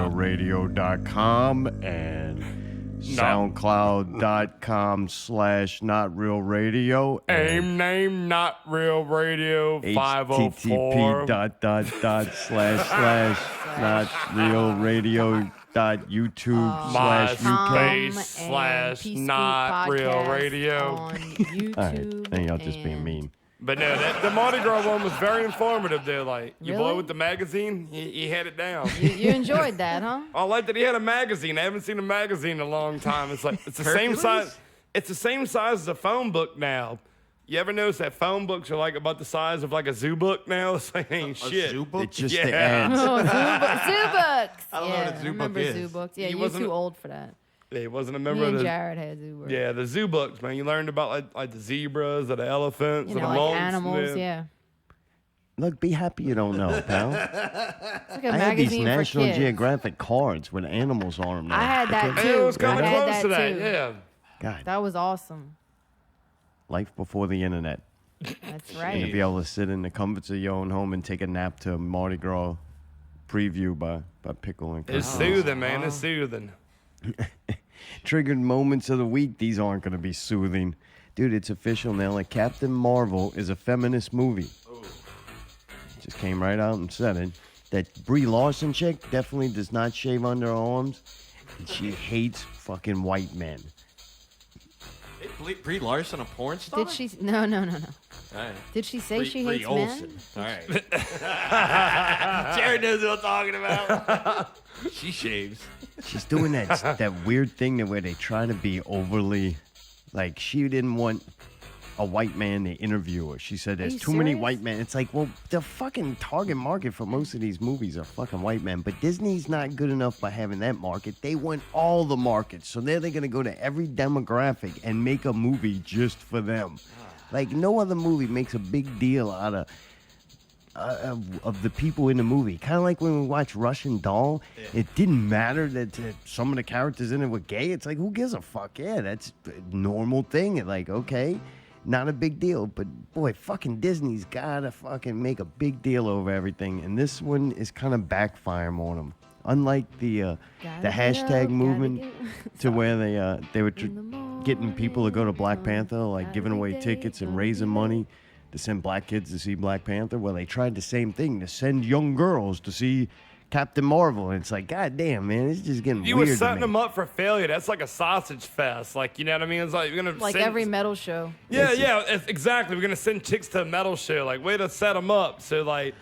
radio.com and soundcloud.com/notrealradio. AIM name Not Real Radio 504. http://notrealradio.youtube/uk/not-real-radio. On YouTube. All right, I think I'll just be mean. But no, the Mardi Gras one was very informative there. Like, your Really? boy with the magazine, he had it down. You enjoyed that, huh? I like that he had a magazine. I haven't seen a magazine in a long time. It's like it's the same size. It's the same size as a phone book now. You ever notice that phone books are like about the size of like a zoo book now? It's like ain't shit. zoo book? It's just Yeah. the ads. Oh, zoo books. I don't know what a zoo book remember is. zoo books. Yeah, He you're wasn't- too old for that. Yeah, he wasn't a Me member of and the. Jared had zoo books. Yeah, the zoo books, man. You learned about like the zebras or the elephants You or know, the like monks. animals, yeah. Look, be happy you don't know, pal. It's like a I had these magazine for National kids. Geographic cards with animals on them. Now. I had that Okay? too. It was kind I of had close to that. too. Yeah. God, That was awesome. life before the internet. That's And to right. be able to sit in the comforts of your own home and take a nap to Mardi Gras preview by Pickle and It's Chris. soothing, man. It's soothing. Triggered moments of the week. These aren't going to be soothing. Dude, it's official now. Like, Captain Marvel is a feminist movie. Just came right out and said it. That Brie Larson chick definitely does not shave under her arms. And she hates fucking white men. Brie Larson, a porn star? Did she? No. All right. Did she say she Brie hates Olsen. men? All right. Jared knows what I'm talking about. She shaves. She's doing that weird thing where they try to be overly, like, she didn't want a white man to interview her. She said there's you too many serious? white men. It's like, well, the fucking target market for most of these movies are fucking white men. But Disney's not good enough by having that market. They want all the markets. So they're going to go to every demographic and make a movie just for them. Like, no other movie makes a big deal out of the people in the movie. Kind of like when we watch Russian Doll. Yeah. It didn't matter that some of the characters in it were gay. It's like, who gives a fuck? Yeah, that's a normal thing. Like, okay, not a big deal. But boy, fucking Disney's gotta fucking make a big deal over everything. And this one is kind of backfiring on them. Unlike the hashtag movement to where they were getting people to go to Black Panther, like giving away tickets and raising money to send black kids to see Black Panther. Well, they tried the same thing to send young girls to see Captain Marvel. And it's like, God damn, man, it's just getting you weird. You were setting them up for failure. That's like a sausage fest. Like, you know what I mean? It's like, you're going to like every metal show. Yeah, exactly. We're going to send chicks to a metal show. Like, way to set them up. So, like,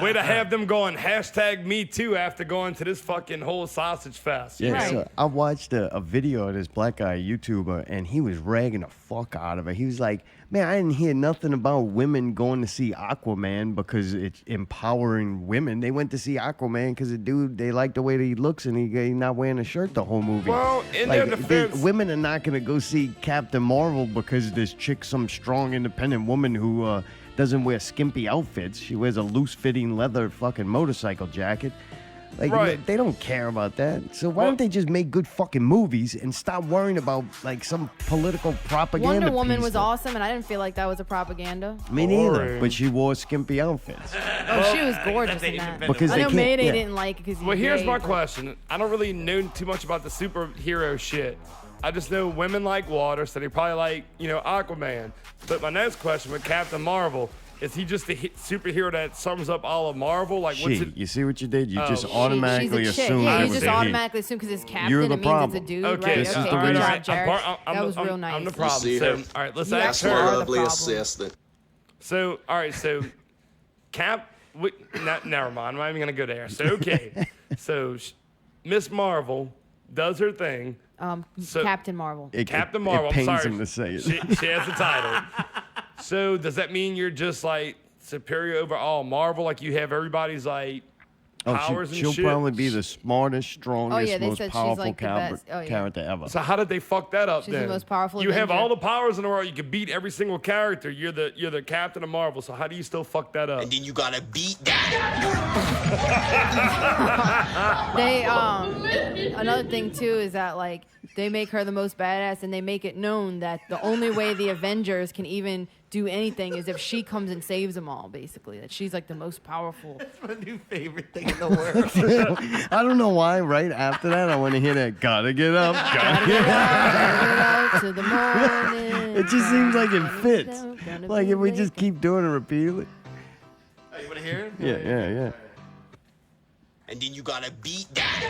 way to have them going hashtag me too after going to this fucking whole sausage fest. Yeah, right. So I watched a video of this black guy YouTuber, and he was ragging the fuck out of it. He was like, man, I didn't hear nothing about women going to see Aquaman because it's empowering women. They went to see Aquaman because the dude, they like the way that he looks, and he's not wearing a shirt the whole movie. Well, in their defense, women are not going to go see Captain Marvel because this chick, some strong, independent woman who doesn't wear skimpy outfits. She wears a loose-fitting leather fucking motorcycle jacket. Like, right. They don't care about that. So why don't they just make good fucking movies and stop worrying about, like, some political propaganda Wonder Woman was stuff? awesome, and I didn't feel like that was a propaganda. Me neither, but she wore skimpy outfits. Oh, she was gorgeous in that. Because I know they Mayday can't, didn't like it because Well, here's my question. I don't really know too much about the superhero shit. I just know women like water, so they probably like, Aquaman. But my next question with Captain Marvel, is he just a superhero that sums up all of Marvel? Like, what's it? You see what you did? You just She's automatically a chick. assumed Yeah, it you was just a he. automatically assume because it's captain, You're the it means problem. it's a dude, Okay, right? This is Okay, the good reason. job, Jared. That was real nice. I'm the problem. see So, her. all right, let's You ask actually her. are the Horribly problem. assistant. So, all right, so never mind. I'm not even going to go there. So, okay. So, Miss Marvel does her thing. Captain Marvel. Captain Marvel. It pains I'm sorry. him to say it. She has the title. So, does that mean you're just like superior over all Marvel? Like you have everybody's like powers and she'll shit? probably be the smartest, strongest, they most said she's, powerful like, the best. Oh, yeah. character ever. So how did they fuck that up She's then? the most powerful You have Avenger. all the powers in the world. You can beat every single character. You're the captain of Marvel. So how do you still fuck that up? And then you gotta beat that. They another thing too is that like they make her the most badass, and they make it known that the only way the Avengers can even do anything is if she comes and saves them all. Basically, that she's like the most powerful. That's my new favorite thing in the world. I don't know why. Right after that, I want to hear that. Gotta get up. Gotta get up. To the morning. It just seems like it fits. Like if we just keep doing it repeatedly. Oh, you want to hear it? Yeah. And then you gotta beat that.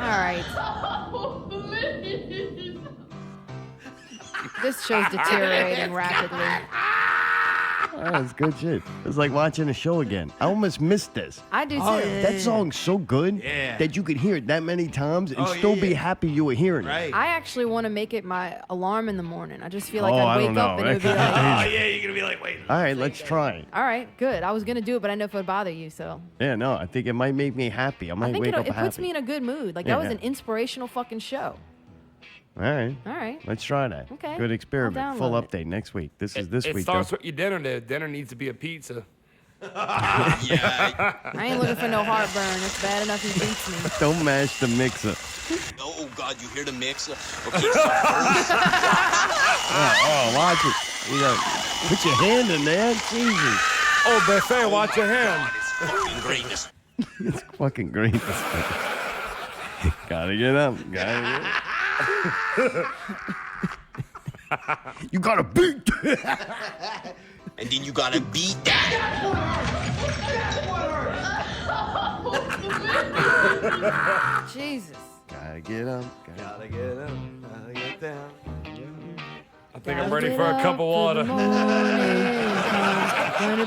All right. This show's deteriorating rapidly. Oh, that's good shit. It's like watching a show again. I almost missed this. I do too. That song's so good that you could hear it that many times and still be happy you were hearing it. I actually want to make it my alarm in the morning. I just feel like Oh, I I'd don't wake up know. and it would be like, Oh, yeah, you're going to be like, wait. All right, let's try it. all right, good. I was going to do it, but I know if it would bother you, so. Yeah, no, I think it might make me happy. I I might think wake up it happy. puts me in a good mood. Like, Yeah, that was yeah. an inspirational fucking show. All right. All right. Let's try that. Okay. Good experiment. I'll Full download update next week. This is this It week. starts though. with your dinner. Though. Dinner needs to be a pizza. Yeah. I ain't looking for no heartburn. It's bad enough he beats me. Don't mash the mixer. Oh, God, you hear the mixer? Okay, Watch it. You know, put your hand in there. Jesus. Oh, Buffet, watch your hand. fucking greatness. It's fucking great. Gotta get up. Gotta get up. You gotta beat. And then you gotta beat that. Jesus. Gotta get up. Gotta get up. Gotta get down. I think I'm ready for a cup of water. Gonna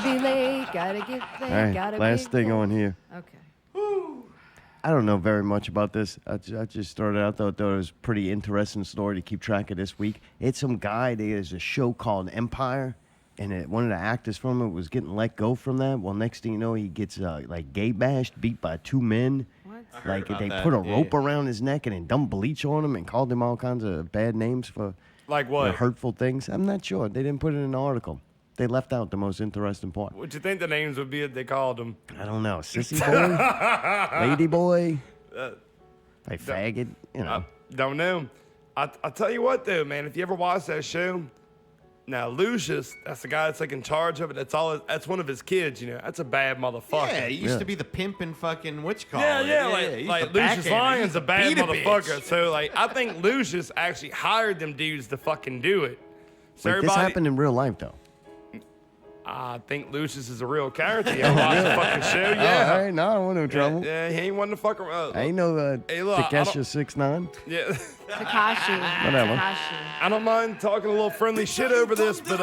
be late. Gotta get All there. right, Gotta last be thing there. on here. Okay. I don't know very much about this. I just started out, thought it was a pretty interesting story to keep track of this week. It's some guy, there's a show called Empire, and one of the actors from it was getting let go from that. Well, next thing you know, he gets like gay bashed, beat by two men. What? Like they put a rope around his neck and then dumped bleach on him and called him all kinds of bad names for Like what? hurtful things. I'm not sure. They didn't put it in the article. They left out the most interesting part. What you think the names would be if they called them? I don't know. Sissy boy, lady boy, like faggot. You know. Don't know. I'll tell you what though, man. If you ever watch that show, now Lucius, that's the guy that's like in charge of it. That's one of his kids. You know, that's a bad motherfucker. Yeah, he used to be the pimp in fucking whatchamacallit. Yeah, like Lucius Lyon's a bad motherfucker. So like, I think Lucius actually hired them dudes to fucking do it. So Wait, this happened in real life though. I think Lucius is a real character. You ever watch the fucking show? Yeah. All right, no, I don't want no trouble. Yeah, he ain't one to fuck around. I ain't no Hey, look, I Takesha don't- 6ix9ine. Yeah. Takashi. Whatever. I don't mind talking a little friendly shit over this, but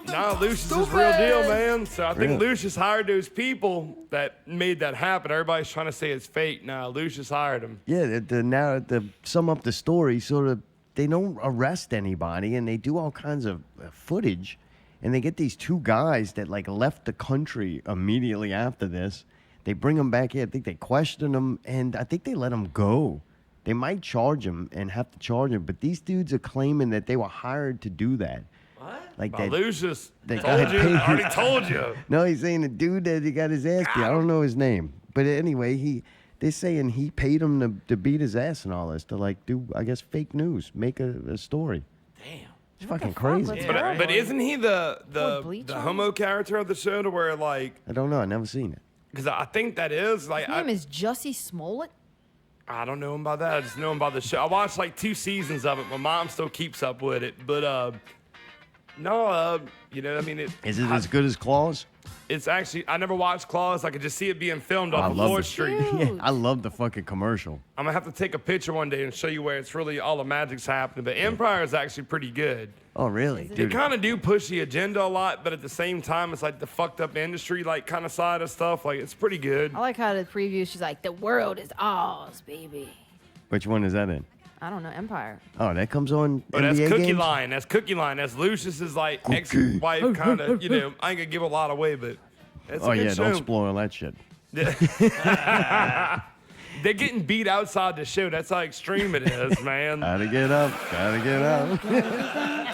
nah, Lucius is real deal, man. So I think Really? Lucius hired those people that made that happen. Everybody's trying to say it's fake. Nah, Lucius hired them. Yeah, now to sum up the story, sort of, they don't arrest anybody and they do all kinds of footage, and they get these two guys that like left the country immediately after this. They bring them back here. I think they question them, and I think they let them go. They might charge them and have to charge them, but these dudes are claiming that they were hired to do that. What? Like that. Lucius. That Told guy you. paid- I already told you. No, he's saying the dude that he got his ass beat. I don't know his name, but anyway, they're saying he paid him to beat his ass and all this, to like do, I guess, fake news, make a story. Damn. It's fucking crazy. But isn't he the bleach homo character of the show to where like? I don't know. I never seen it. Because I think that is like. His name is Jussie Smollett. I don't know him by that. I just know him by the show. I watched like 2 seasons of it. My mom still keeps up with it, but no, you know, I mean, Is it as good as Claws? It's actually, I never watched Claws. I could just see it being filmed I off of love Lord it. Street. Yeah, I love the fucking commercial. I'm gonna have to take a picture one day and show you where it's really all the magic's happening. But Empire is actually pretty good. Oh, really? They Dude, kind of do push the agenda a lot, but at the same time, it's like the fucked up industry, like kind of side of stuff. Like it's pretty good. I like how the preview, she's like, the world is ours, baby. which one is that in? I don't know, Empire. Oh, that comes on But that's NBA Cookie games? Line. That's Cookie Line. That's Lucius's like ex-wife kind of. You know, I ain't gonna give a lot away, but it's Oh, a good yeah, show. don't spoil that shit. They're getting beat outside the show. That's how extreme it is, man. Gotta get up. Gotta get up.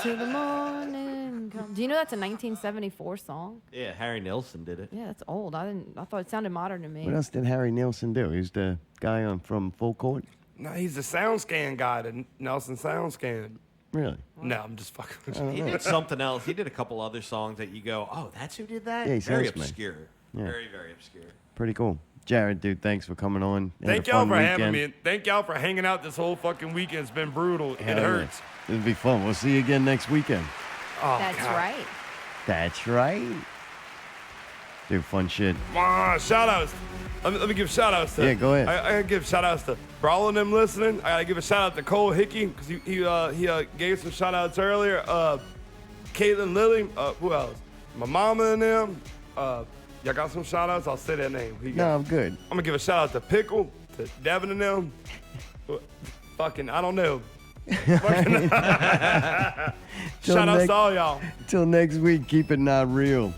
To the morning come. Do you know that's a 1974 song? Yeah, Harry Nilsson did it. Yeah, that's old. I thought it sounded modern to me. What else did Harry Nilsson do? He's the guy from Full Court? No, he's the SoundScan guy, the Nelson SoundScan. Really? No, I'm just fucking with He you. did something else. He did a couple other songs that you go, oh, that's who did that? Yeah, he Very sounds me. obscure. Yeah. Very, very obscure. Pretty cool. Jared, dude, thanks for coming on. Had Thank a y'all fun for having weekend. me. Thank y'all for hanging out this whole fucking weekend. It's been brutal. It Hell yeah. hurts. It'll be fun. We'll see you again next weekend. Oh, That's God. right. That's right. Dude, fun shit. Shout outs. Let me give shout outs to. Yeah, go ahead. I gotta give shout outs to Brawl and them listening. I gotta give a shout out to Cole Hickey because he gave some shout outs earlier. Caitlin Lilly. Who else? My mama and them. Y'all got some shout outs? I'll say that name. Who you No, got? I'm good. I'm gonna give a shout out to Pickle, to Devin and them. Fucking, I don't know. Shout outs to all y'all. Till next week, keep it not real.